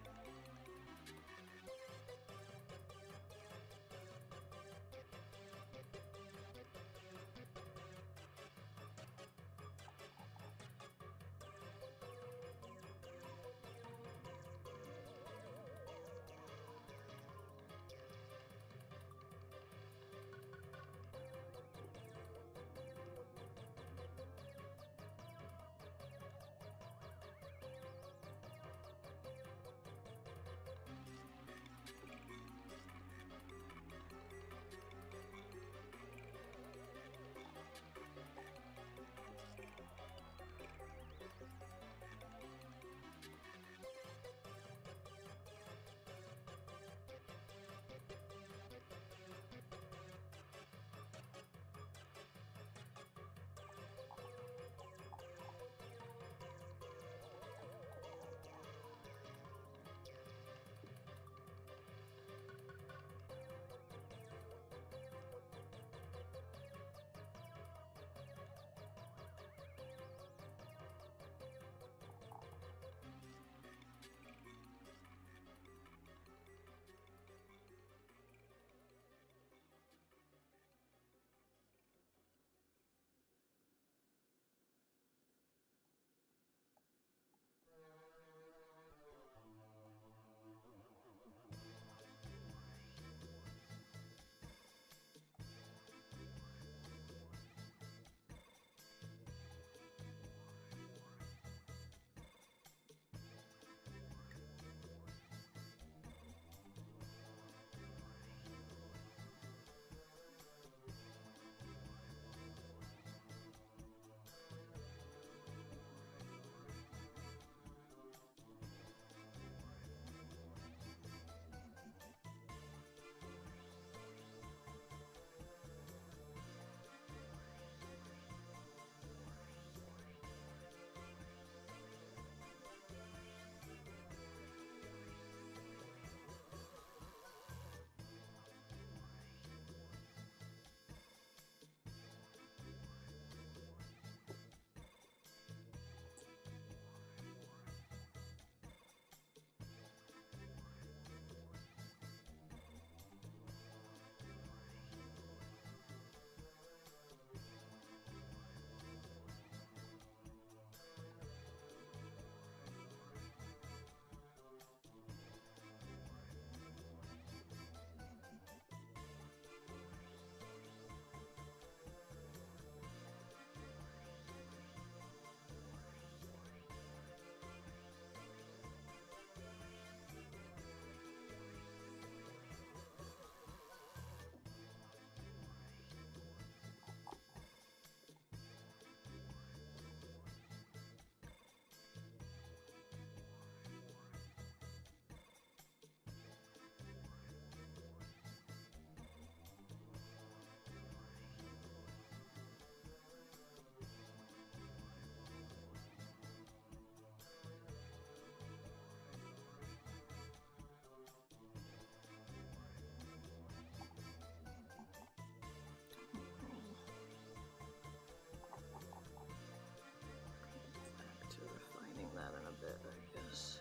Back to refining that in a bit, I guess.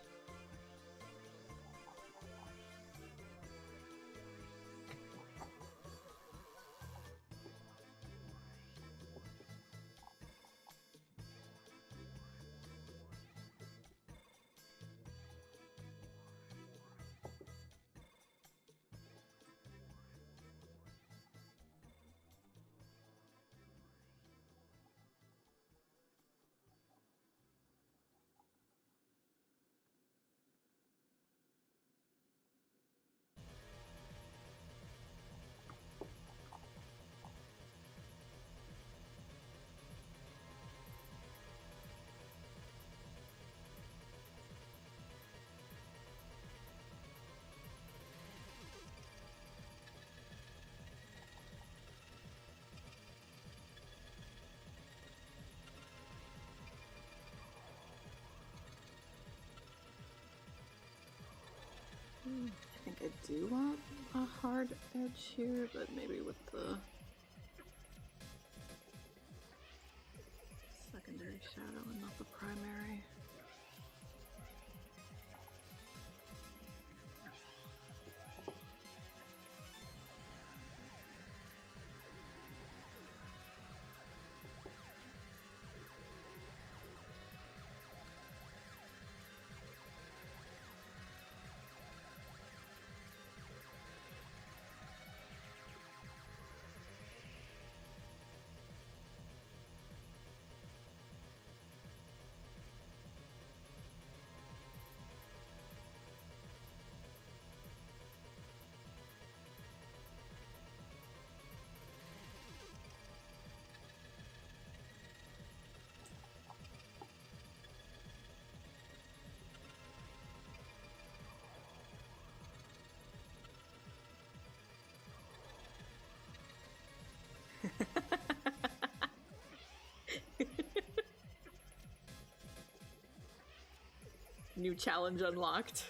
I think I do want a hard edge here, but maybe with the secondary shadow and not the primary. New challenge unlocked.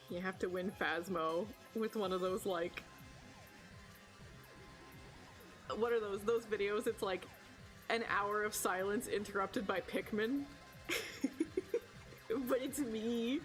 You have to win Phasmo with one of those, like... What are those? Those videos, it's like an hour of silence interrupted by Pikmin. But it's me.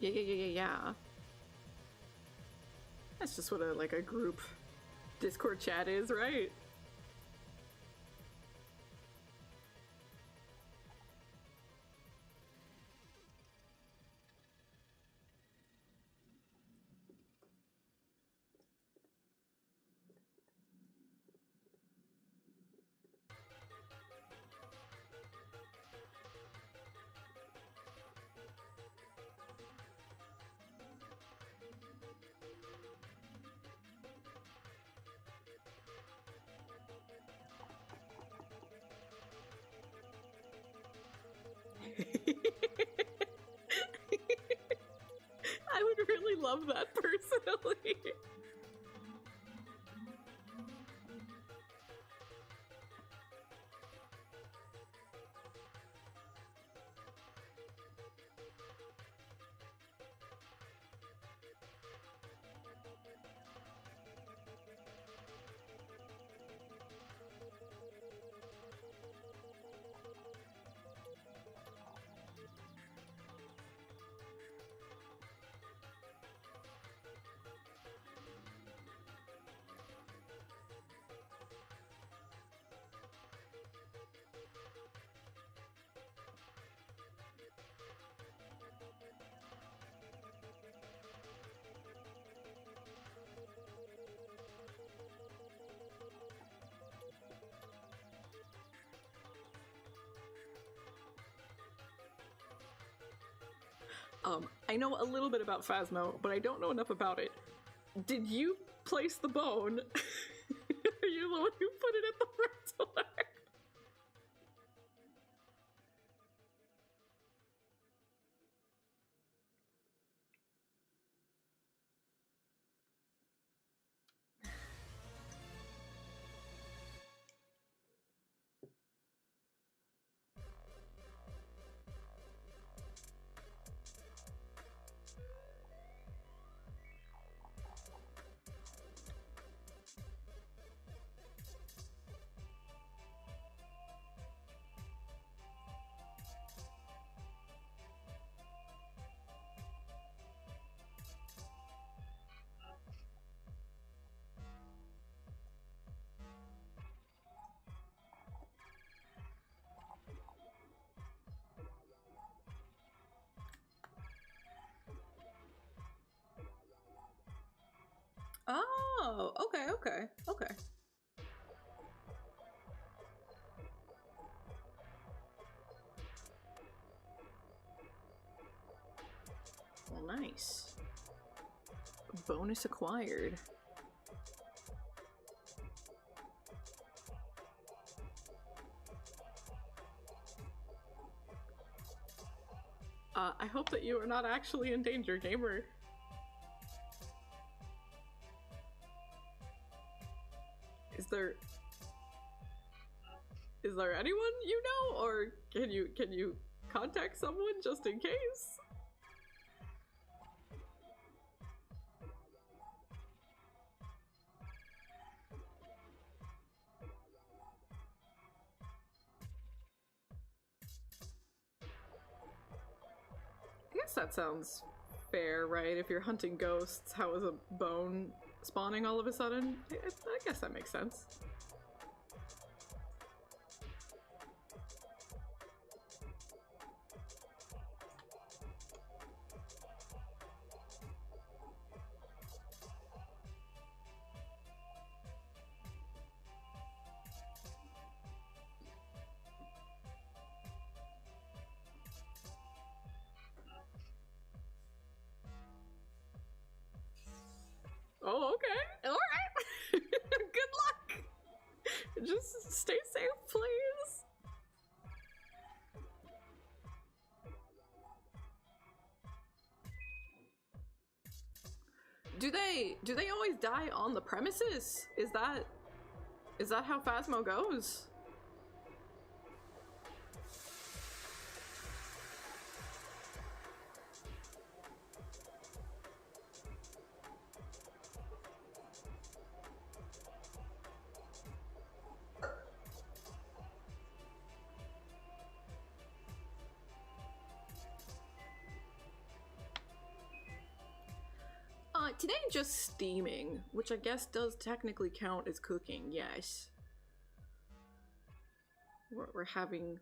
Yeah. That's just what a group Discord chat is, right? I would really love that personally. I know a little bit about Phasmo, but I don't know enough about it. Did you place the bone? Are you the one who put it at the front door? Oh, okay. Well, nice. Bonus acquired. I hope that you are not actually in danger, gamer. Is there anyone you know, or can you contact someone just in case. I guess that sounds fair, right? If you're hunting ghosts, how is a bone spawning all of a sudden? I guess that makes sense. Oh, okay. All right. Good luck. Just stay safe, please. Do they always die on the premises? Is that how Phasmo goes? Today just steaming, which I guess does technically count as cooking, yes. We're having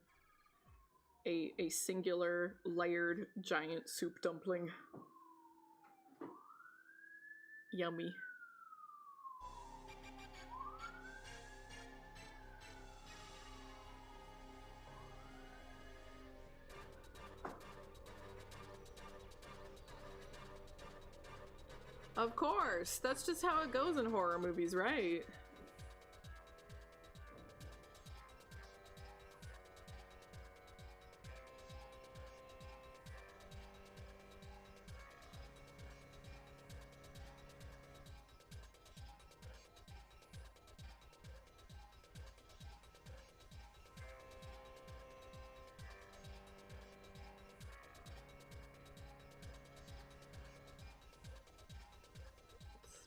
a singular layered giant soup dumpling. Yummy. Of course, that's just how it goes in horror movies, right?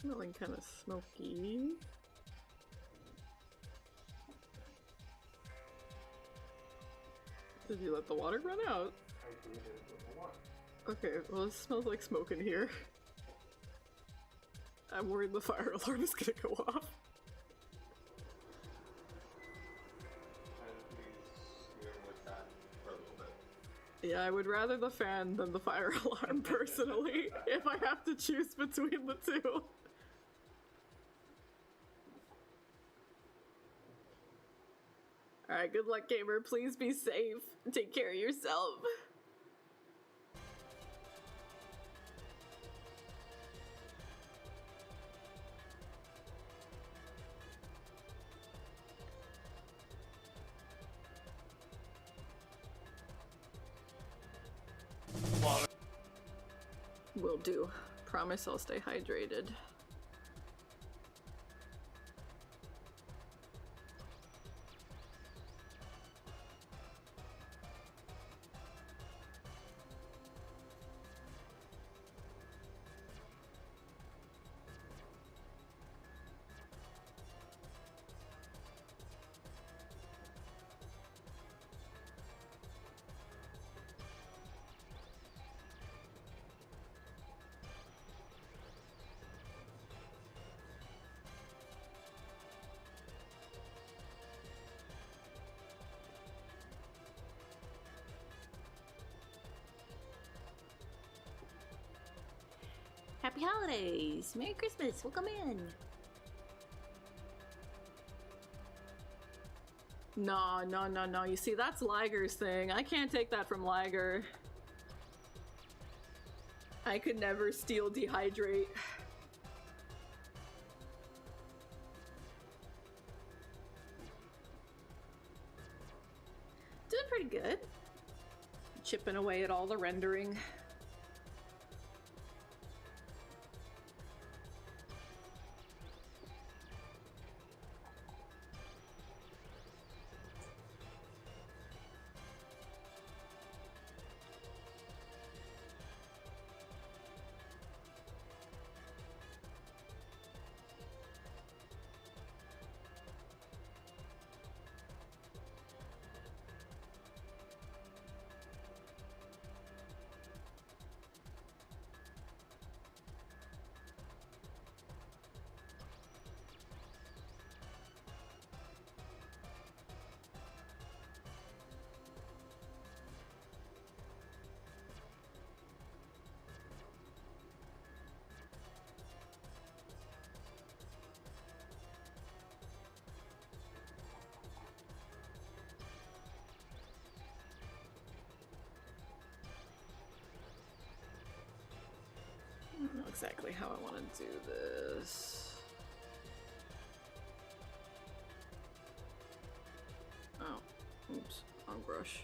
Smelling kind of smoky. Did you let the water run out? I did it with the water. Okay, well it smells like smoke in here. I'm worried the fire alarm is gonna go off. And please deal with that for a little bit. Yeah, I would rather the fan than the fire alarm personally, if I have to choose between the two. Alright, good luck, gamer. Please be safe. Take care of yourself. Will do. Promise I'll stay hydrated. Happy holidays! Merry Christmas! Welcome in! No. You see, that's Liger's thing. I can't take that from Liger. I could never steal dehydrate. Doing pretty good. Chipping away at all the rendering. exactly how I want to do this. Oh, oops, wrong brush.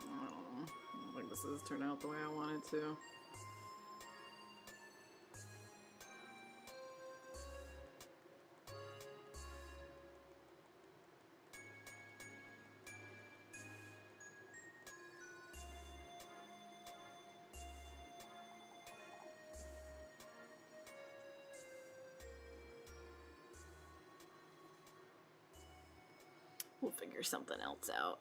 I don't think this has turned out the way I wanted to. We'll figure something else out.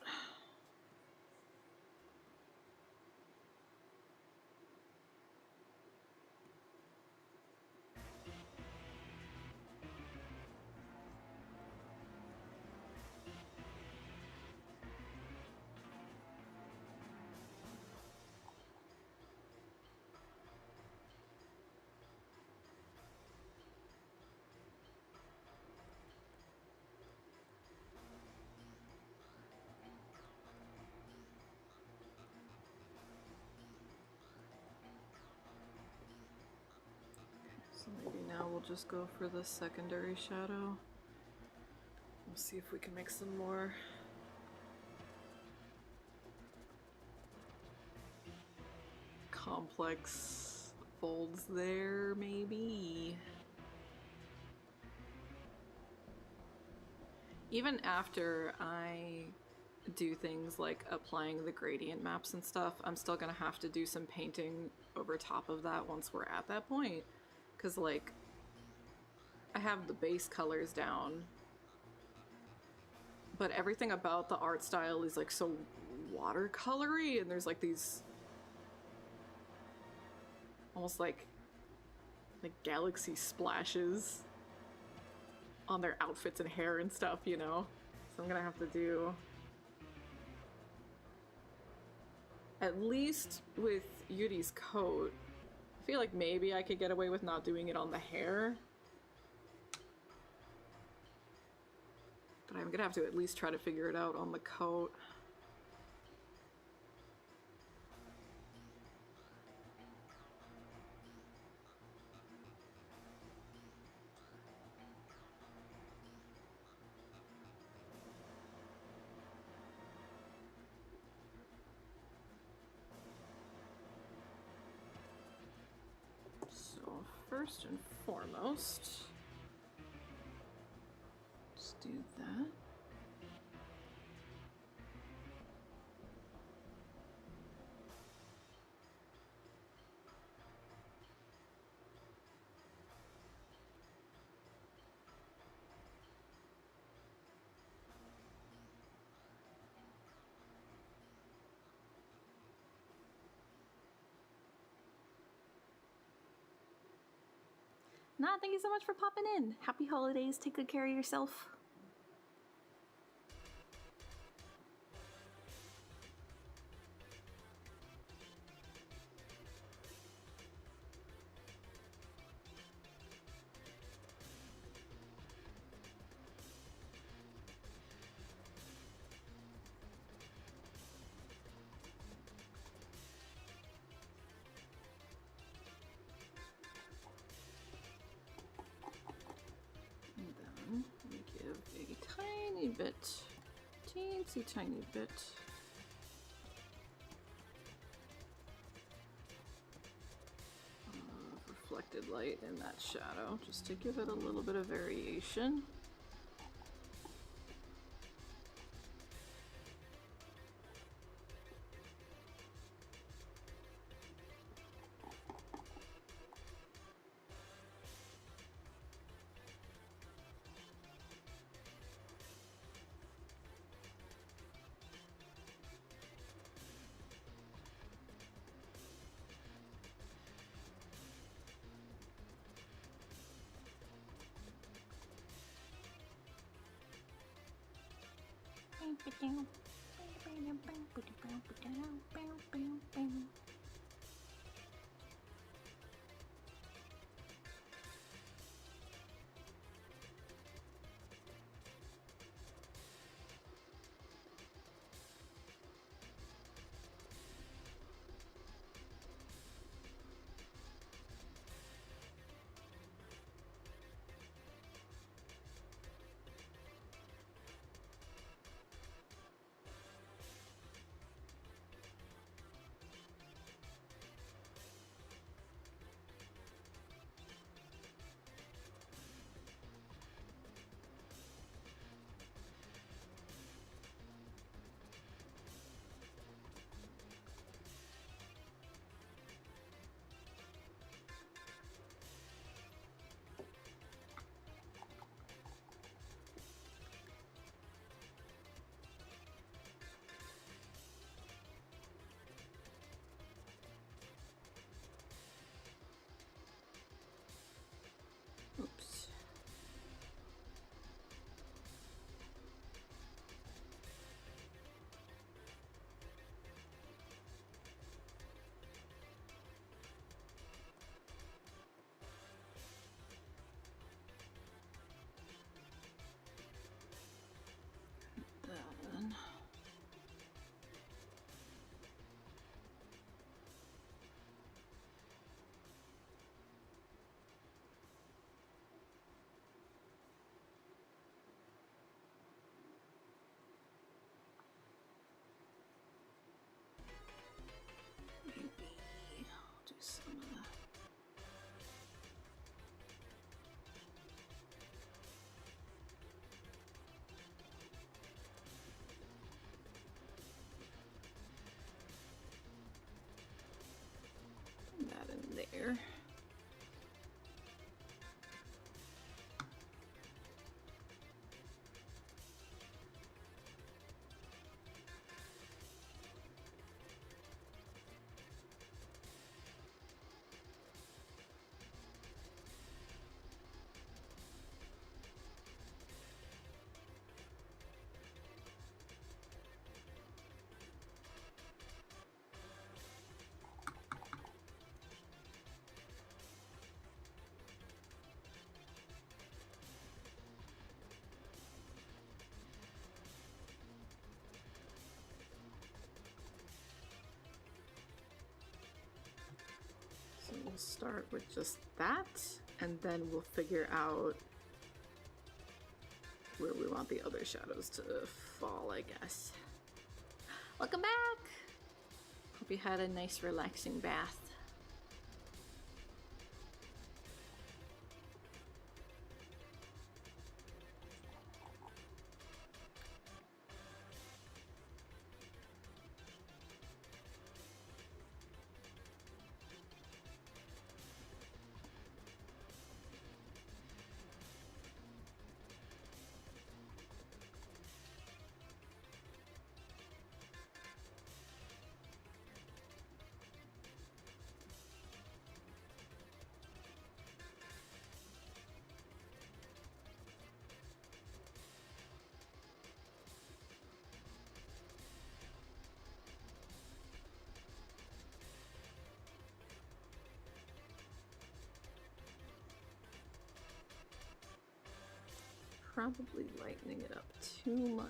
So maybe now we'll just go for the secondary shadow. We'll see if we can make some more complex folds there, maybe. Even after I do things like applying the gradient maps and stuff, I'm still gonna have to do some painting over top of that once we're at that point. Because, like, I have the base colors down, but everything about the art style is, like, so watercolory, and there's, like, these almost like galaxy splashes on their outfits and hair and stuff, you know? So I'm gonna have to do, at least with Yuri's coat, I feel like maybe I could get away with not doing it on the hair. But I'm gonna have to at least try to figure it out on the coat. So first and foremost, let's do that. Nah, thank you so much for popping in. Happy holidays. Take good care of yourself. We give a tiny bit, teensy tiny bit of reflected light in that shadow, just to give it a little bit of variation. Oops. Then maybe I'll do some of that. That in there. So we'll start with just that, and then we'll figure out where we want the other shadows to fall, I guess. Welcome back! Hope you had a nice relaxing bath. probably lightening it up too much.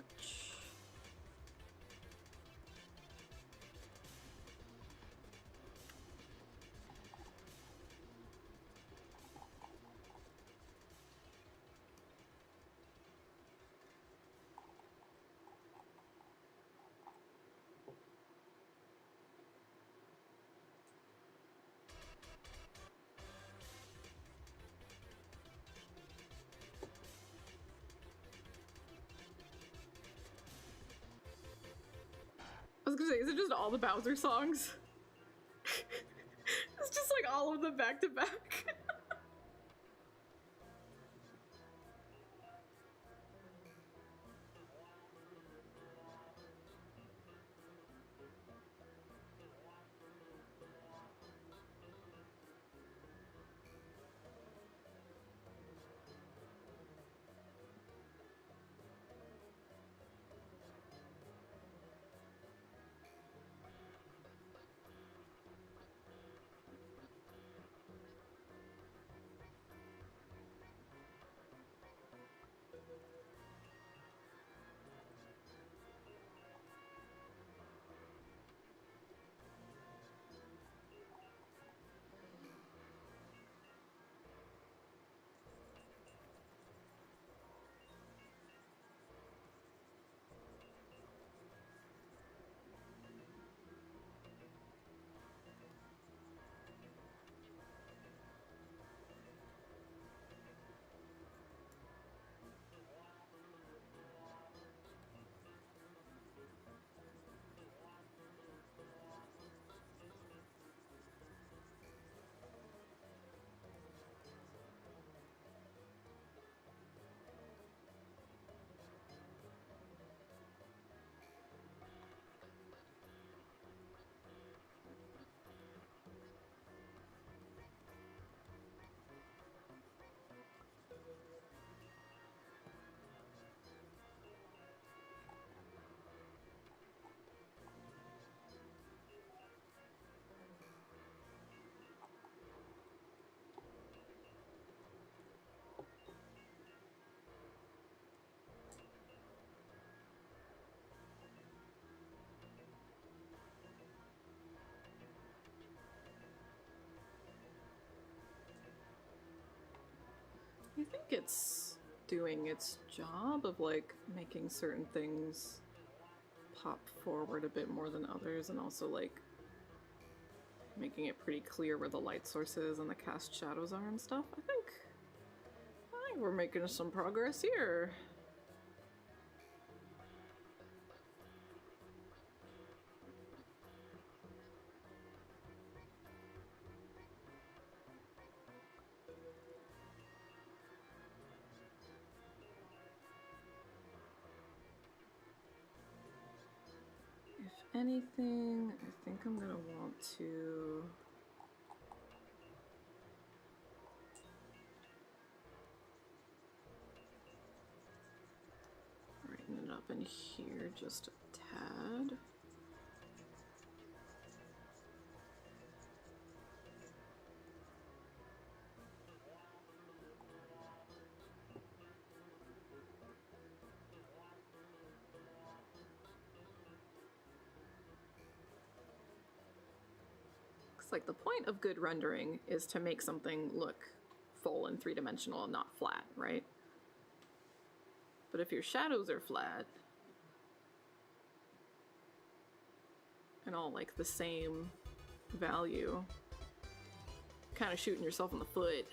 I was gonna say, is it just all the Bowser songs? It's just like all of them back to back. I think it's doing its job of like making certain things pop forward a bit more than others, and also like making it pretty clear where the light source is and the cast shadows are and stuff. I think we're making some progress here. If anything, I think I'm gonna want to brighten it up in here just a tad. Like the point of good rendering is to make something look full and three-dimensional and not flat, right? But if your shadows are flat and all like the same value, kind of shooting yourself in the foot.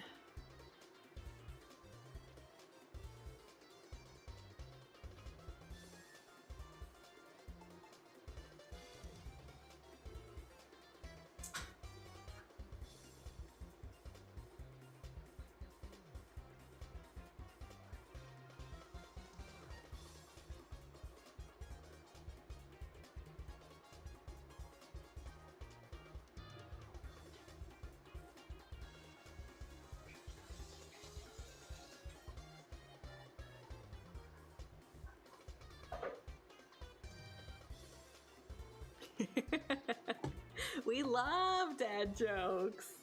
We love dad jokes.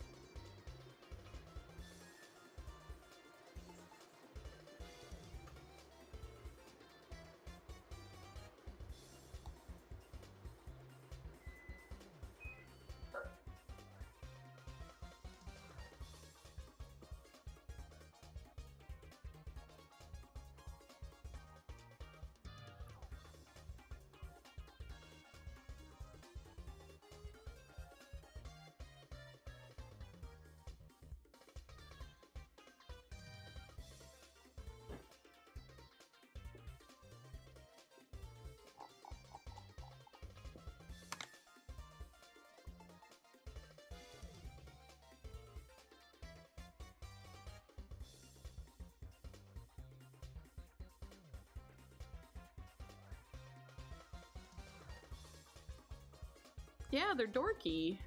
Yeah, they're dorky.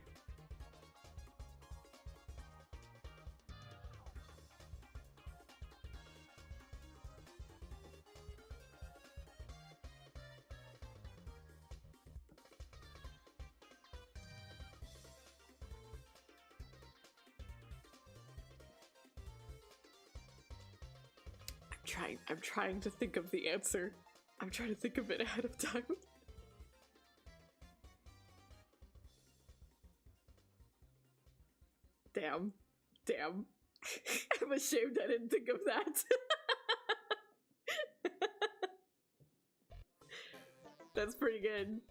I'm trying to think of the answer. I'm trying to think of it ahead of time. Damn. I'm ashamed I didn't think of that. That's pretty good.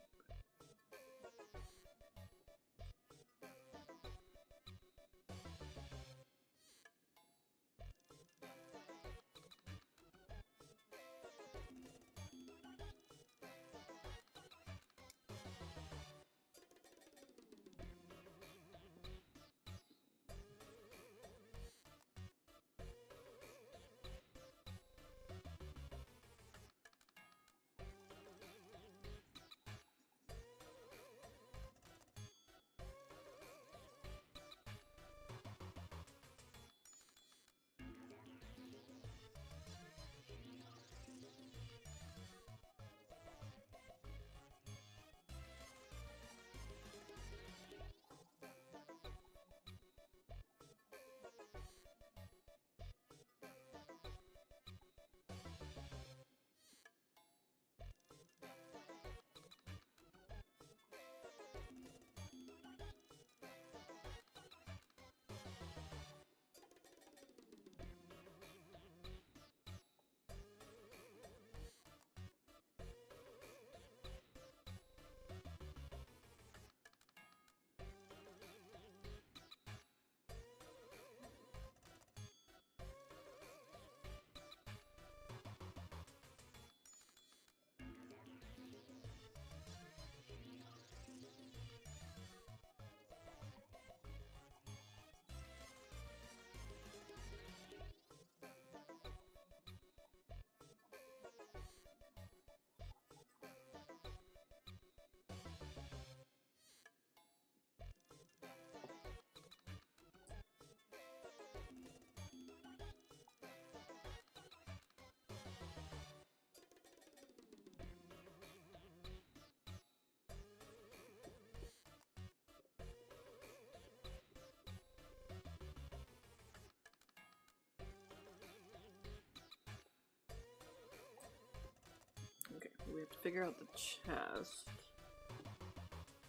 Okay, we have to figure out the chest.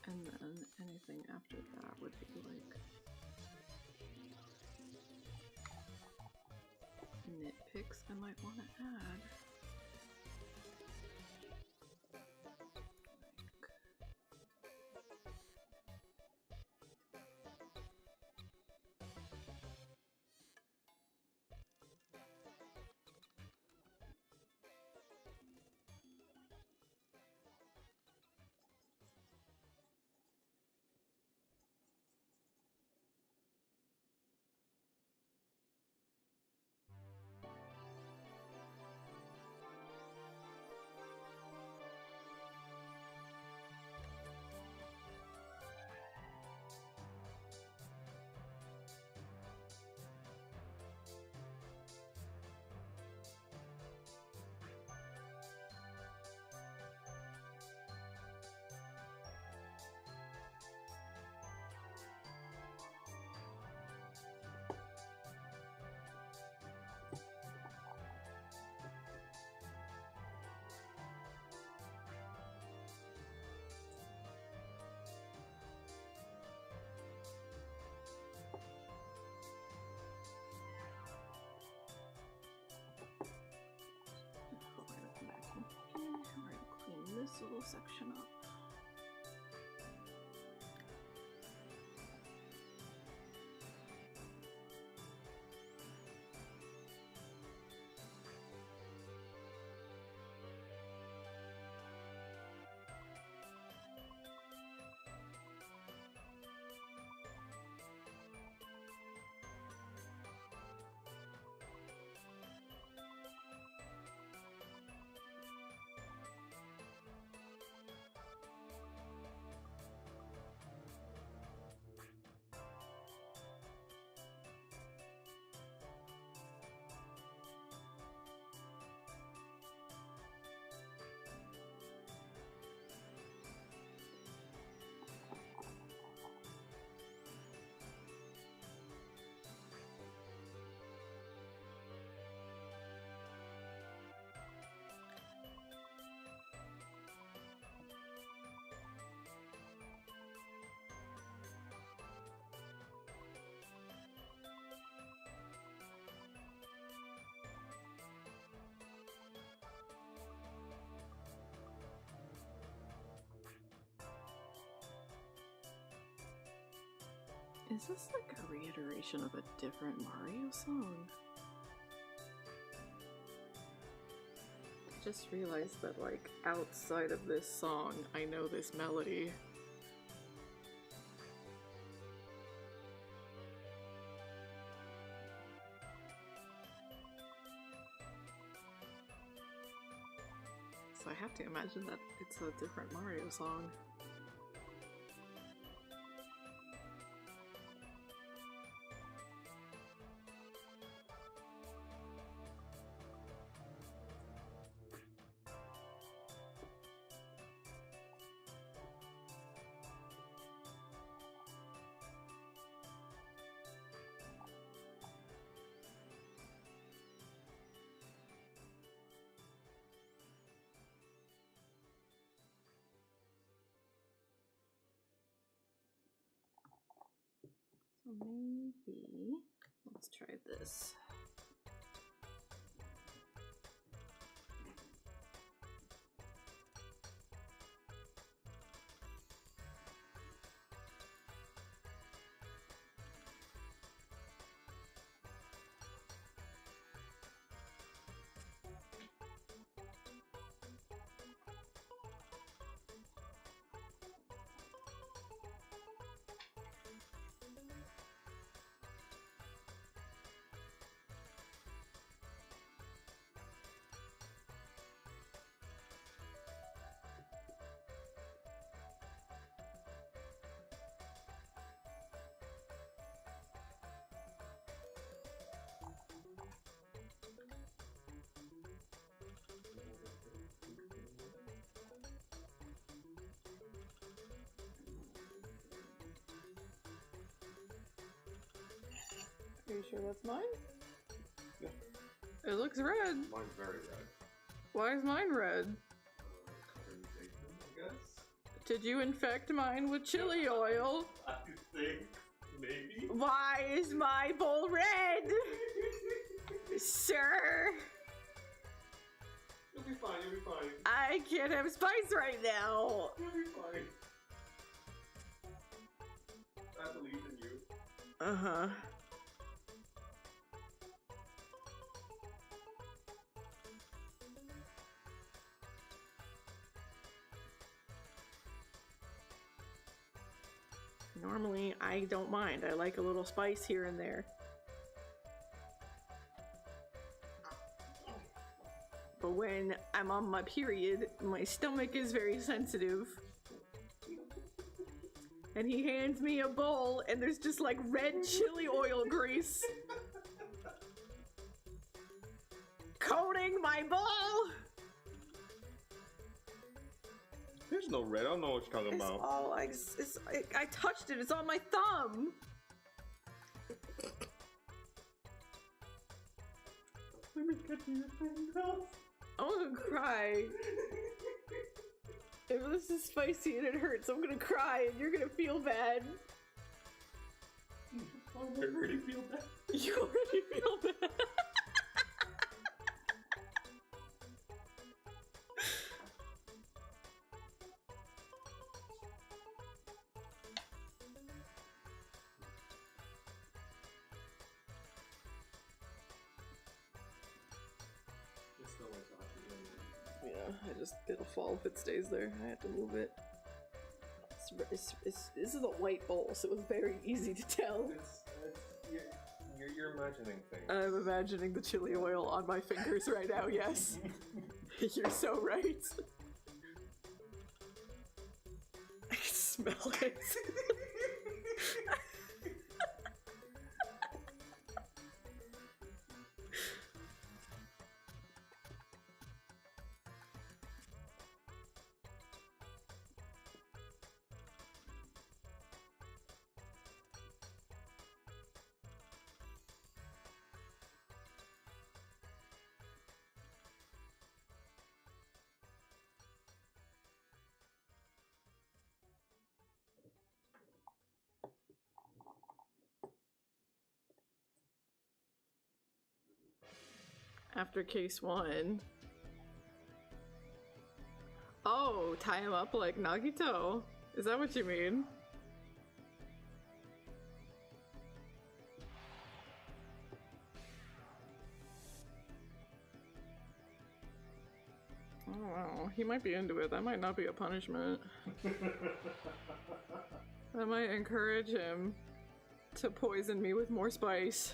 And then anything after that would be like nitpicks I might want to add. This little section up. Is this like a reiteration of a different Mario song? I just realized that, like, outside of this song, I know this melody. So I have to imagine that it's a different Mario song. So maybe, let's try this. Are you sure that's mine? Yeah. It looks red. Mine's very red. Why is mine red? I guess. Did you infect mine with chili oil? I think maybe. Why is my bowl red? Sir, You'll be fine, you'll be fine. I can't have spice right now. You'll be fine. I believe in you. Uh-huh. Normally, I don't mind. I like a little spice here and there. But when I'm on my period, my stomach is very sensitive. And he hands me a bowl, and there's just like red chili oil grease coating my bowl. There's no red, I don't know what you're talking about. Oh, I touched it. It's on my thumb. Let me cut your fingernails. I'm gonna cry. If this is spicy and it hurts, I'm gonna cry and you're gonna feel bad. I already feel bad. You already feel bad. Yeah, it'll fall if it stays there. I have to move it. This is a white bowl, so it was very easy to tell. You're imagining things. I'm imagining the chili oil on my fingers right now, yes. You're so right. I smell it. After case 1. Oh, tie him up like Nagito. Is that what you mean? know. He might be into it. That might not be a punishment. That might encourage him to poison me with more spice.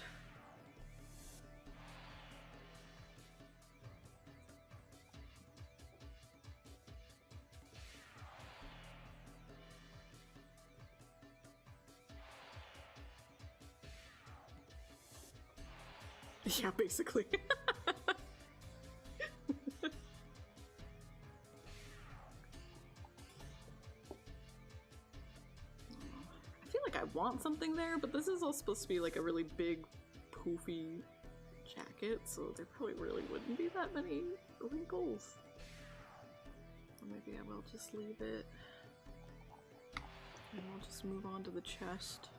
Yeah, basically. I feel like I want something there, but this is all supposed to be like a really big, poofy jacket, so there probably really wouldn't be that many wrinkles. Or maybe I will just leave it. And we'll just move on to the chest.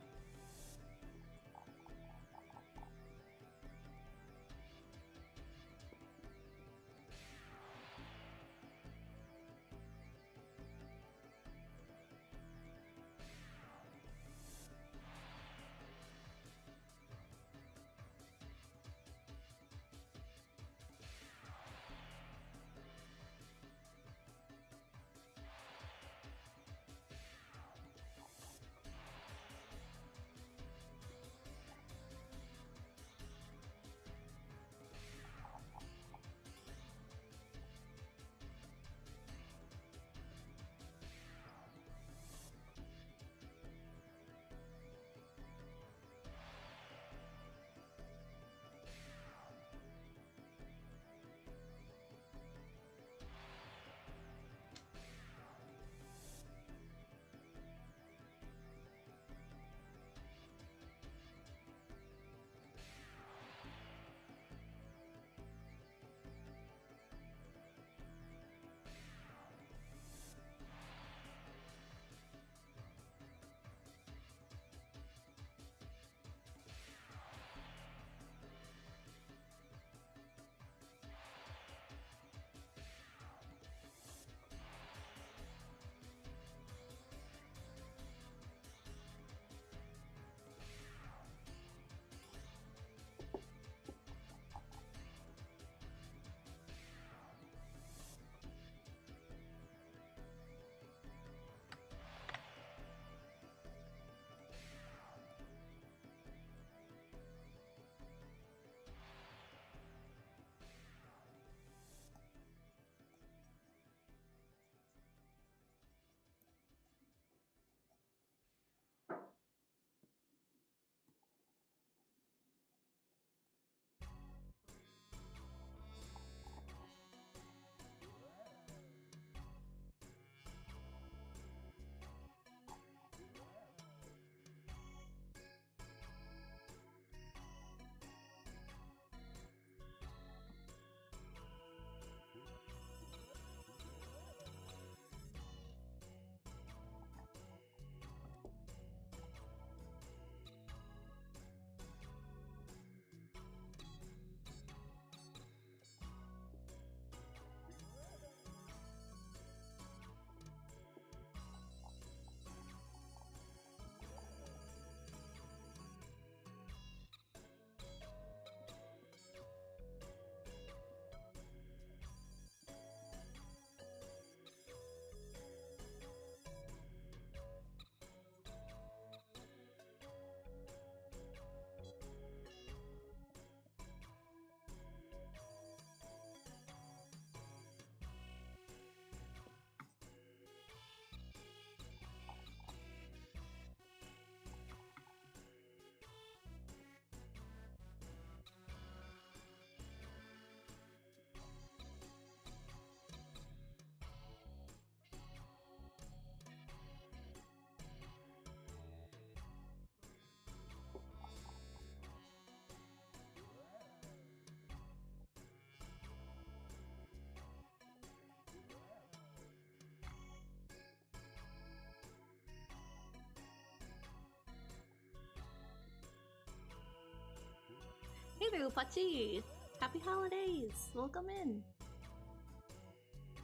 Hey there, Pachi! Happy holidays! Welcome in!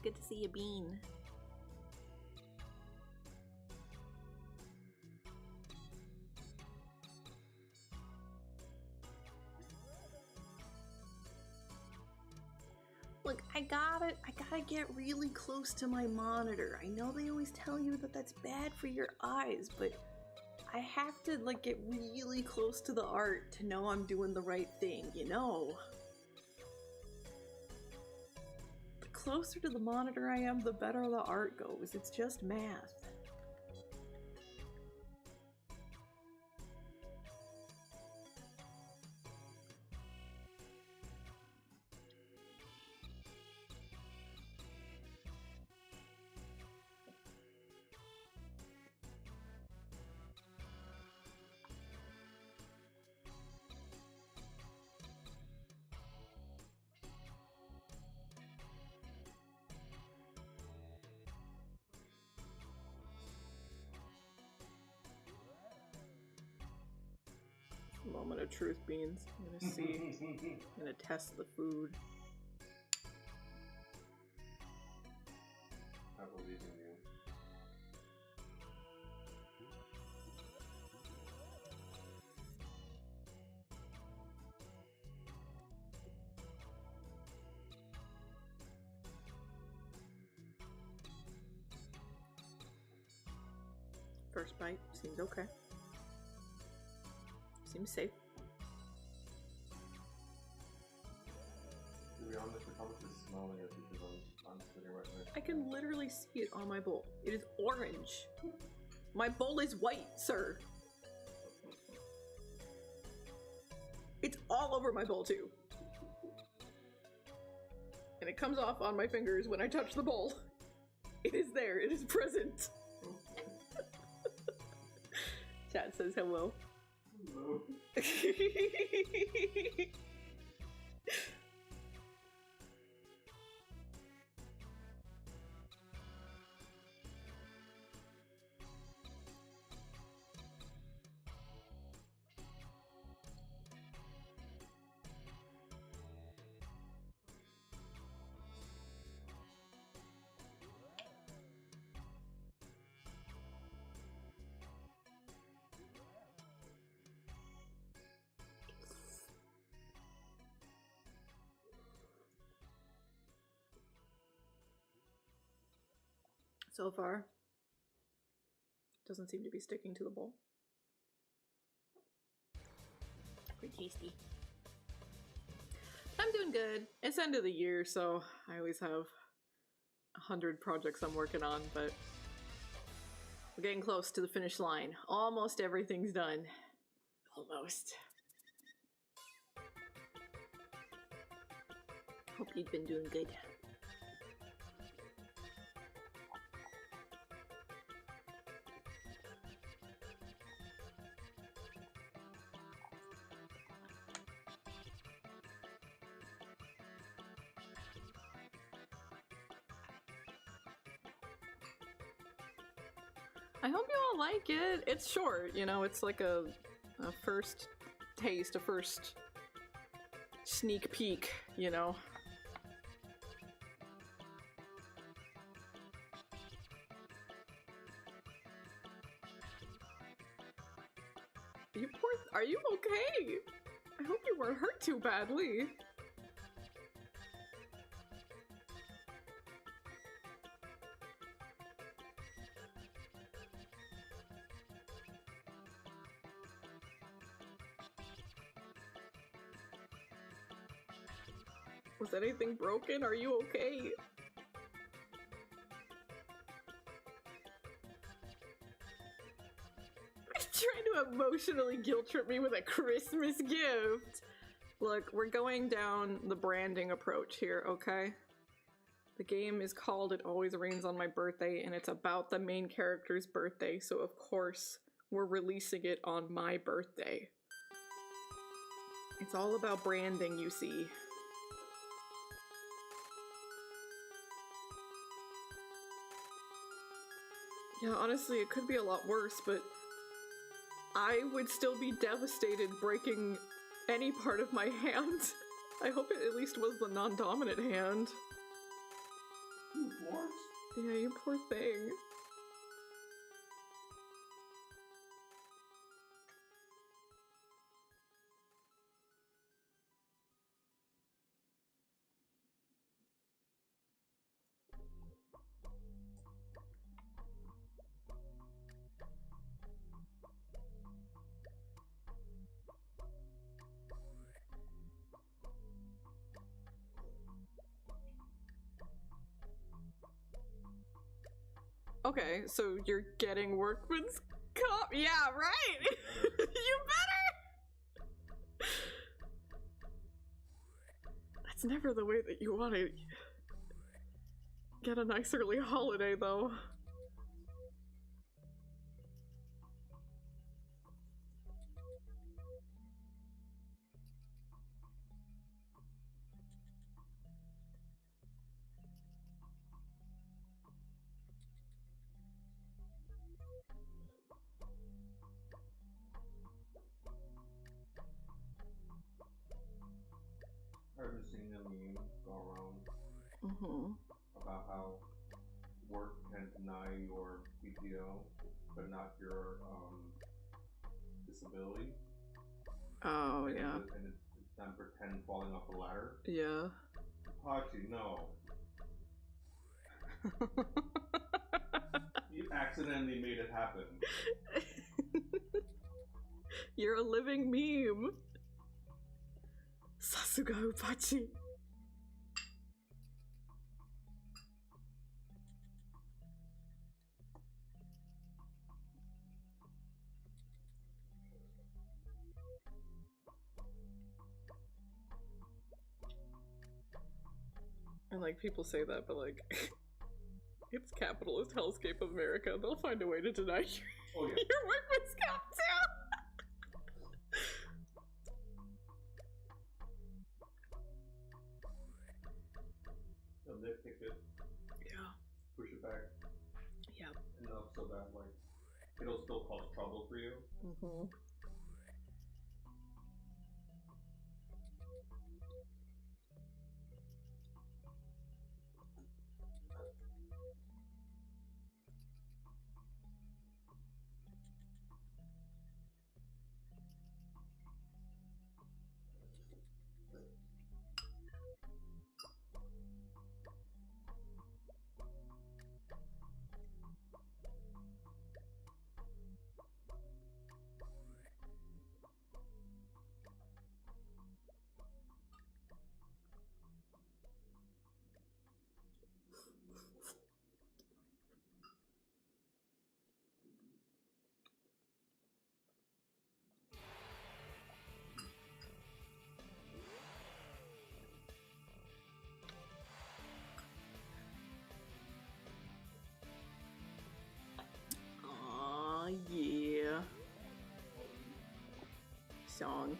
Good to see you, Bean. Look, I gotta get really close to my monitor. I know they always tell you that that's bad for your eyes, but I have to like get really close to the art to know I'm doing the right thing, you know? The closer to the monitor I am, the better the art goes. It's just math. Moment of truth, Beans. I'm gonna see. I'm gonna test the food. I believe in you. First bite seems okay. Seems safe. To be honest, how much is smelling it because I'm sitting right next to I can literally see it on my bowl. It is orange. My bowl is white, sir. It's all over my bowl too. And it comes off on my fingers when I touch the bowl. It is there, it is present. Chat says hello. Hello. So far, doesn't seem to be sticking to the bowl. Pretty tasty. I'm doing good. It's end of the year, so I always have 100 projects I'm working on, but we're getting close to the finish line. Almost everything's done. Almost. Hope you've been doing good. I hope you all like it. It's short, you know, it's like a first taste, a first sneak peek, you know. Are you okay? I hope you weren't hurt too badly. Was anything broken? Are you okay? Trying to emotionally guilt trip me with a Christmas gift. Look, we're going down the branding approach here, okay? The game is called It Always Rains on My Birthday, and it's about the main character's birthday, so of course we're releasing it on my birthday. It's all about branding, you see. Yeah, honestly, it could be a lot worse, but I would still be devastated breaking any part of my hand. I hope it at least was the non-dominant hand. What? Yeah, you poor thing. Okay, so you're getting workman's comp? Yeah, right! You better! That's never the way that you want to get a nice early holiday, though. I've been seeing a meme go around Mm-hmm. about how work can deny your PTO, but not your disability. Oh, yeah. And it's them pretend falling off a ladder. Yeah. Hachi, no. You accidentally made it happen. You're a living meme. Sasuga Upachi. And like people say that, but like it's capitalist hellscape of America. They'll find a way to deny you Oh, yeah. your workman's comp too. They'll nitpick it, Yeah. push it back Yep. enough so that like it'll still cause trouble for you. Mm-hmm. Aw, yeah. Song.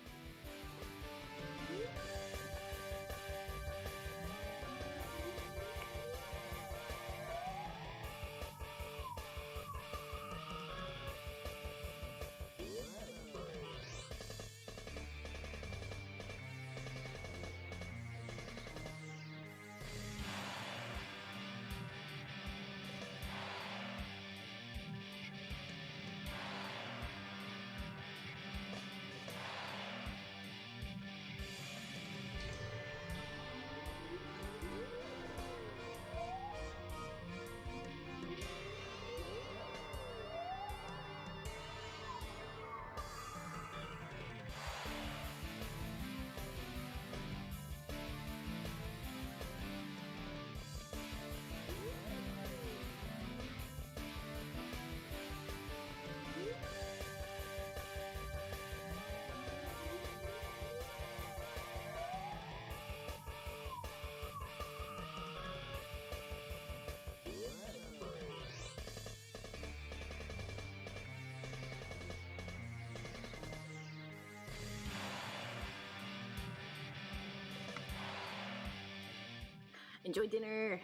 Enjoy dinner.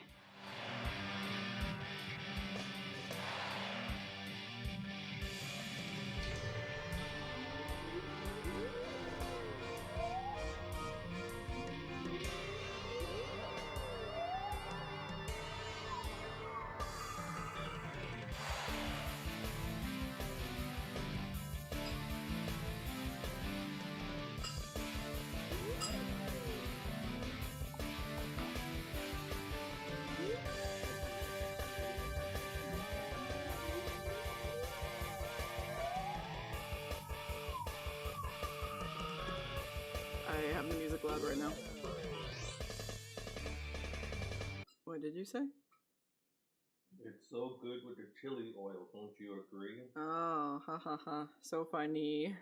I have the music loud right now. What did you say? It's so good with the chili oil, don't you agree? Oh, ha ha ha. So funny.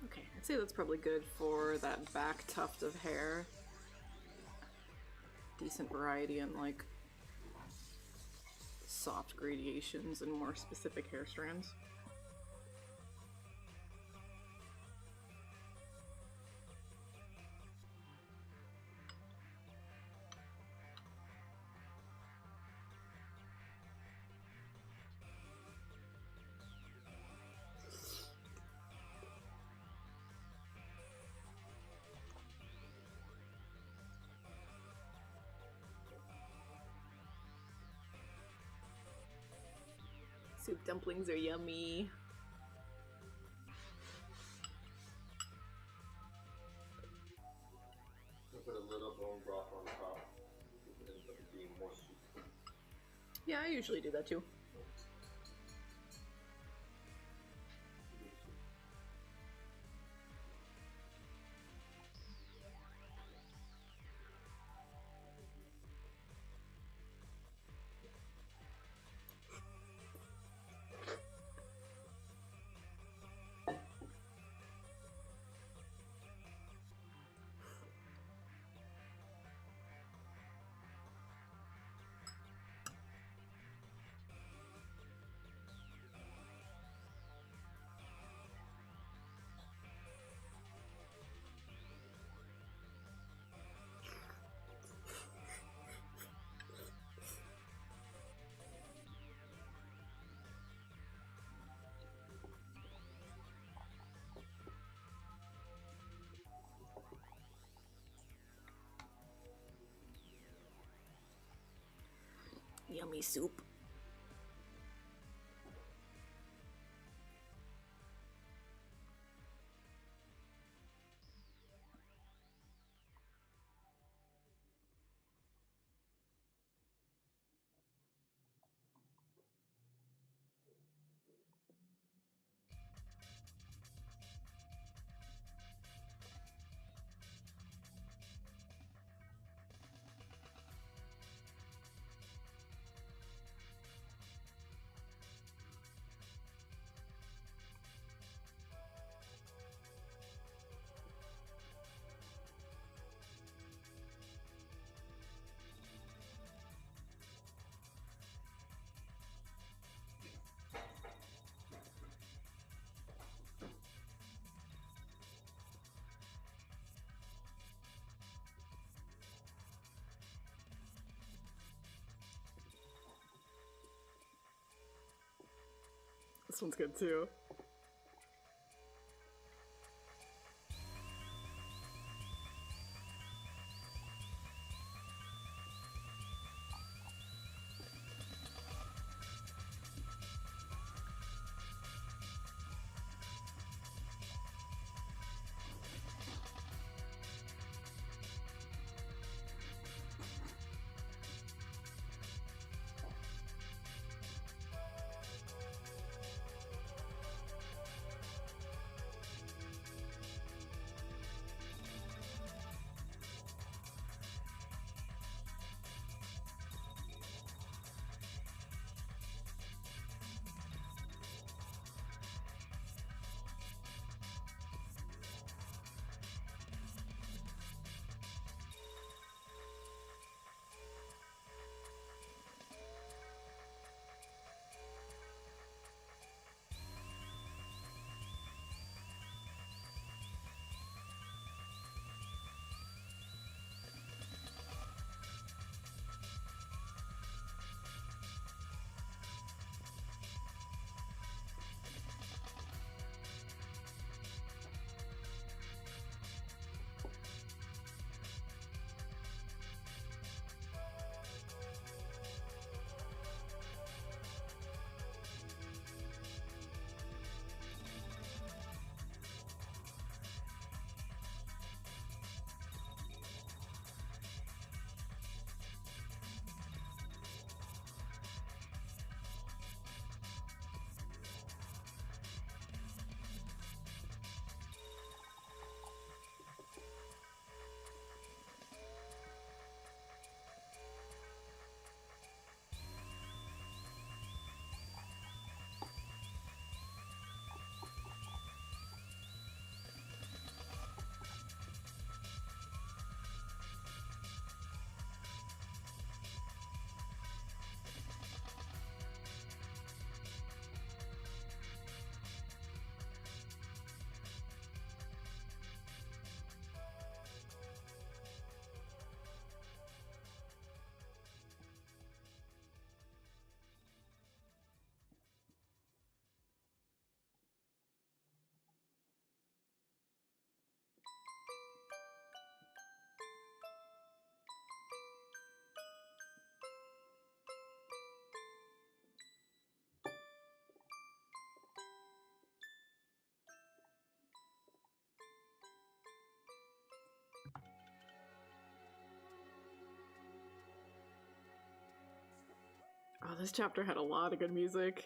Okay, I'd say that's probably good for that back tuft of hair. Decent variety and like soft gradations and more specific hair strands. Soup dumplings are yummy. I'll put a little bone broth on top. It ends up being more soup. Yeah, I usually do that too. Yummy soup. This one's good too. Oh, this chapter had a lot of good music.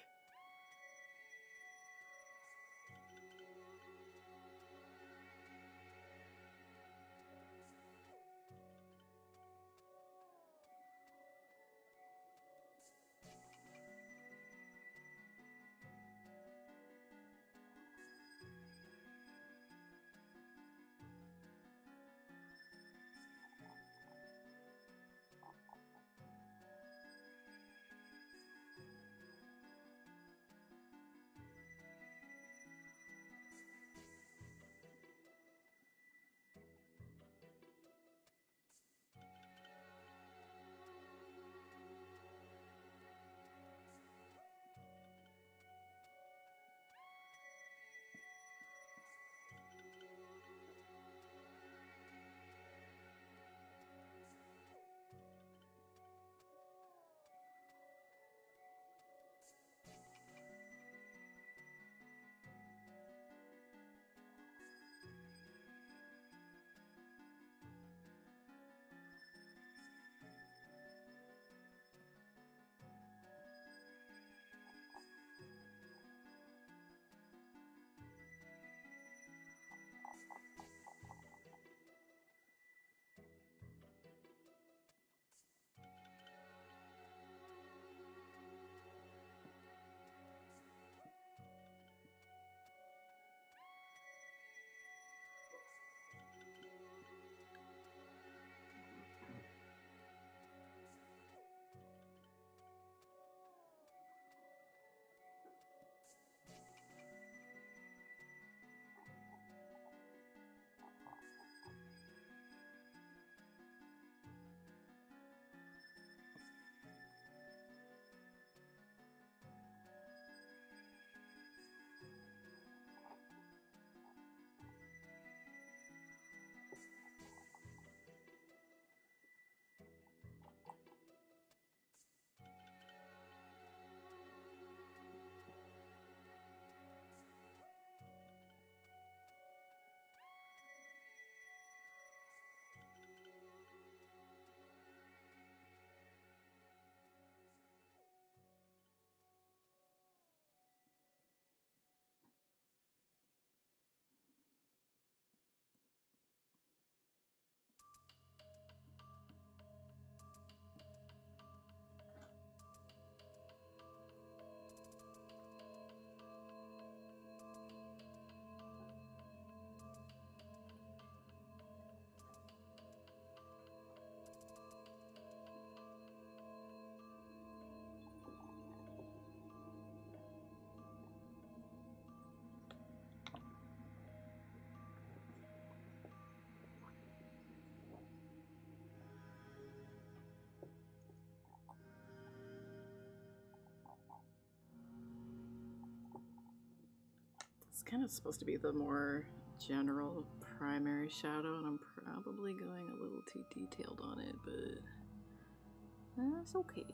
It's kind of supposed to be the more general primary shadow, and I'm probably going a little too detailed on it, but that's okay.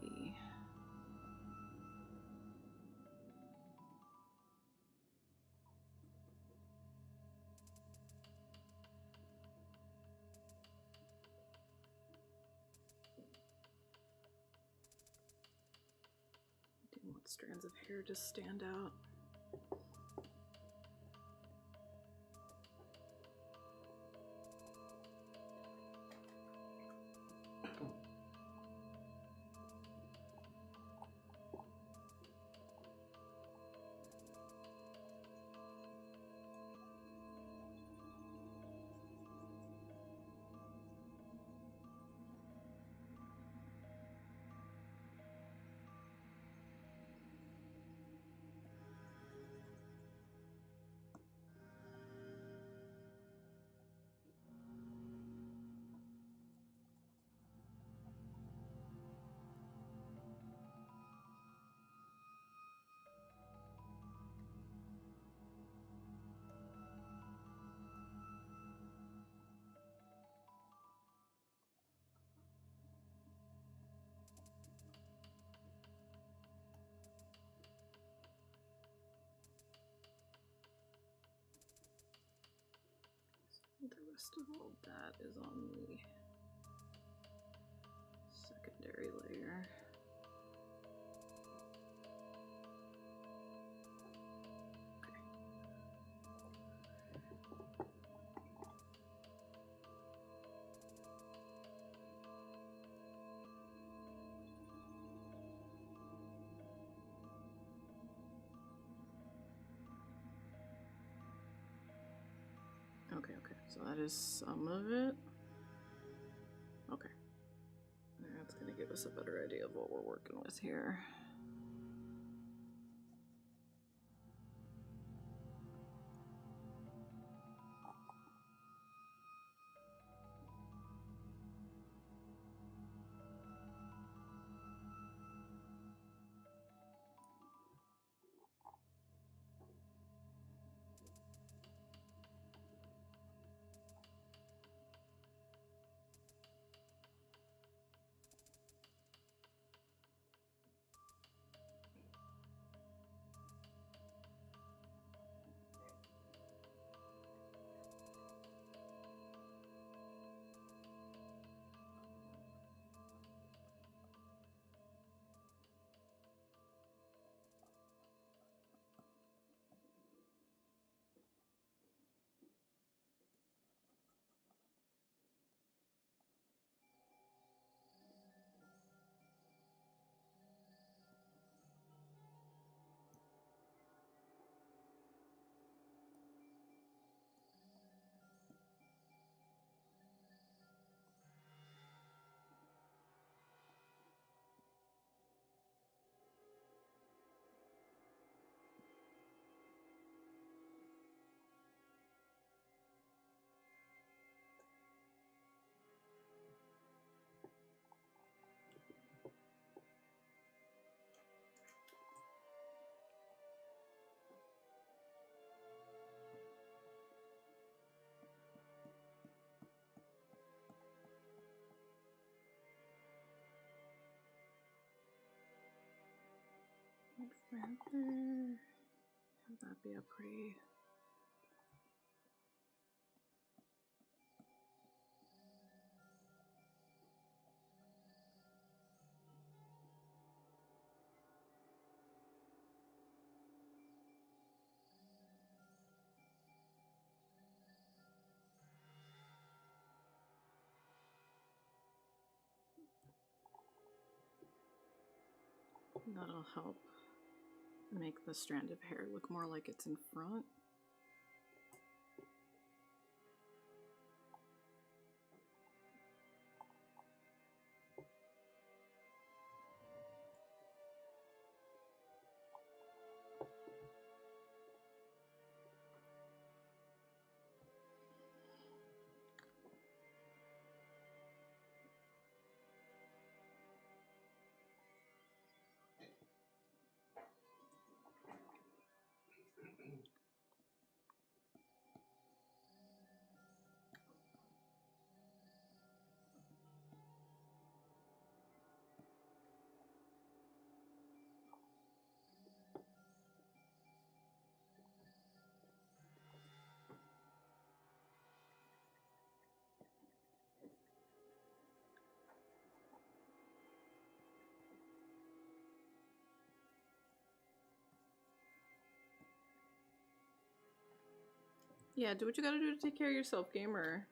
Didn't want strands of hair to stand out. The rest of all that is on the secondary layer. Okay, so that is some of it. Okay. That's gonna give us a better idea of what we're working with here. I'd rather have that be a pretty... That'll help make the strand of hair look more like it's in front. Yeah, do what you gotta do to take care of yourself, gamer.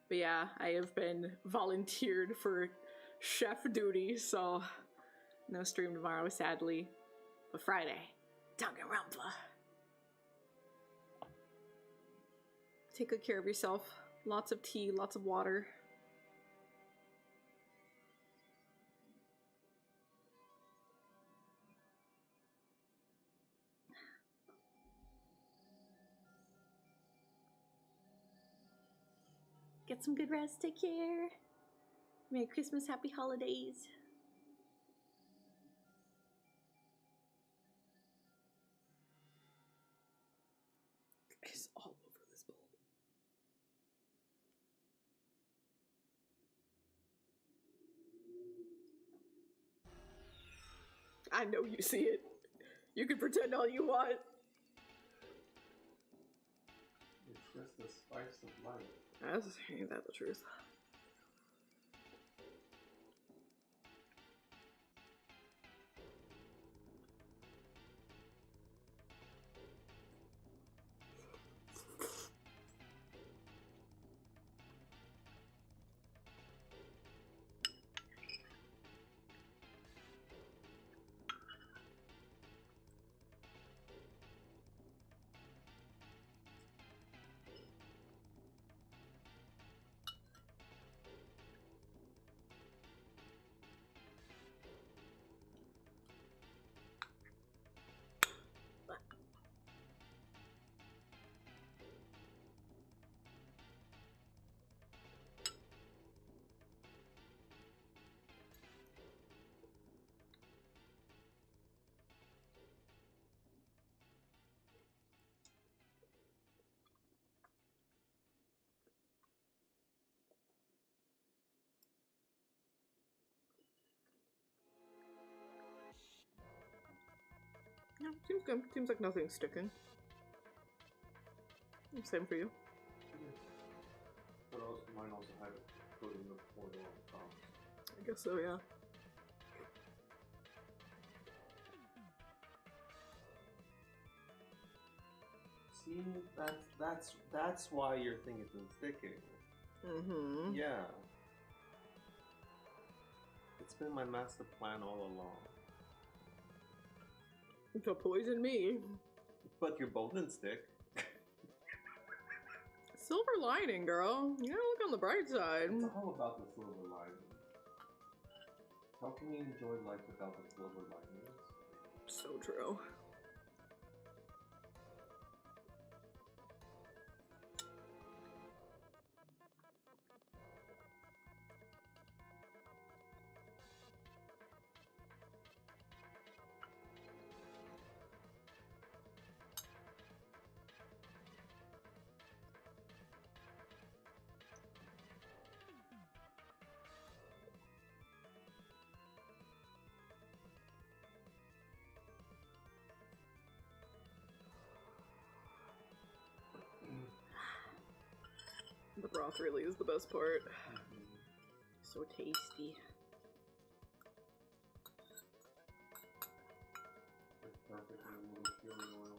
But yeah, I have been volunteered for chef duty, so no stream tomorrow, sadly. But Friday, Danganronpa. Take good care of yourself. Lots of tea, lots of water. Get some good rest, take care. Merry Christmas, happy holidays. It's all over this bowl. I know you see it. You can pretend all you want. It's just the spice of life. Ain't that the truth? Yeah, seems good. Seems like nothing's sticking. Same for you. But also, mine also had a coating of oil on top. I guess so, yeah. See, that's why your thing isn't sticking. Mm-hmm. Yeah. It's been my master plan all along. To poison me. But you're both in stick. Silver lining, girl. You gotta look on the bright side. It's all about the silver lining. How can you enjoy life without the silver linings? So true. The broth really is the best part. So tasty. It's perfect in a little chili oil.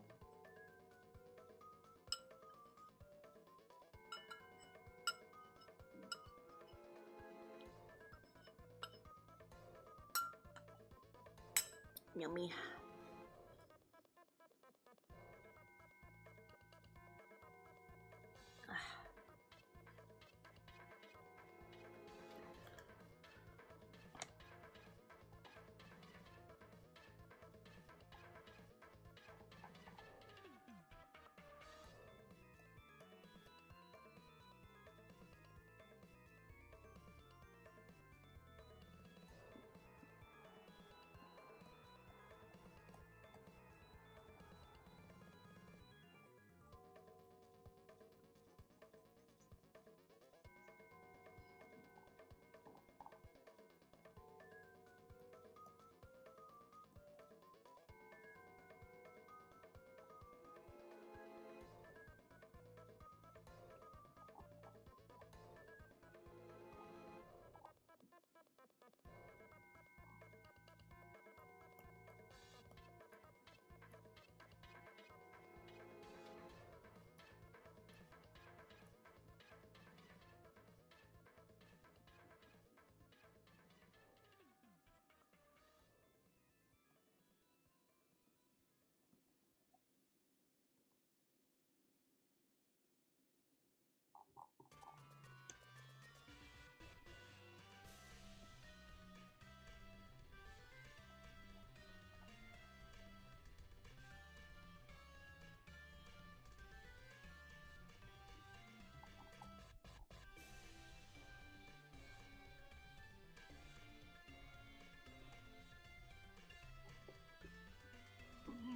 Yummy.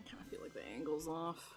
I kind of feel like the angle's off.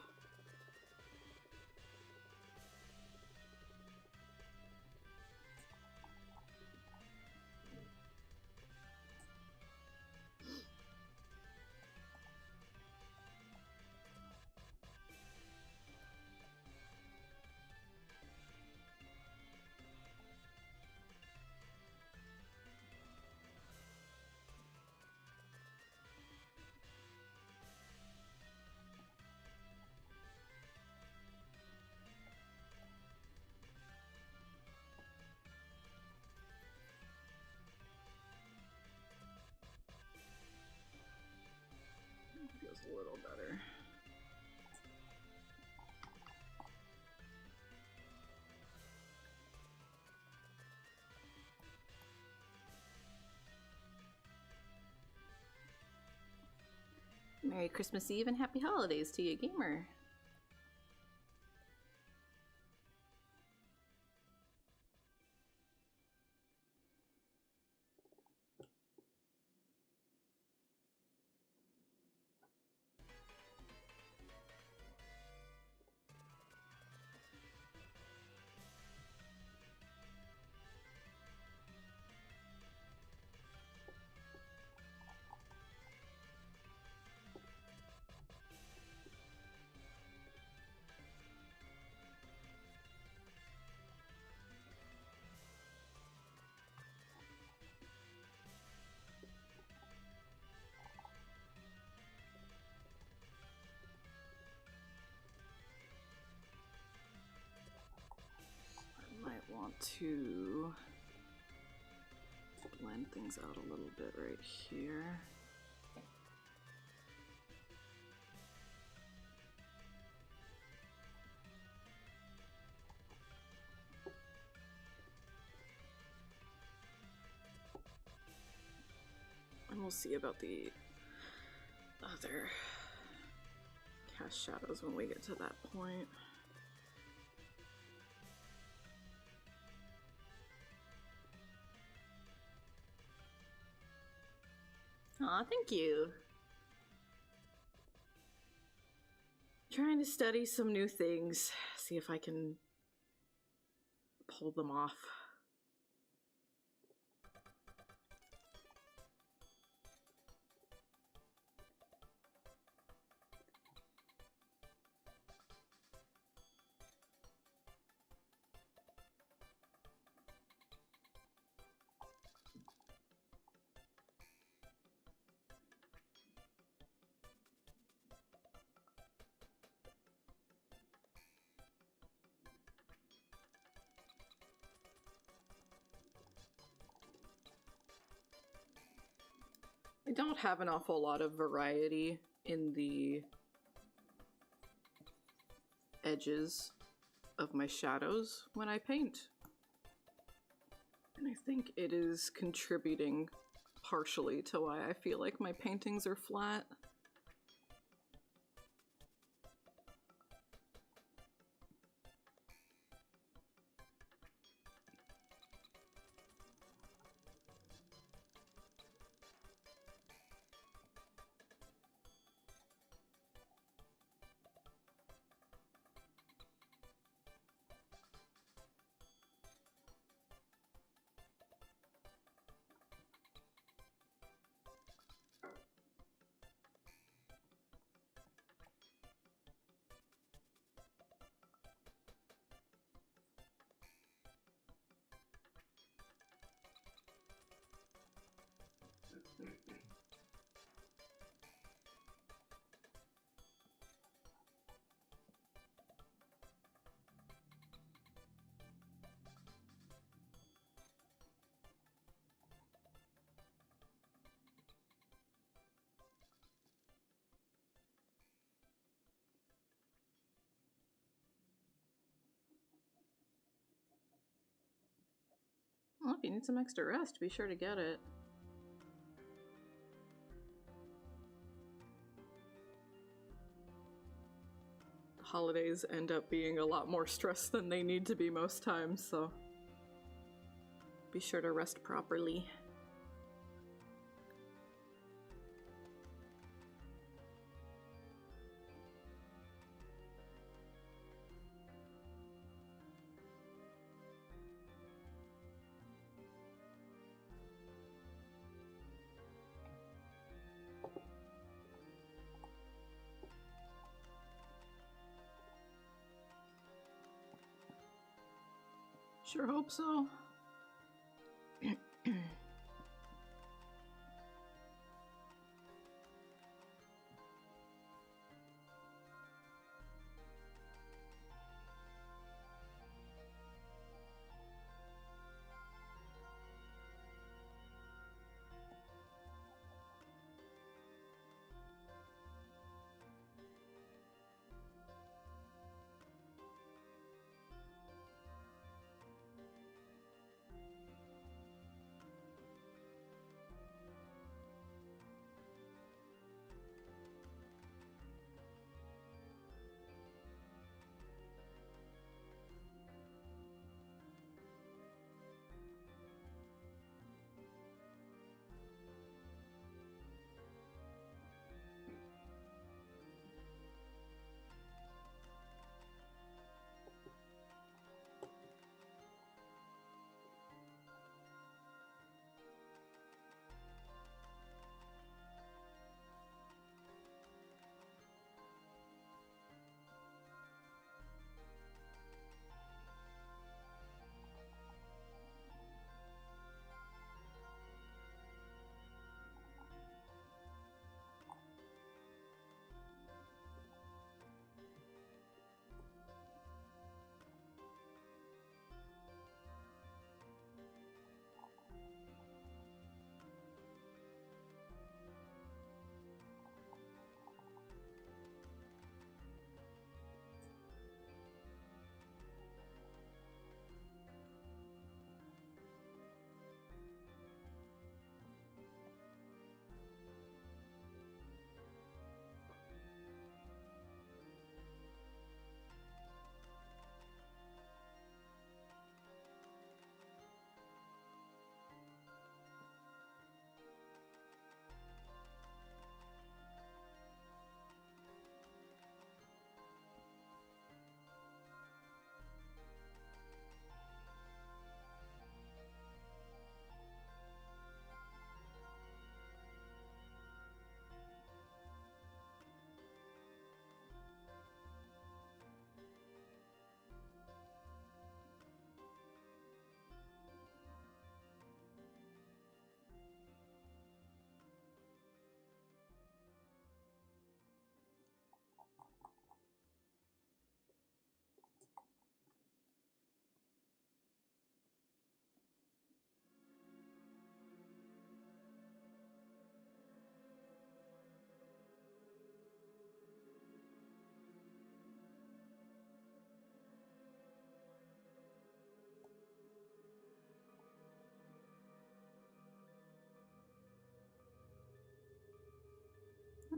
Feels a little better. Merry Christmas Eve and Happy Holidays to you, gamer. Might want to blend things out a little bit right here. And we'll see about the other cast shadows when we get to that point. Aw, thank you. Trying to study some new things, see if I can pull them off. I don't have an awful lot of variety in the edges of my shadows when I paint. And I think it is contributing partially to why I feel like my paintings are flat. Well, if you need some extra rest, be sure to get it. The holidays end up being a lot more stress than they need to be most times, so be sure to rest properly. Sure hope so.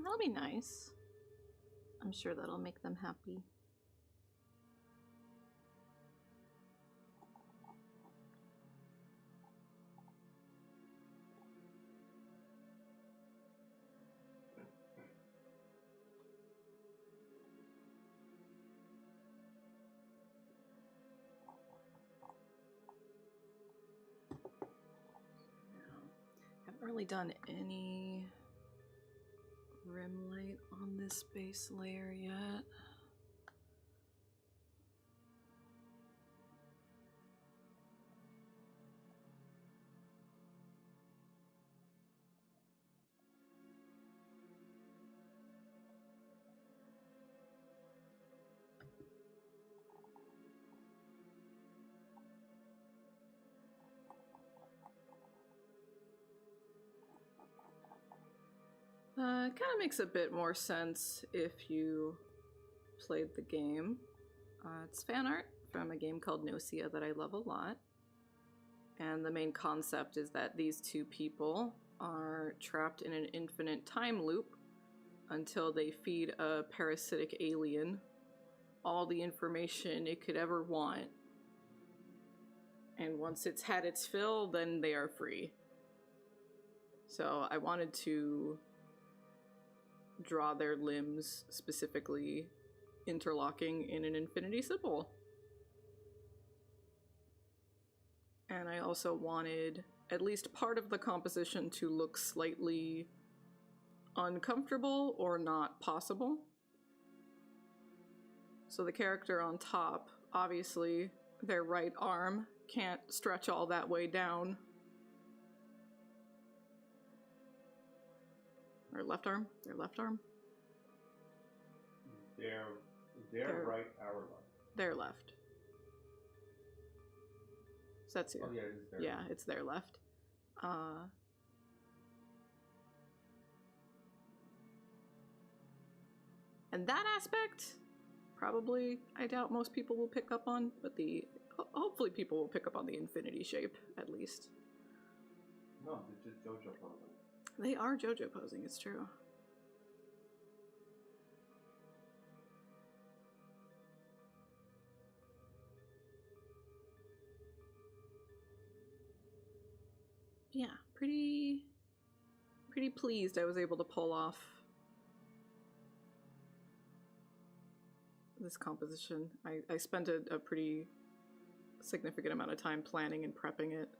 That'll be nice. I'm sure that'll make them happy. Haven't really done any rim light on this base layer yet. It kind of makes a bit more sense if you played the game. It's fan art from a game called Gnosia that I love a lot. And the main concept is that these two people are trapped in an infinite time loop until they feed a parasitic alien all the information it could ever want. And once it's had its fill, then they are free. So I wanted to draw their limbs specifically interlocking in an infinity symbol. And I also wanted at least part of the composition to look slightly uncomfortable or not possible. So the character on top, obviously, their right arm can't stretch all that way down. Or left arm? Their left arm? Their right, our left. Their left. So that's your. Oh yeah, it is their Yeah, left. it's their left. And that aspect, probably, I doubt most people will pick up on, but hopefully people will pick up on the infinity shape, at least. No, they're just JoJo posing. They are JoJo posing, it's true. Yeah, pretty pleased I was able to pull off this composition. I spent a pretty significant amount of time planning and prepping it.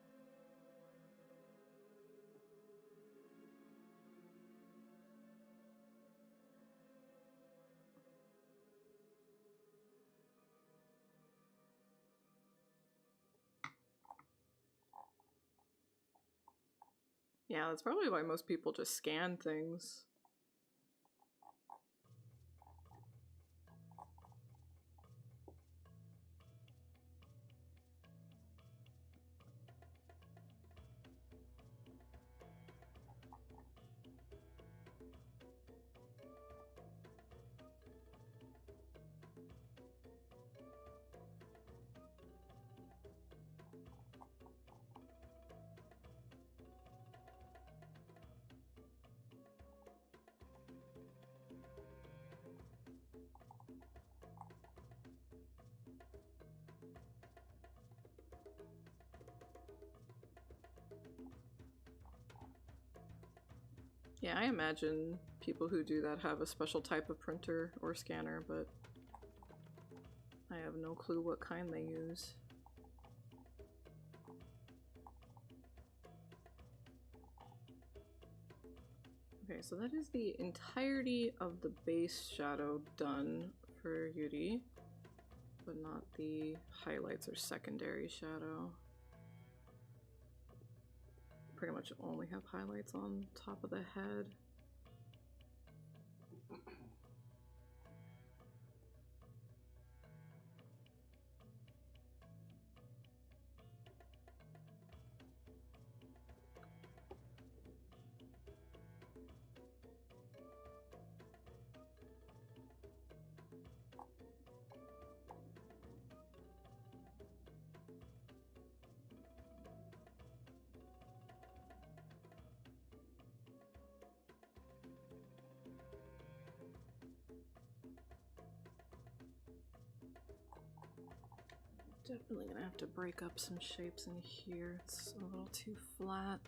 Yeah, that's probably why most people just scan things. Yeah, I imagine people who do that have a special type of printer or scanner, but I have no clue what kind they use. Okay, so that is the entirety of the base shadow done for Yuri, but not the highlights or secondary shadow. Pretty much only have highlights on top of the head. Definitely gonna have to break up some shapes in here. It's a little too flat.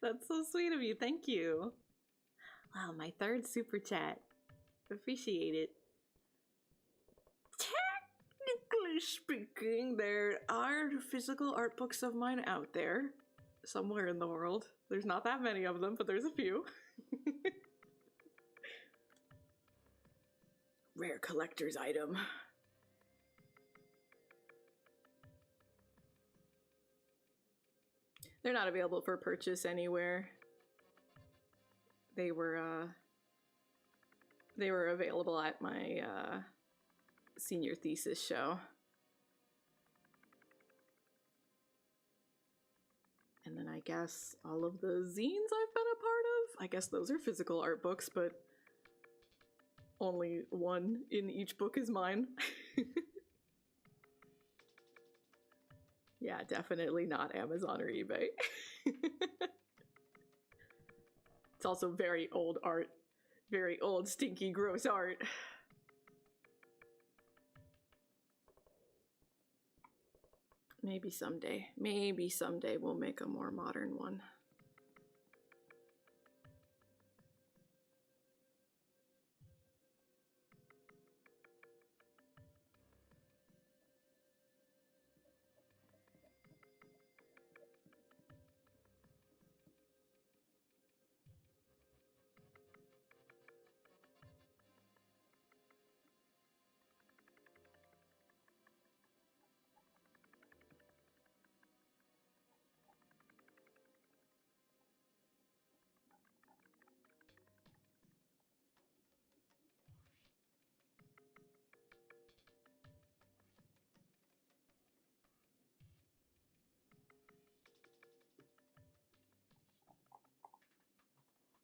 That's so sweet of you. Thank you. Wow, my third super chat. Appreciate it. Technically speaking, there are physical art books of mine out there. Somewhere in the world. There's not that many of them, but there's a few. Rare collector's item. They're not available for purchase anywhere. They were available at my senior thesis show. And then I guess all of the zines I've been a part of, I guess those are physical art books, but only one in each book is mine. Yeah, definitely not Amazon or eBay. It's also very old art. Very old, stinky, gross art. Maybe someday we'll make a more modern one.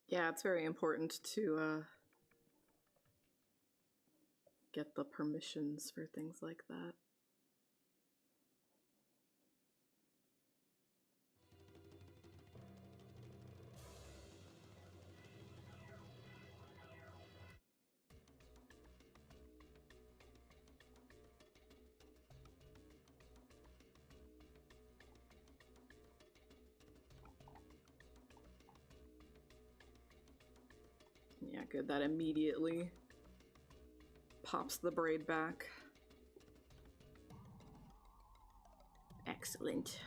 Yeah, it's very important to get the permissions for things like that. Yeah, good. That immediately pops the braid back. Excellent.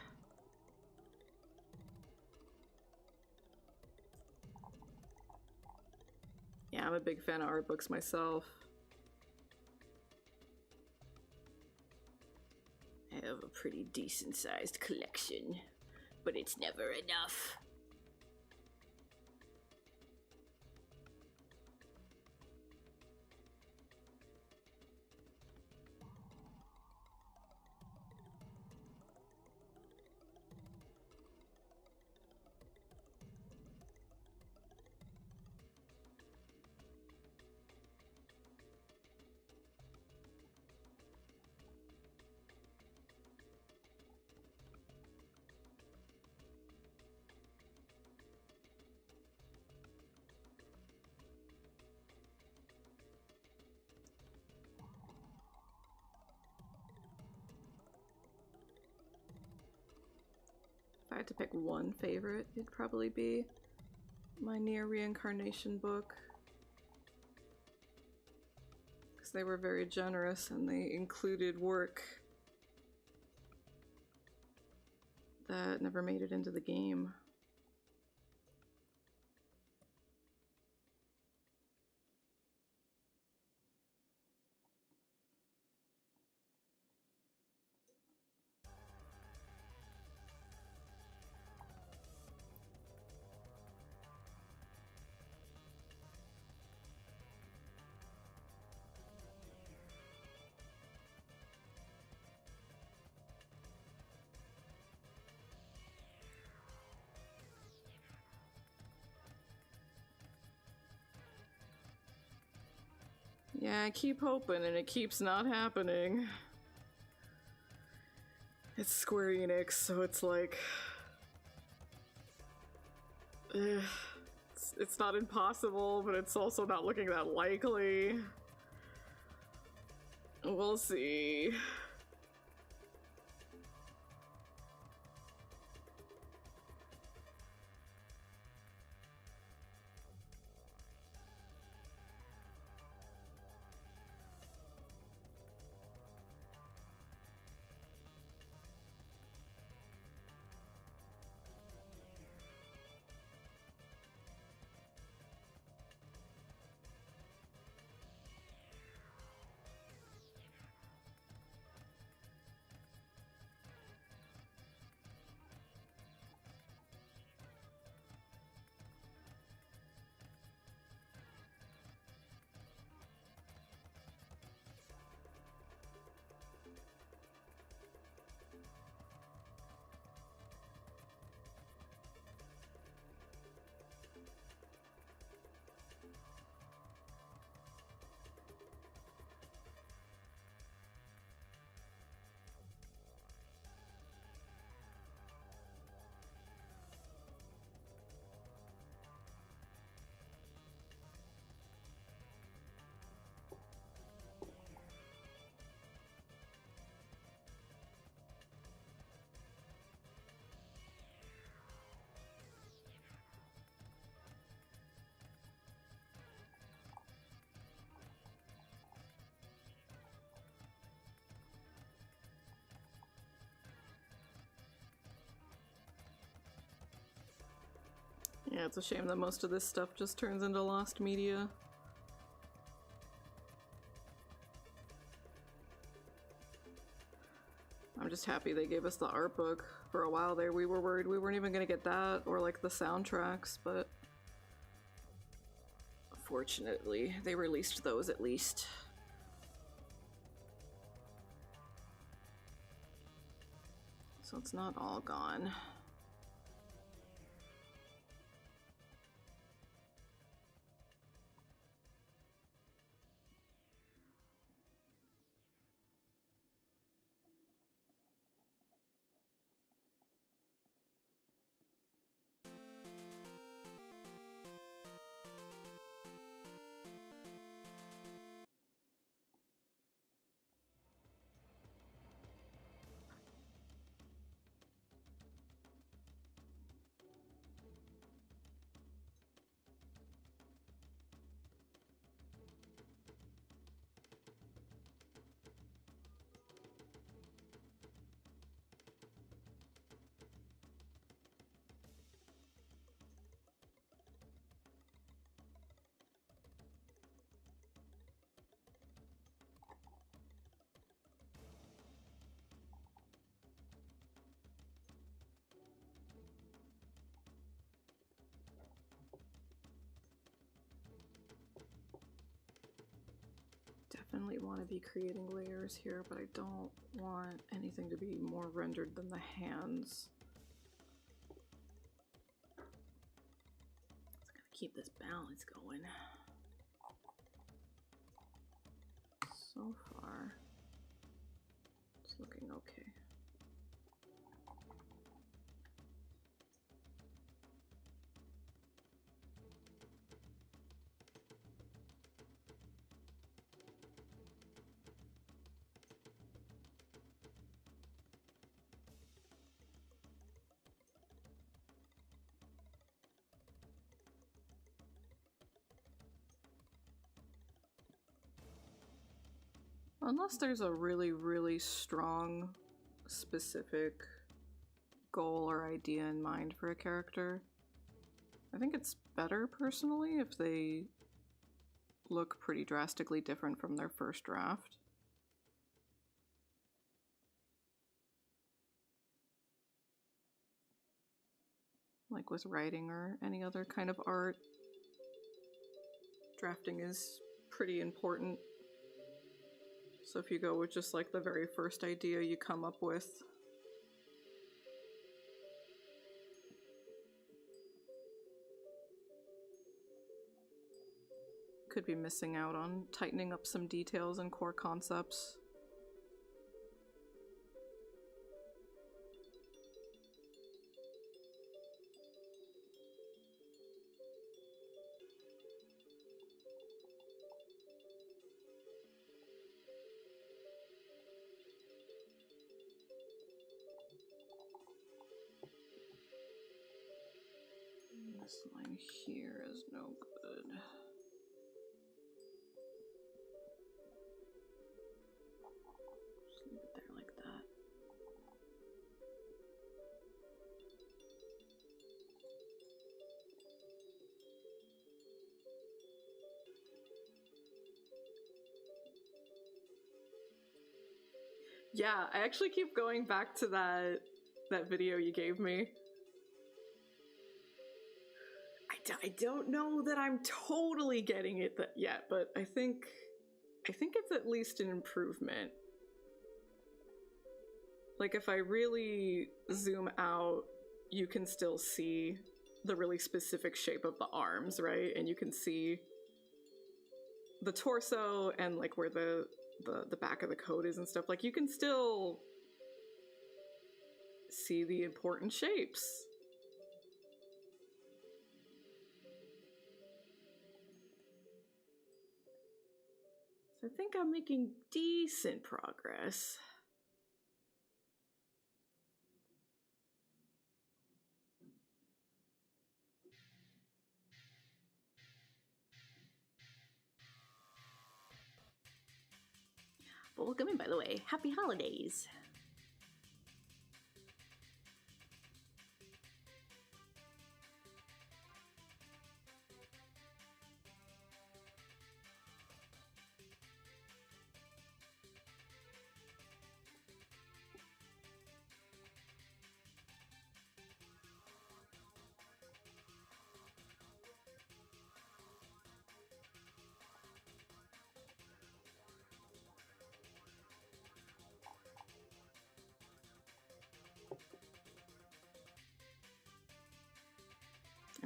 Yeah, I'm a big fan of art books myself. I have a pretty decent sized collection, but it's never enough. If I had to pick one favorite, it'd probably be my Near Reincarnation book. Because they were very generous and they included work that never made it into the game. Yeah, I keep hoping and it keeps not happening. It's Square Enix, so it's like... It's not impossible, but it's also not looking that likely. We'll see. Yeah, it's a shame that most of this stuff just turns into lost media. I'm just happy they gave us the art book. For a while there, we were worried we weren't even gonna get that, or like the soundtracks, but fortunately, they released those at least. So it's not all gone. Definitely want to be creating layers here, but I don't want anything to be more rendered than the hands. It's gotta keep this balance going. So far, it's looking okay. Unless there's a really, really strong, specific goal or idea in mind for a character, I think it's better, personally, if they look pretty drastically different from their first draft. Like with writing or any other kind of art, drafting is pretty important. So if you go with just like the very first idea you come up with, could be missing out on tightening up some details and core concepts. This line here is no good. Just leave it there like that. Yeah, I actually keep going back to that video you gave me. I don't know that I'm totally getting it yet, but I think it's at least an improvement. Like, if I really zoom out, you can still see the really specific shape of the arms, right? And you can see the torso and like where the back of the coat is and stuff. Like, you can still see the important shapes. I think I'm making decent progress. Welcome in, by the way. Happy holidays.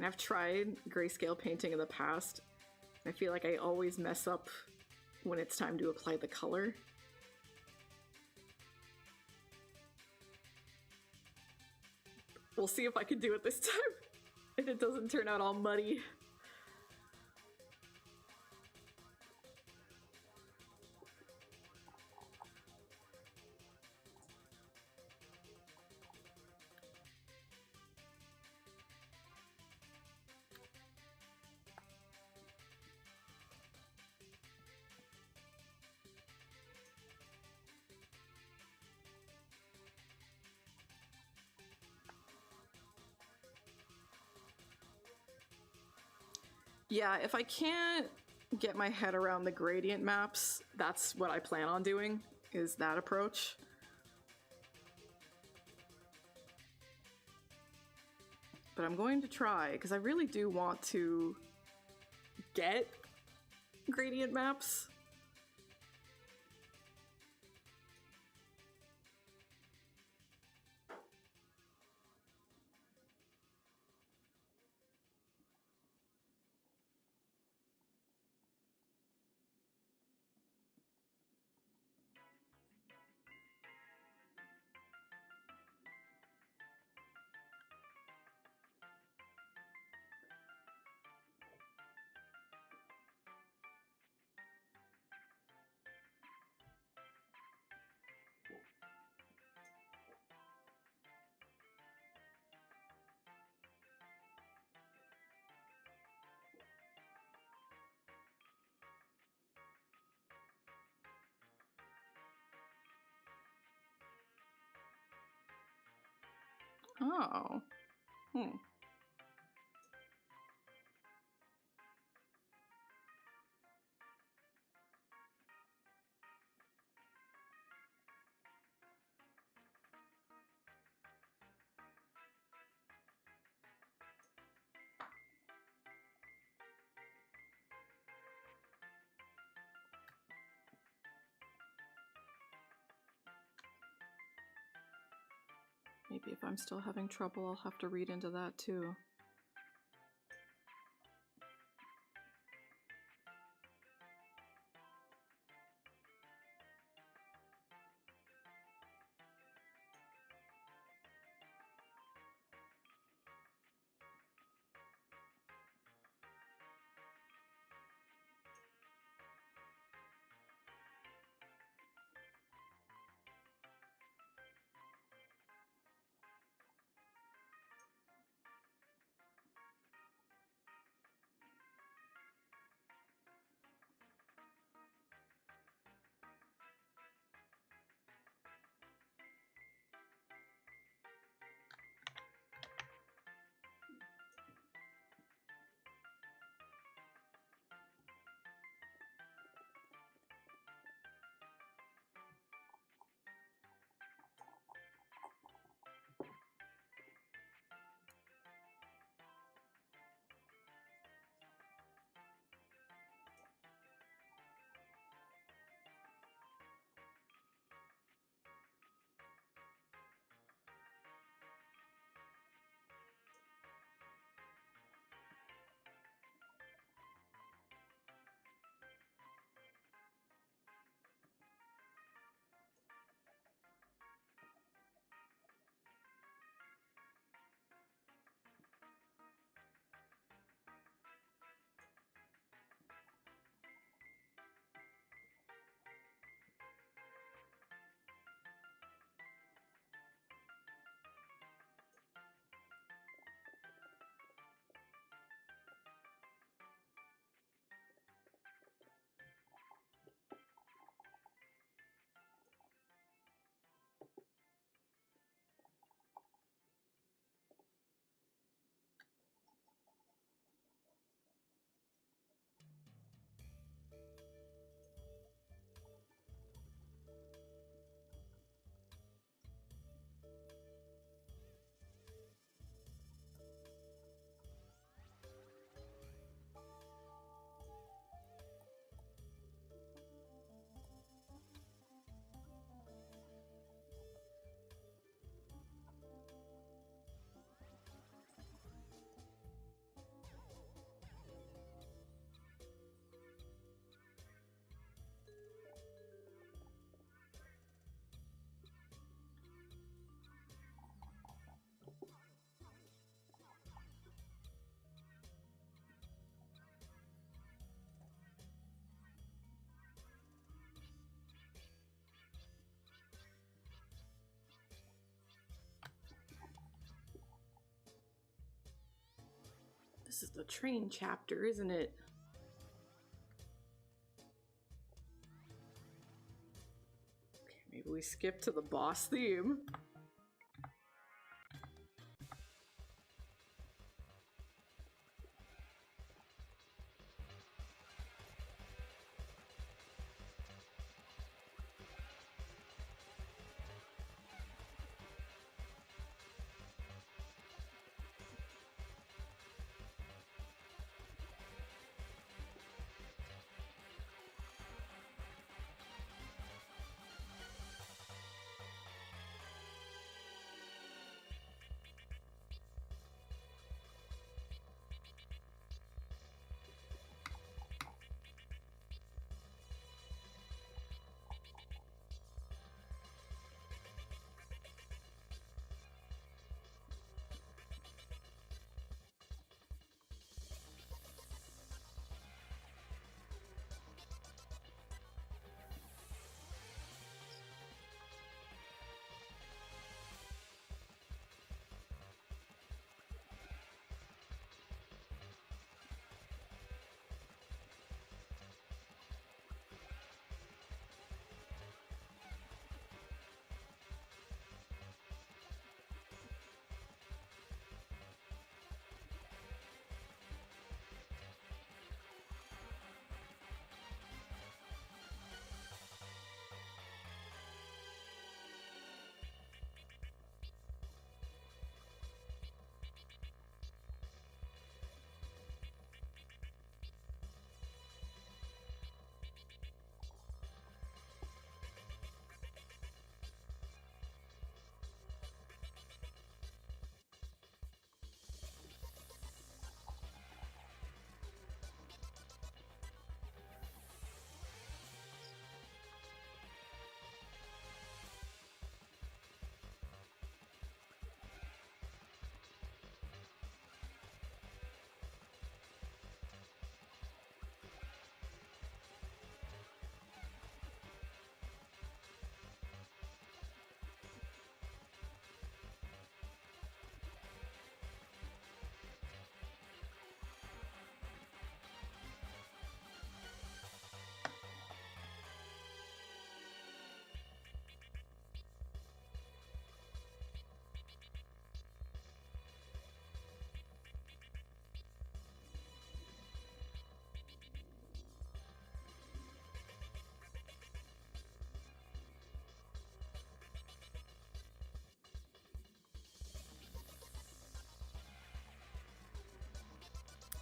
And I've tried grayscale painting in the past. I feel like I always mess up when it's time to apply the color. We'll see if I can do it this time. If it doesn't turn out all muddy. Yeah, if I can't get my head around the gradient maps, that's what I plan on doing, is that approach. But I'm going to try, because I really do want to get gradient maps. Oh. Maybe if I'm still having trouble, I'll have to read into that too. This is the train chapter, isn't it? Okay, maybe we skip to the boss theme.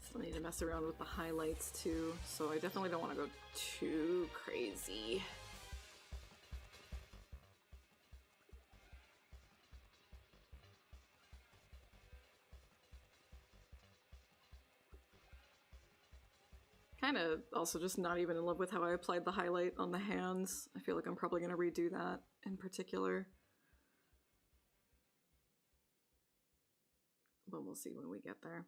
Still need to mess around with the highlights too, so I definitely don't want to go too crazy. Kind of also just not even in love with how I applied the highlight on the hands. I feel like I'm probably going to redo that in particular. But we'll see when we get there.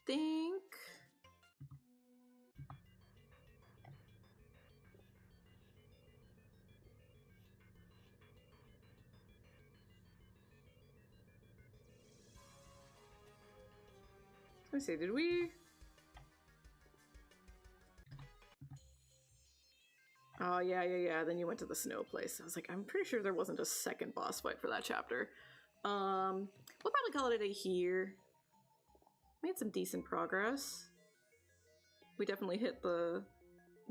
Think. Let me see, did we? Oh, yeah. Then you went to the snow place. I was like, I'm pretty sure there wasn't a second boss fight for that chapter. We'll probably call it a day here. Made some decent progress. We definitely hit the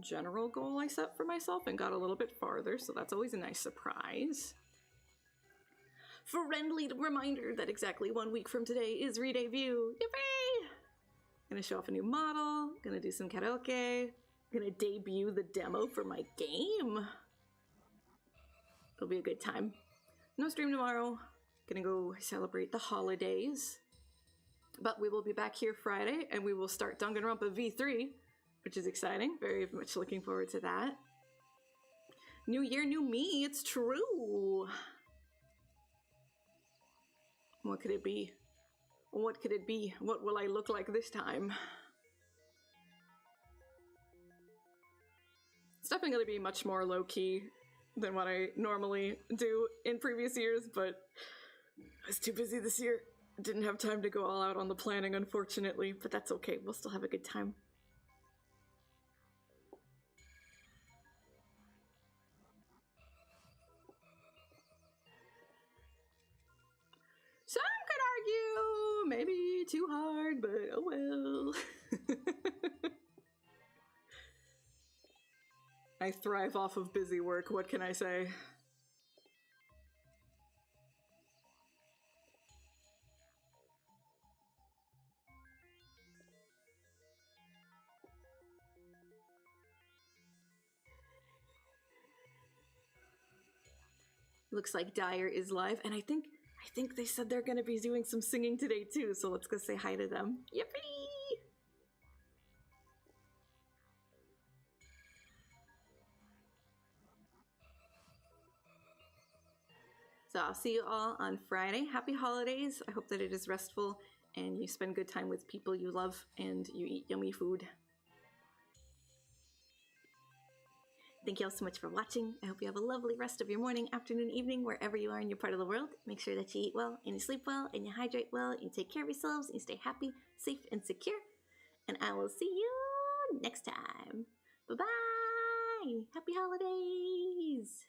general goal I set for myself and got a little bit farther, so that's always a nice surprise. Friendly reminder that exactly 1 week from today is re-debut. Yippee! Gonna show off a new model, gonna do some karaoke, gonna debut the demo for my game. It'll be a good time. No stream tomorrow. Gonna go celebrate the holidays. But we will be back here Friday, and we will start Danganronpa V3, which is exciting. Very much looking forward to that. New year, new me. It's true. What could it be? What could it be? What will I look like this time? It's definitely going to be much more low-key than what I normally do in previous years, but I was too busy this year. Didn't have time to go all out on the planning, unfortunately, but that's okay. We'll still have a good time. Some could argue maybe too hard, but oh well. I thrive off of busy work, what can I say? Looks like Dyer is live, and I think they said they're gonna be doing some singing today too, so let's go say hi to them. Yippee! So I'll see you all on Friday. Happy holidays. I hope that it is restful and you spend good time with people you love and you eat yummy food. Thank you all so much for watching. I hope you have a lovely rest of your morning, afternoon, evening, wherever you are in your part of the world. Make sure that you eat well and you sleep well and you hydrate well and you take care of yourselves and you stay happy, safe, and secure. And I will see you next time. Bye-bye. Happy holidays.